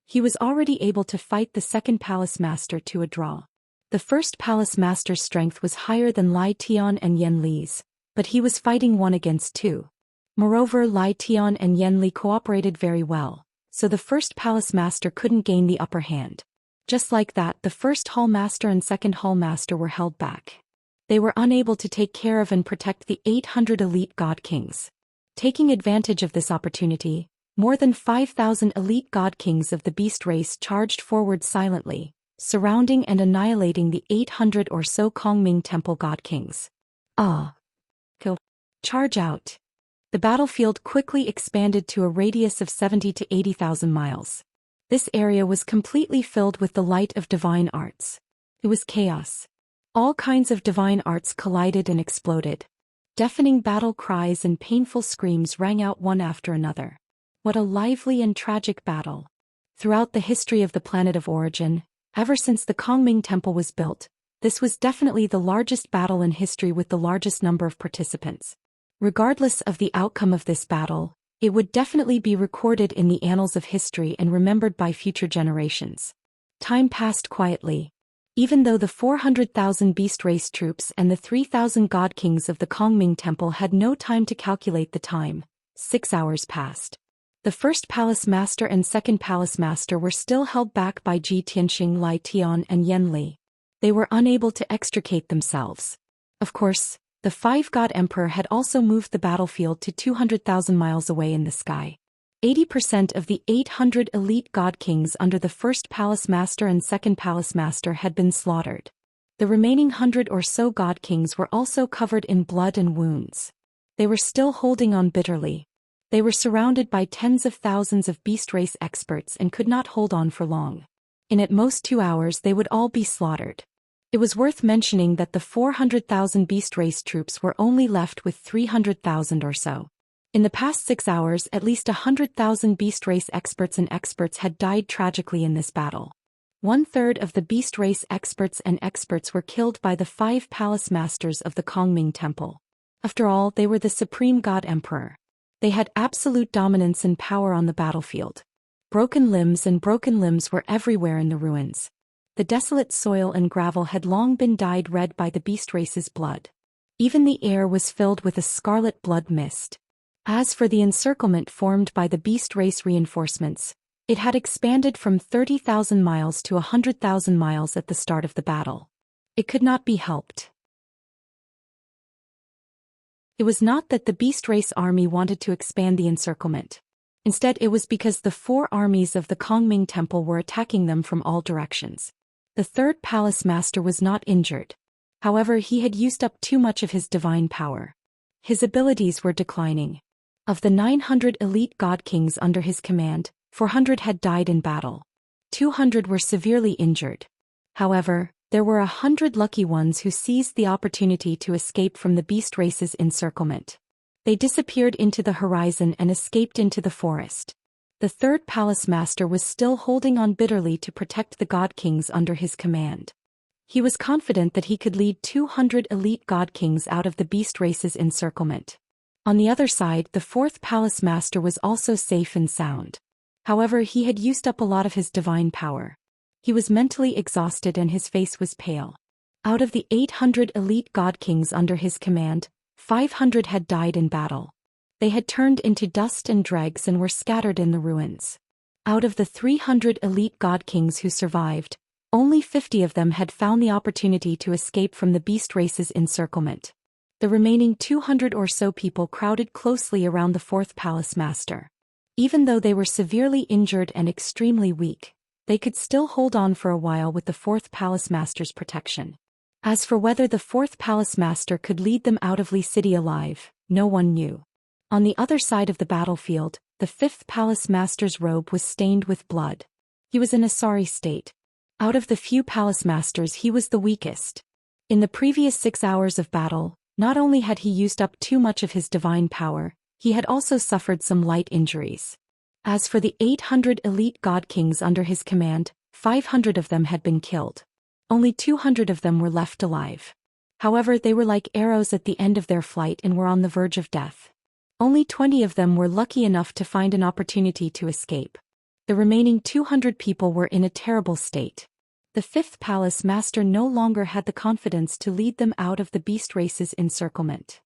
He was already able to fight the second Palace Master to a draw. The first Palace Master's strength was higher than Lai Tian and Yen Li's, but he was fighting 1 against 2. Moreover, Lai Tian and Yen Li cooperated very well, so the first Palace Master couldn't gain the upper hand. Just like that, the first Hall Master and second Hall Master were held back. They were unable to take care of and protect the 800 elite god kings. Taking advantage of this opportunity, More than 5,000 elite god kings of the beast race charged forward silently, surrounding and annihilating the 800 or so Kongming temple god kings. Kill. Charge out. The battlefield quickly expanded to a radius of 70 to 80,000 miles. This area was completely filled with the light of divine arts. It was chaos. All kinds of divine arts collided and exploded. Deafening battle cries and painful screams rang out one after another. What a lively and tragic battle. Throughout the history of the planet of origin, ever since the Kongming Temple was built, this was definitely the largest battle in history with the largest number of participants. Regardless of the outcome of this battle, it would definitely be recorded in the annals of history and remembered by future generations. Time passed quietly. Even though the 400,000 beast race troops and the 3,000 god kings of the Kongming Temple had no time to calculate the time, 6 hours passed. The first palace master and second palace master were still held back by Ji Tianxing, Lai Tian and Yen Li. They were unable to extricate themselves. Of course, the five-god emperor had also moved the battlefield to 200,000 miles away in the sky. 80% of the 800 elite god kings under the first palace master and second palace master had been slaughtered. The remaining 100 or so god kings were also covered in blood and wounds. They were still holding on bitterly. They were surrounded by tens of thousands of beast race experts and could not hold on for long. In at most 2 hours they would all be slaughtered. It was worth mentioning that the 400,000 beast race troops were only left with 300,000 or so. In the past 6 hours at least 100,000 beast race experts had died tragically in this battle. 1/3 of the beast race experts were killed by the 5 palace masters of the Kongming Temple. After all, they were the supreme god emperor. They had absolute dominance and power on the battlefield. Broken limbs were everywhere in the ruins. The desolate soil and gravel had long been dyed red by the beast race's blood. Even the air was filled with a scarlet blood mist. As for the encirclement formed by the beast race reinforcements, it had expanded from 30,000 miles to 100,000 miles at the start of the battle. It could not be helped. It was not that the beast race army wanted to expand the encirclement. Instead, it was because the 4 armies of the Kongming Temple were attacking them from all directions. The third palace master was not injured. However, he had used up too much of his divine power. His abilities were declining. Of the 900 elite god kings under his command, 400 had died in battle. 200 were severely injured. However, there were 100 lucky ones who seized the opportunity to escape from the beast race's encirclement. They disappeared into the horizon and escaped into the forest. The third palace master was still holding on bitterly to protect the god kings under his command. He was confident that he could lead 200 elite god kings out of the beast race's encirclement. On the other side, the fourth palace master was also safe and sound. However, he had used up a lot of his divine power. He was mentally exhausted and his face was pale. Out of the 800 elite god kings under his command, 500 had died in battle. They had turned into dust and dregs and were scattered in the ruins. Out of the 300 elite god kings who survived, only 50 of them had found the opportunity to escape from the beast race's encirclement. The remaining 200 or so people crowded closely around the fourth palace master. Even though they were severely injured and extremely weak, they could still hold on for a while with the fourth palace master's protection. As for whether the fourth palace master could lead them out of Li City alive, no one knew. On the other side of the battlefield, the fifth palace master's robe was stained with blood. He was in a sorry state. Out of the few palace masters, he was the weakest. In the previous 6 hours of battle, not only had he used up too much of his divine power, he had also suffered some light injuries. As for the 800 elite god kings under his command, 500 of them had been killed. Only 200 of them were left alive. However, they were like arrows at the end of their flight and were on the verge of death. Only 20 of them were lucky enough to find an opportunity to escape. The remaining 200 people were in a terrible state. The fifth palace master no longer had the confidence to lead them out of the beast race's encirclement.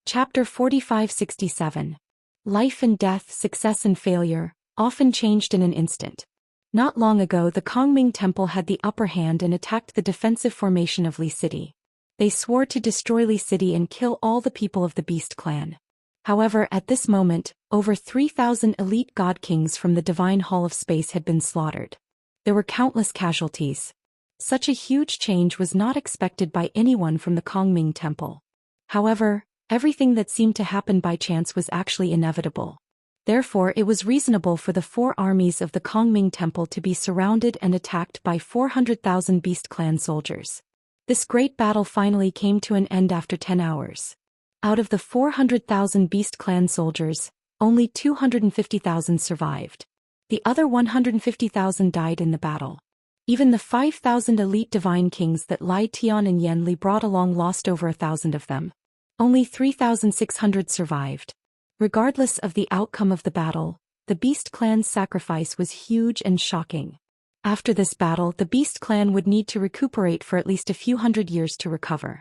Chapter 4567. Life and death, success and failure, often changed in an instant. Not long ago, the Kongming Temple had the upper hand and attacked the defensive formation of Li City. They swore to destroy Li City and kill all the people of the Beast Clan. However, at this moment, over 3,000 elite god kings from the Divine Hall of Space had been slaughtered. There were countless casualties. Such a huge change was not expected by anyone from the Kongming Temple. However, everything that seemed to happen by chance was actually inevitable. Therefore, it was reasonable for the four armies of the Kongming Temple to be surrounded and attacked by 400,000 Beast Clan soldiers. This great battle finally came to an end after 10 hours. Out of the 400,000 Beast Clan soldiers, only 250,000 survived. The other 150,000 died in the battle. Even the 5,000 elite divine kings that Lai Tian and Yan Li brought along lost over 1,000 of them. Only 3,600 survived. Regardless of the outcome of the battle, the Beast Clan's sacrifice was huge and shocking. After this battle, the Beast Clan would need to recuperate for at least a few hundred years to recover.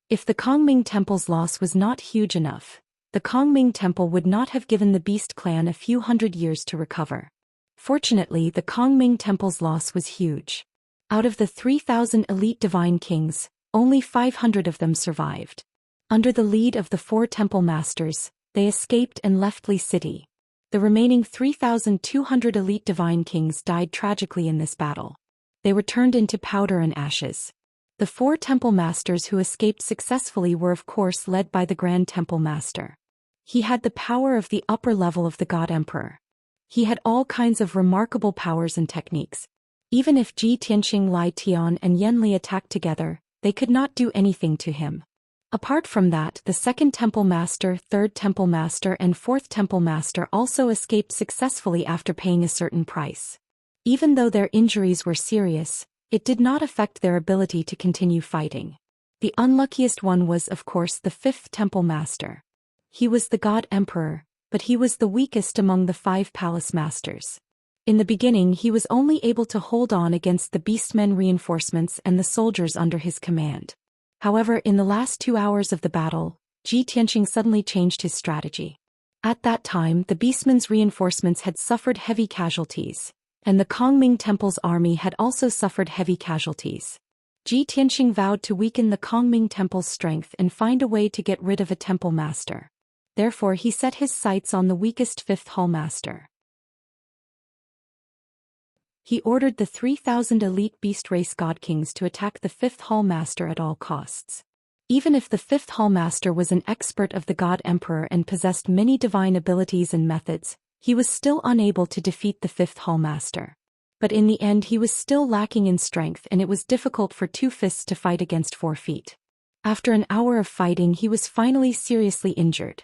If the Kongming Temple's loss was not huge enough, the Kongming Temple would not have given the Beast Clan a few hundred years to recover. Fortunately, the Kongming Temple's loss was huge. Out of the 3,000 elite divine kings, only 500 of them survived. Under the lead of the four temple masters, they escaped and left Li City. The remaining 3,200 elite divine kings died tragically in this battle. They were turned into powder and ashes. The four temple masters who escaped successfully were of course led by the Grand Temple Master. He had the power of the upper level of the God Emperor. He had all kinds of remarkable powers and techniques. Even if Ji Tianqing, Lai Tian and Yan Li attacked together, they could not do anything to him. Apart from that, the Second Temple Master, Third Temple Master and Fourth Temple Master also escaped successfully after paying a certain price. Even though their injuries were serious, it did not affect their ability to continue fighting. The unluckiest one was, of course, the Fifth Temple Master. He was the God Emperor, but he was the weakest among the 5 Palace Masters. In the beginning, he was only able to hold on against the Beastmen reinforcements and the soldiers under his command. However, in the last 2 hours of the battle, Ji Tianqing suddenly changed his strategy. At that time, the Beastmen's reinforcements had suffered heavy casualties, and the Kongming Temple's army had also suffered heavy casualties. Ji Tianqing vowed to weaken the Kongming Temple's strength and find a way to get rid of a temple master. Therefore, he set his sights on the weakest Fifth Hall Master. He ordered the 3,000 elite beast race god kings to attack the Fifth Hall Master at all costs. Even if the Fifth Hall Master was an expert of the God Emperor and possessed many divine abilities and methods, he was still unable to defeat the Fifth Hall Master. But in the end he was still lacking in strength and it was difficult for 2 fists to fight against 4 feet. After an hour of fighting he was finally seriously injured.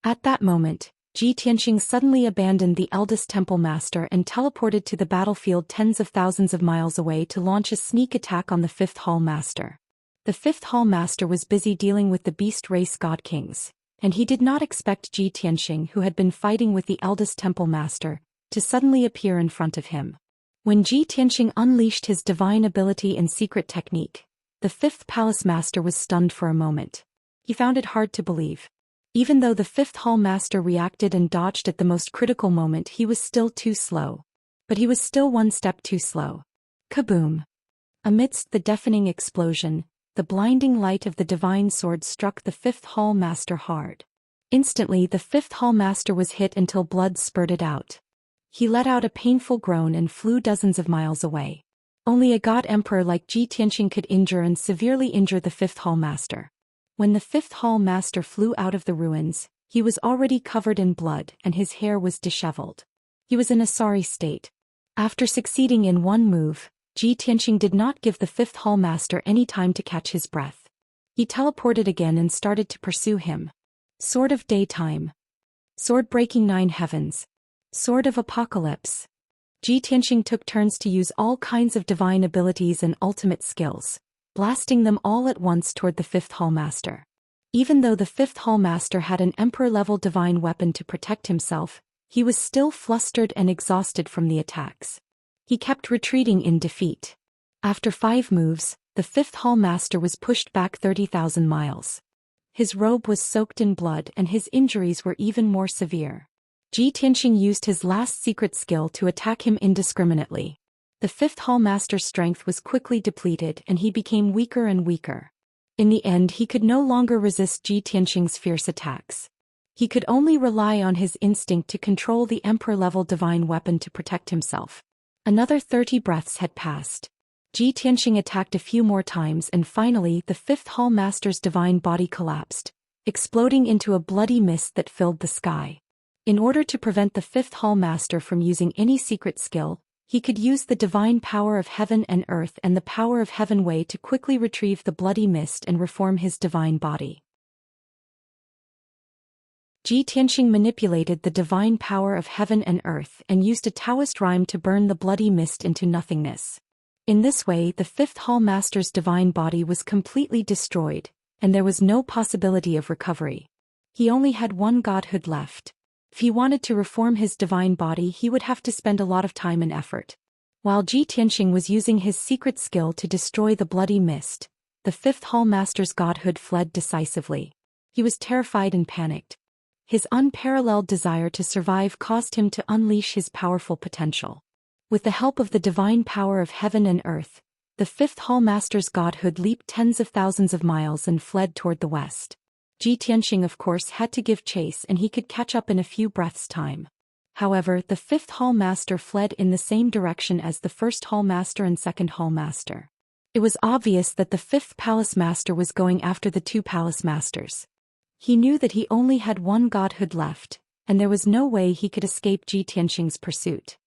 At that moment, Ji Tianqing suddenly abandoned the eldest temple master and teleported to the battlefield tens of thousands of miles away to launch a sneak attack on the Fifth Hall Master. The Fifth Hall Master was busy dealing with the beast race god kings, and he did not expect Ji Tianqing, who had been fighting with the eldest temple master, to suddenly appear in front of him. When Ji Tianqing unleashed his divine ability and secret technique, the Fifth Palace Master was stunned for a moment. He found it hard to believe. Even though the Fifth Hall Master reacted and dodged at the most critical moment, he was still too slow. But he was still one step too slow. Kaboom! Amidst the deafening explosion, the blinding light of the divine sword struck the Fifth Hall Master hard. Instantly, the Fifth Hall Master was hit until blood spurted out. He let out a painful groan and flew dozens of miles away. Only a God Emperor like Ji Tianqing could injure and severely injure the Fifth Hall Master. When the Fifth Hall Master flew out of the ruins, he was already covered in blood and his hair was disheveled. He was in a sorry state. After succeeding in one move, Ji Tianqing did not give the Fifth Hall Master any time to catch his breath. He teleported again and started to pursue him. Sword of Daytime. Sword breaking 9 heavens. Sword of Apocalypse. Ji Tianqing took turns to use all kinds of divine abilities and ultimate skills, blasting them all at once toward the Fifth Hall Master. Even though the Fifth Hall Master had an Emperor-level divine weapon to protect himself, he was still flustered and exhausted from the attacks. He kept retreating in defeat. After 5 moves, the Fifth Hall Master was pushed back 30,000 miles. His robe was soaked in blood and his injuries were even more severe. Ji Tianqing used his last secret skill to attack him indiscriminately. The Fifth Hall Master's strength was quickly depleted and he became weaker and weaker. In the end, he could no longer resist Ji Tianqing's fierce attacks. He could only rely on his instinct to control the emperor-level divine weapon to protect himself. Another 30 breaths had passed. Ji Tianqing attacked a few more times, and finally the fifth Hall Master's divine body collapsed, exploding into a bloody mist that filled the sky. In order to prevent the fifth Hall Master from using any secret skill, he could use the divine power of heaven and earth and the power of heaven way to quickly retrieve the bloody mist and reform his divine body. Ji Tianqing manipulated the divine power of heaven and earth and used a Taoist rhyme to burn the bloody mist into nothingness. In this way, the fifth Hall Master's divine body was completely destroyed, and there was no possibility of recovery. He only had one godhood left. If he wanted to reform his divine body, he would have to spend a lot of time and effort. While Ji Tianqing was using his secret skill to destroy the bloody mist, the fifth Hall Master's godhood fled decisively. He was terrified and panicked. His unparalleled desire to survive caused him to unleash his powerful potential. With the help of the divine power of heaven and earth, the fifth Hall Master's godhood leaped tens of thousands of miles and fled toward the west. Ji Tianqing, of course, had to give chase, and he could catch up in a few breaths' time. However, the fifth Hall Master fled in the same direction as the first Hall Master and second Hall Master. It was obvious that the fifth Palace Master was going after the two Palace Masters. He knew that he only had one godhood left, and there was no way he could escape Ji Tianqing's pursuit.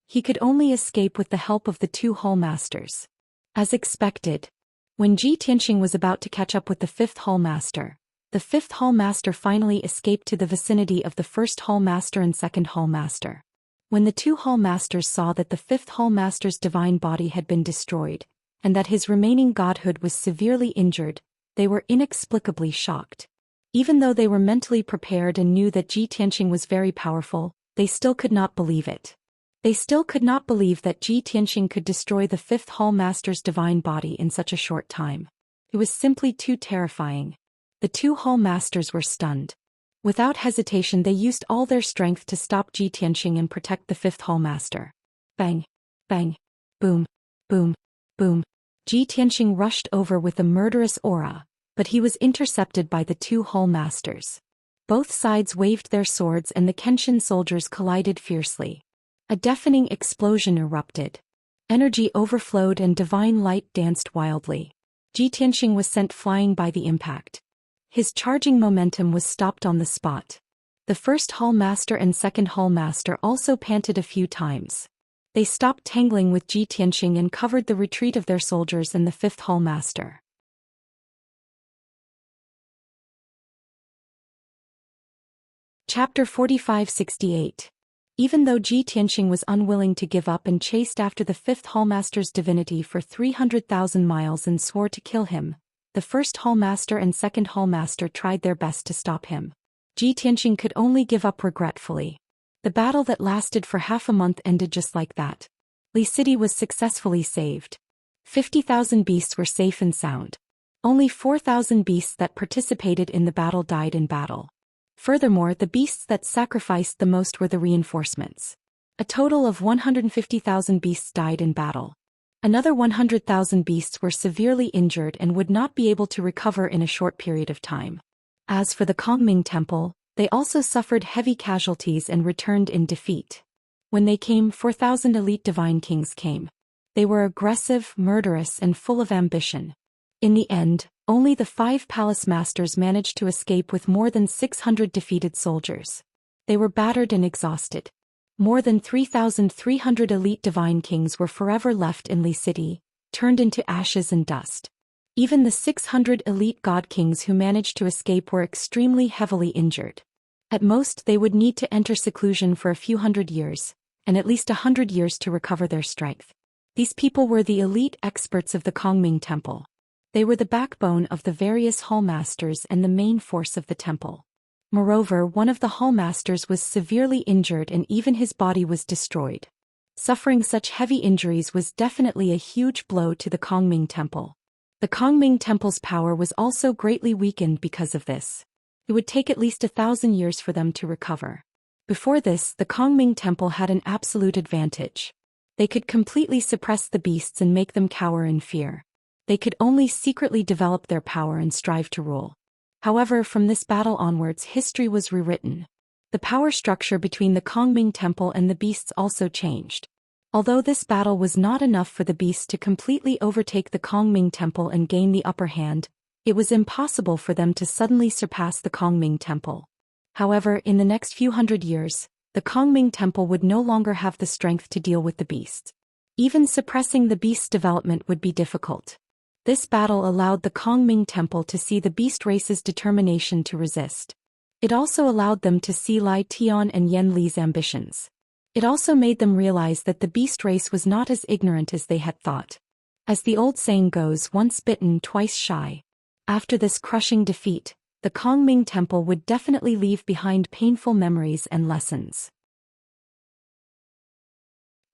He could only escape with the help of the two Hall Masters. As expected, when Ji Tianqing was about to catch up with the fifth Hall Master, the fifth Hall Master finally escaped to the vicinity of the first Hall Master and second Hall Master. When the two Hall Masters saw that the fifth Hall Master's divine body had been destroyed, and that his remaining godhood was severely injured, they were inexplicably shocked. Even though they were mentally prepared and knew that Ji Tianqing was very powerful, they still could not believe it. They still could not believe that Ji Tianqing could destroy the fifth Hall Master's divine body in such a short time. It was simply too terrifying. The two Hall Masters were stunned. Without hesitation, they used all their strength to stop Ji Tianqing and protect the fifth Hall Master. Bang! Bang! Boom! Boom! Boom! Ji Tianqing rushed over with a murderous aura, but he was intercepted by the two Hall Masters. Both sides waved their swords and the Kenshin soldiers collided fiercely. A deafening explosion erupted. Energy overflowed and divine light danced wildly. Ji Tianqing was sent flying by the impact. His charging momentum was stopped on the spot. The first Hall Master and second Hall Master also panted a few times. They stopped tangling with Ji Tianqing and covered the retreat of their soldiers and the fifth Hall Master. Chapter 45-68. Even though Ji Tianqing was unwilling to give up and chased after the fifth Hall Master's divinity for 300,000 miles and swore to kill him, the first Hall Master and second Hall Master tried their best to stop him. Ji Tianqing could only give up regretfully. The battle that lasted for half a month ended just like that. Li City was successfully saved. 50,000 beasts were safe and sound. Only 4,000 beasts that participated in the battle died in battle. Furthermore, the beasts that sacrificed the most were the reinforcements. A total of 150,000 beasts died in battle. Another 100,000 beasts were severely injured and would not be able to recover in a short period of time. As for the Kongming Temple, they also suffered heavy casualties and returned in defeat. When they came, 4,000 elite divine kings came. They were aggressive, murderous, and full of ambition. In the end, only the 5 palace masters managed to escape with more than 600 defeated soldiers. They were battered and exhausted. More than 3,300 elite divine kings were forever left in Li City, turned into ashes and dust. Even the 600 elite god kings who managed to escape were extremely heavily injured. At most, they would need to enter seclusion for a few hundred years, and at least 100 years to recover their strength. These people were the elite experts of the Kongming Temple. They were the backbone of the various Hall Masters and the main force of the temple. Moreover, one of the Hall Masters was severely injured and even his body was destroyed. Suffering such heavy injuries was definitely a huge blow to the Kongming Temple. The Kongming Temple's power was also greatly weakened because of this. It would take at least 1,000 years for them to recover. Before this, the Kongming Temple had an absolute advantage. They could completely suppress the beasts and make them cower in fear. They could only secretly develop their power and strive to rule. However, from this battle onwards, history was rewritten. The power structure between the Kongming Temple and the beasts also changed. Although this battle was not enough for the beasts to completely overtake the Kongming Temple and gain the upper hand, it was impossible for them to suddenly surpass the Kongming Temple. However, in the next few hundred years, the Kongming Temple would no longer have the strength to deal with the beasts. Even suppressing the beast's development would be difficult. This battle allowed the Kongming Temple to see the beast race's determination to resist. It also allowed them to see Lai Tian and Yan Li's ambitions. It also made them realize that the beast race was not as ignorant as they had thought. As the old saying goes, once bitten, twice shy. After this crushing defeat, the Kongming Temple would definitely leave behind painful memories and lessons.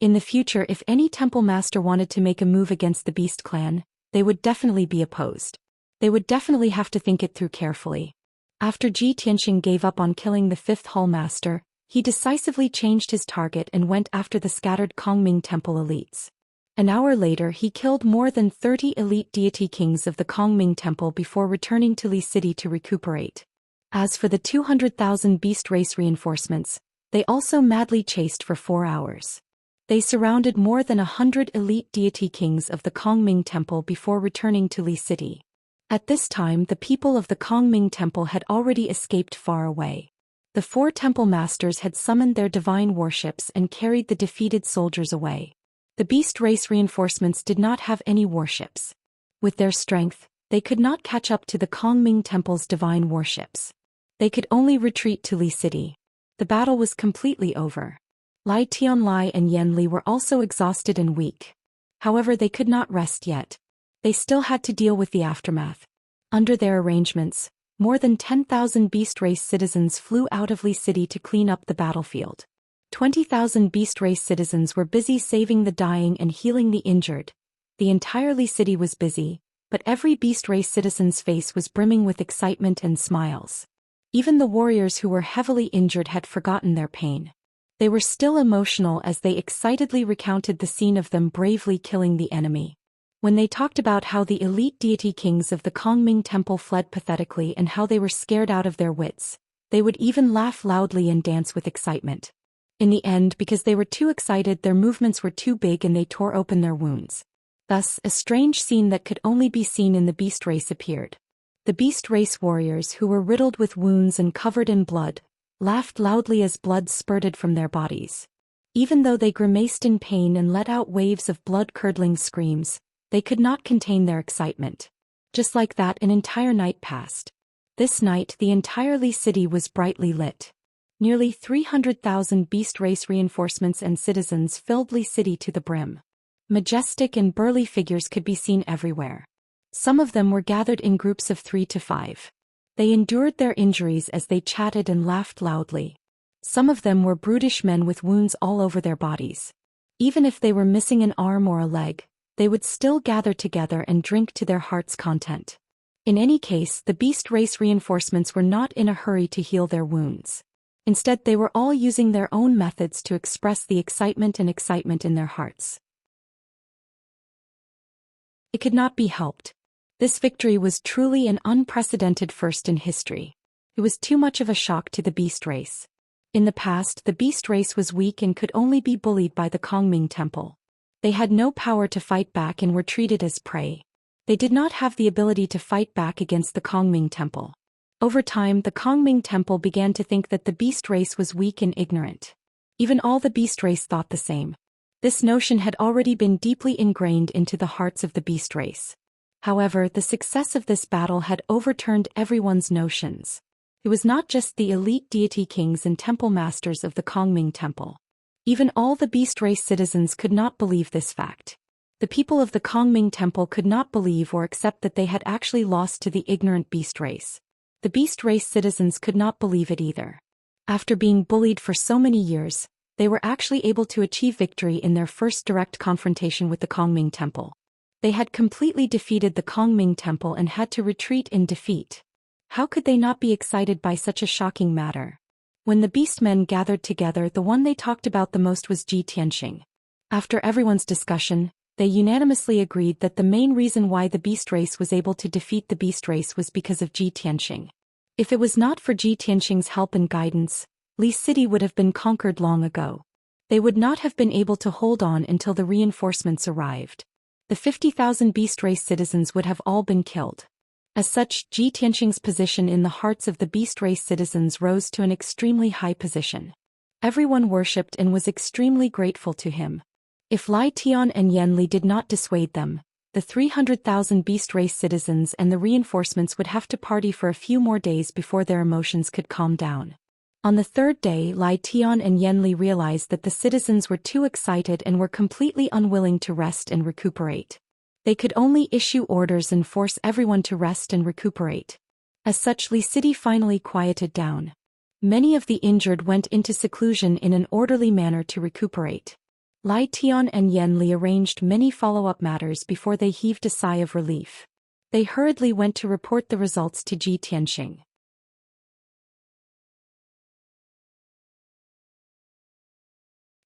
In the future, if any temple master wanted to make a move against the beast clan, they would definitely be opposed. They would definitely have to think it through carefully. After Ji Tianxing gave up on killing the fifth Hall Master, he decisively changed his target and went after the scattered Kongming Temple elites. An hour later, he killed more than 30 elite deity kings of the Kongming Temple before returning to Li City to recuperate. As for the 200,000 beast race reinforcements, they also madly chased for 4 hours. They surrounded more than 100 elite deity kings of the Kongming Temple before returning to Li City. At this time, the people of the Kongming Temple had already escaped far away. The 4 temple masters had summoned their divine warships and carried the defeated soldiers away. The beast race reinforcements did not have any warships. With their strength, they could not catch up to the Kongming Temple's divine warships. They could only retreat to Li City. The battle was completely over. Lai Tianlai and Yan Li were also exhausted and weak. However, they could not rest yet. They still had to deal with the aftermath. Under their arrangements, more than 10,000 beast race citizens flew out of Li City to clean up the battlefield. 20,000 beast race citizens were busy saving the dying and healing the injured. The entire Li City was busy, but every beast race citizen's face was brimming with excitement and smiles. Even the warriors who were heavily injured had forgotten their pain. They were still emotional as they excitedly recounted the scene of them bravely killing the enemy. When they talked about how the elite deity kings of the Kongming Temple fled pathetically and how they were scared out of their wits, they would even laugh loudly and dance with excitement. In the end, because they were too excited, their movements were too big and they tore open their wounds. Thus, a strange scene that could only be seen in the beast race appeared. The beast race warriors, who were riddled with wounds and covered in blood, laughed loudly as blood spurted from their bodies. Even though they grimaced in pain and let out waves of blood-curdling screams, they could not contain their excitement. Just like that, an entire night passed. This night, the entire Li City was brightly lit. Nearly 300,000 beast race reinforcements and citizens filled Li City to the brim. Majestic and burly figures could be seen everywhere. Some of them were gathered in groups of 3 to 5. They endured their injuries as they chatted and laughed loudly. Some of them were brutish men with wounds all over their bodies. Even if they were missing an arm or a leg, they would still gather together and drink to their heart's content. In any case, the beast race reinforcements were not in a hurry to heal their wounds. Instead, they were all using their own methods to express the excitement in their hearts. It could not be helped. This victory was truly an unprecedented first in history. It was too much of a shock to the beast race. In the past, the beast race was weak and could only be bullied by the Kongming Temple. They had no power to fight back and were treated as prey. They did not have the ability to fight back against the Kongming Temple. Over time, the Kongming Temple began to think that the beast race was weak and ignorant. Even all the beast race thought the same. This notion had already been deeply ingrained into the hearts of the beast race. However, the success of this battle had overturned everyone's notions. It was not just the elite deity kings and temple masters of the Kongming Temple. Even all the beast race citizens could not believe this fact. The people of the Kongming Temple could not believe or accept that they had actually lost to the ignorant beast race. The beast race citizens could not believe it either. After being bullied for so many years, they were actually able to achieve victory in their first direct confrontation with the Kongming Temple. They had completely defeated the Kongming Temple and had to retreat in defeat. How could they not be excited by such a shocking matter? When the beastmen gathered together, the one they talked about the most was Ji Tianxing. After everyone's discussion, They unanimously agreed that the main reason why the beast race was able to defeat the beast race was because of Ji Tianxing. If it was not for Ji Tianxing's help and guidance, Li City would have been conquered long ago. They would not have been able to hold on until the reinforcements arrived. The 50,000 beast race citizens would have all been killed. As such, Ji Tianxing's position in the hearts of the beast race citizens rose to an extremely high position. Everyone worshipped and was extremely grateful to him. If Lai Tian and Yan Li did not dissuade them, the 300,000 beast race citizens and the reinforcements would have to party for a few more days before their emotions could calm down. On the third day, Lai Tian and Yan Li realized that the citizens were too excited and were completely unwilling to rest and recuperate. They could only issue orders and force everyone to rest and recuperate. As such, Li City finally quieted down. Many of the injured went into seclusion in an orderly manner to recuperate. Lai Tian and Yan Li arranged many follow-up matters before they heaved a sigh of relief. They hurriedly went to report the results to Ji Tianxing.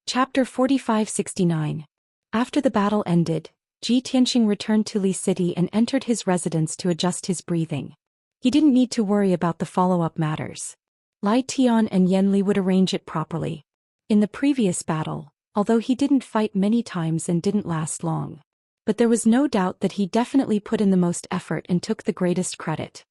Chapter 45-69. After the battle ended, Ji Tianxing returned to Li City and entered his residence to adjust his breathing. He didn't need to worry about the follow-up matters. Lai Tian and Yan Li would arrange it properly. In the previous battle, although he didn't fight many times and didn't last long, but there was no doubt that he definitely put in the most effort and took the greatest credit.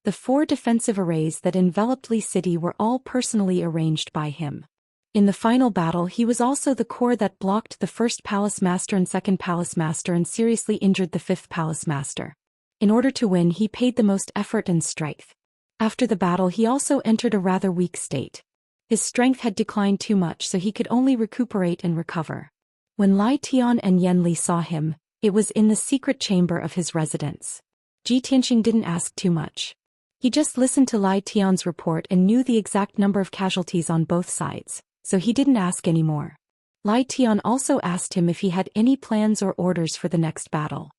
The 4 defensive arrays that enveloped Li City were all personally arranged by him. In the final battle, he was also the core that blocked the 1st Palace Master and 2nd Palace Master and seriously injured the 5th Palace Master. In order to win, he paid the most effort and strength. After the battle, he also entered a rather weak state. His strength had declined too much, so he could only recuperate and recover. When Lai Tian and Yan Li saw him, it was in the secret chamber of his residence. Ji Tianxing didn't ask too much. He just listened to Lai Tian's report and knew the exact number of casualties on both sides, so he didn't ask any more. Lai Tian also asked him if he had any plans or orders for the next battle.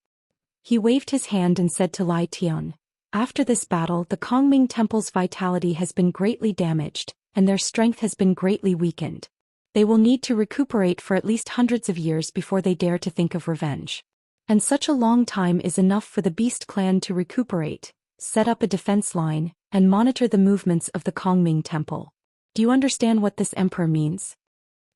He waved his hand and said to Lai Tian, "After this battle, the Kongming Temple's vitality has been greatly damaged, and their strength has been greatly weakened. They will need to recuperate for at least hundreds of years before they dare to think of revenge. And such a long time is enough for the Beast Clan to recuperate, set up a defense line, and monitor the movements of the Kongming Temple. Do you understand what this emperor means?"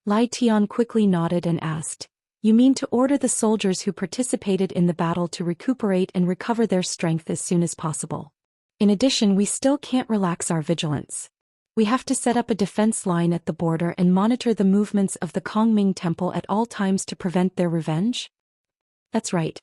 Lai Tian quickly nodded and asked, "You mean to order the soldiers who participated in the battle to recuperate and recover their strength as soon as possible. In addition, we still can't relax our vigilance. We have to set up a defense line at the border and monitor the movements of the Kongming Temple at all times to prevent their revenge?" "That's right."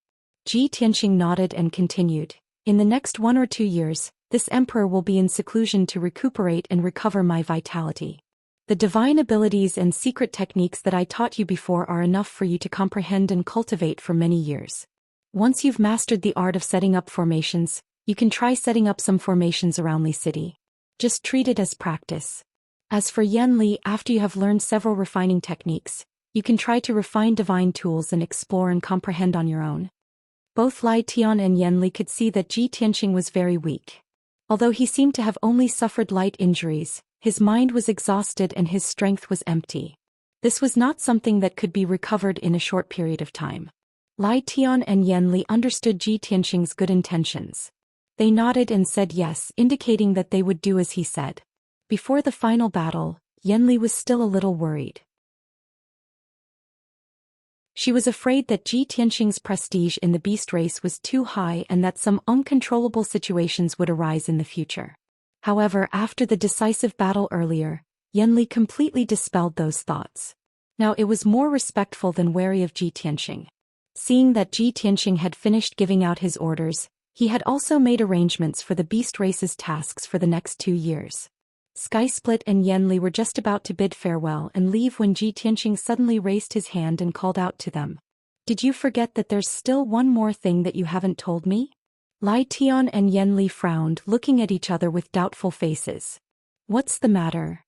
Ji Tianxing nodded and continued, "In the next 1 or 2 years, this emperor will be in seclusion to recuperate and recover my vitality. The divine abilities and secret techniques that I taught you before are enough for you to comprehend and cultivate for many years. Once you've mastered the art of setting up formations, you can try setting up some formations around Li City. Just treat it as practice. As for Yan Li, after you have learned several refining techniques, you can try to refine divine tools and explore and comprehend on your own." Both Lai Tian and Yan Li could see that Ji Tianxing was very weak. Although he seemed to have only suffered light injuries, his mind was exhausted and his strength was empty. This was not something that could be recovered in a short period of time. Lai Tian and Yan Li understood Ji Tianxing's good intentions. They nodded and said yes, indicating that they would do as he said. Before the final battle, Yan Li was still a little worried. She was afraid that Ji Tianxing's prestige in the beast race was too high and that some uncontrollable situations would arise in the future. However, after the decisive battle earlier, Yan Li completely dispelled those thoughts. Now it was more respectful than wary of Ji Tianxing. Seeing that Ji Tianxing had finished giving out his orders, he had also made arrangements for the beast race's tasks for the next 2 years. Sky Split and Yan Li were just about to bid farewell and leave when Ji Tianxing suddenly raised his hand and called out to them. "Did you forget that there's still one more thing that you haven't told me?" Lai Tian and Yan Li frowned, looking at each other with doubtful faces. "What's the matter?"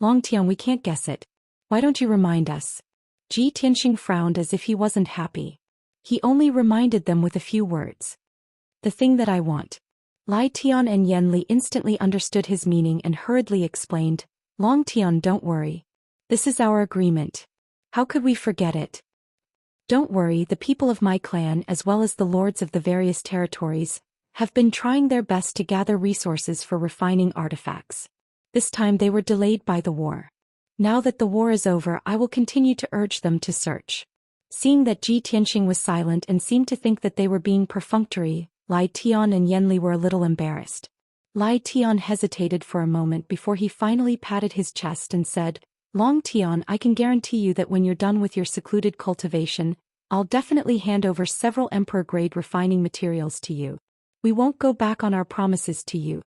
"Long Tian, we can't guess it. Why don't you remind us?" Ji Tianxing frowned as if he wasn't happy. He only reminded them with a few words. "The thing that I want." Lai Tian and Yan Li instantly understood his meaning and hurriedly explained, "Long Tian, don't worry. This is our agreement. How could we forget it?" Don't worry, the people of my clan as well as the lords of the various territories have been trying their best to gather resources for refining artifacts. This time they were delayed by the war. Now that the war is over, I will continue to urge them to search. Seeing that Ji Tianxing was silent and seemed to think that they were being perfunctory, Lai Tian and Yan Li were a little embarrassed. Lai Tian hesitated for a moment before he finally patted his chest and said, Long Tian, I can guarantee you that when you're done with your secluded cultivation, I'll definitely hand over several emperor-grade refining materials to you. We won't go back on our promises to you.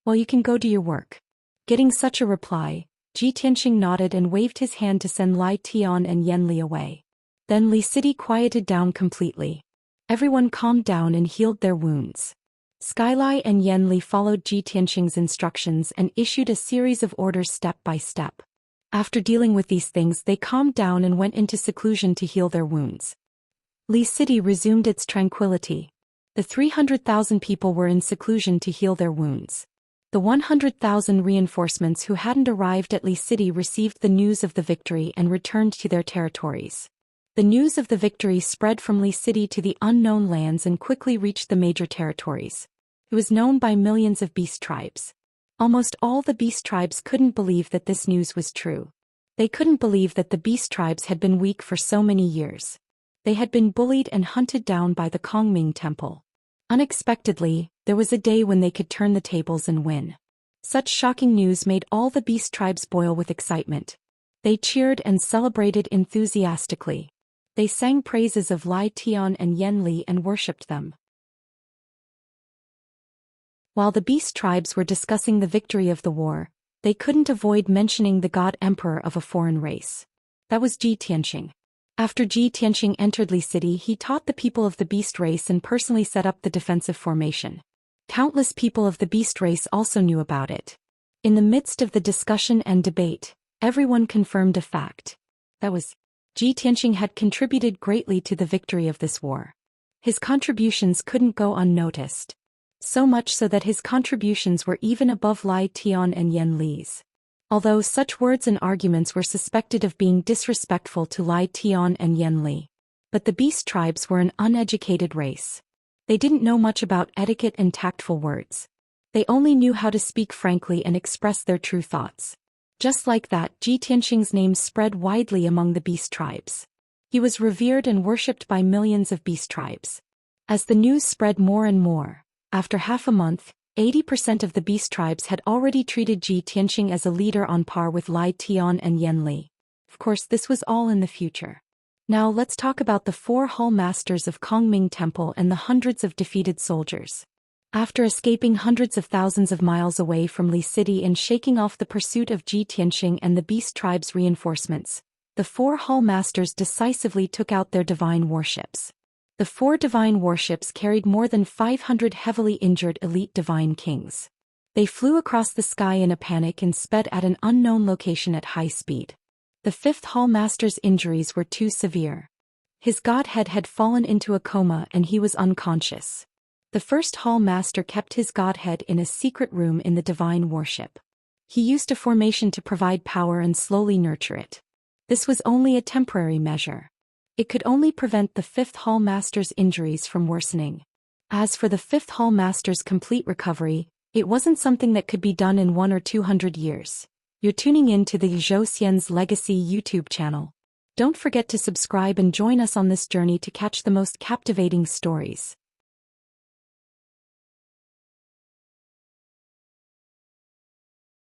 Well, you can go do your work. Getting such a reply, Ji Tianxing nodded and waved his hand to send Lai Tian and Yan Li away. Then Li City quieted down completely. Everyone calmed down and healed their wounds. Skylai and Yan Li followed Ji Tianxing's instructions and issued a series of orders step by step. After dealing with these things, they calmed down and went into seclusion to heal their wounds. Li City resumed its tranquility. The 300,000 people were in seclusion to heal their wounds. The 100,000 reinforcements who hadn't arrived at Li City received the news of the victory and returned to their territories. The news of the victory spread from Li City to the unknown lands and quickly reached the major territories. It was known by millions of beast tribes. Almost all the beast tribes couldn't believe that this news was true. They couldn't believe that the beast tribes had been weak for so many years. They had been bullied and hunted down by the Kongming Temple. Unexpectedly, there was a day when they could turn the tables and win. Such shocking news made all the beast tribes boil with excitement. They cheered and celebrated enthusiastically. They sang praises of Lai Tian and Yan Li and worshipped them. While the beast tribes were discussing the victory of the war, they couldn't avoid mentioning the god emperor of a foreign race. That was Ji Tianxing. After Ji Tianxing entered Li City, he taught the people of the beast race and personally set up the defensive formation. Countless people of the beast race also knew about it. In the midst of the discussion and debate, everyone confirmed a fact. That was, Ji Tianxing had contributed greatly to the victory of this war. His contributions couldn't go unnoticed. So much so that his contributions were even above Lai Tian and Yan Li's. Although such words and arguments were suspected of being disrespectful to Lai Tian and Yan Li. But the beast tribes were an uneducated race. They didn't know much about etiquette and tactful words. They only knew how to speak frankly and express their true thoughts. Just like that, Ji Tianxing's name spread widely among the beast tribes. He was revered and worshipped by millions of beast tribes. As the news spread more and more, after half a month, 80% of the beast tribes had already treated Ji Tianxing as a leader on par with Lai Tian and Yan Li. Of course, this was all in the future. Now let's talk about the 4 hall masters of Kongming Temple and the hundreds of defeated soldiers. After escaping hundreds of thousands of miles away from Li City and shaking off the pursuit of Ji Tianxing and the beast tribe's reinforcements, the 4 hall masters decisively took out their divine warships. The 4 divine warships carried more than 500 heavily injured elite divine kings. They flew across the sky in a panic and sped at an unknown location at high speed. The 5th hall master's injuries were too severe. His godhead had fallen into a coma and he was unconscious. The 1st hall master kept his godhead in a secret room in the divine worship. He used a formation to provide power and slowly nurture it. This was only a temporary measure. It could only prevent the 5th hall master's injuries from worsening. As for the 5th hall master's complete recovery, it wasn't something that could be done in 1 or 200 years. You're tuning in to the Zhou Xian's Legacy YouTube channel. Don't forget to subscribe and join us on this journey to catch the most captivating stories.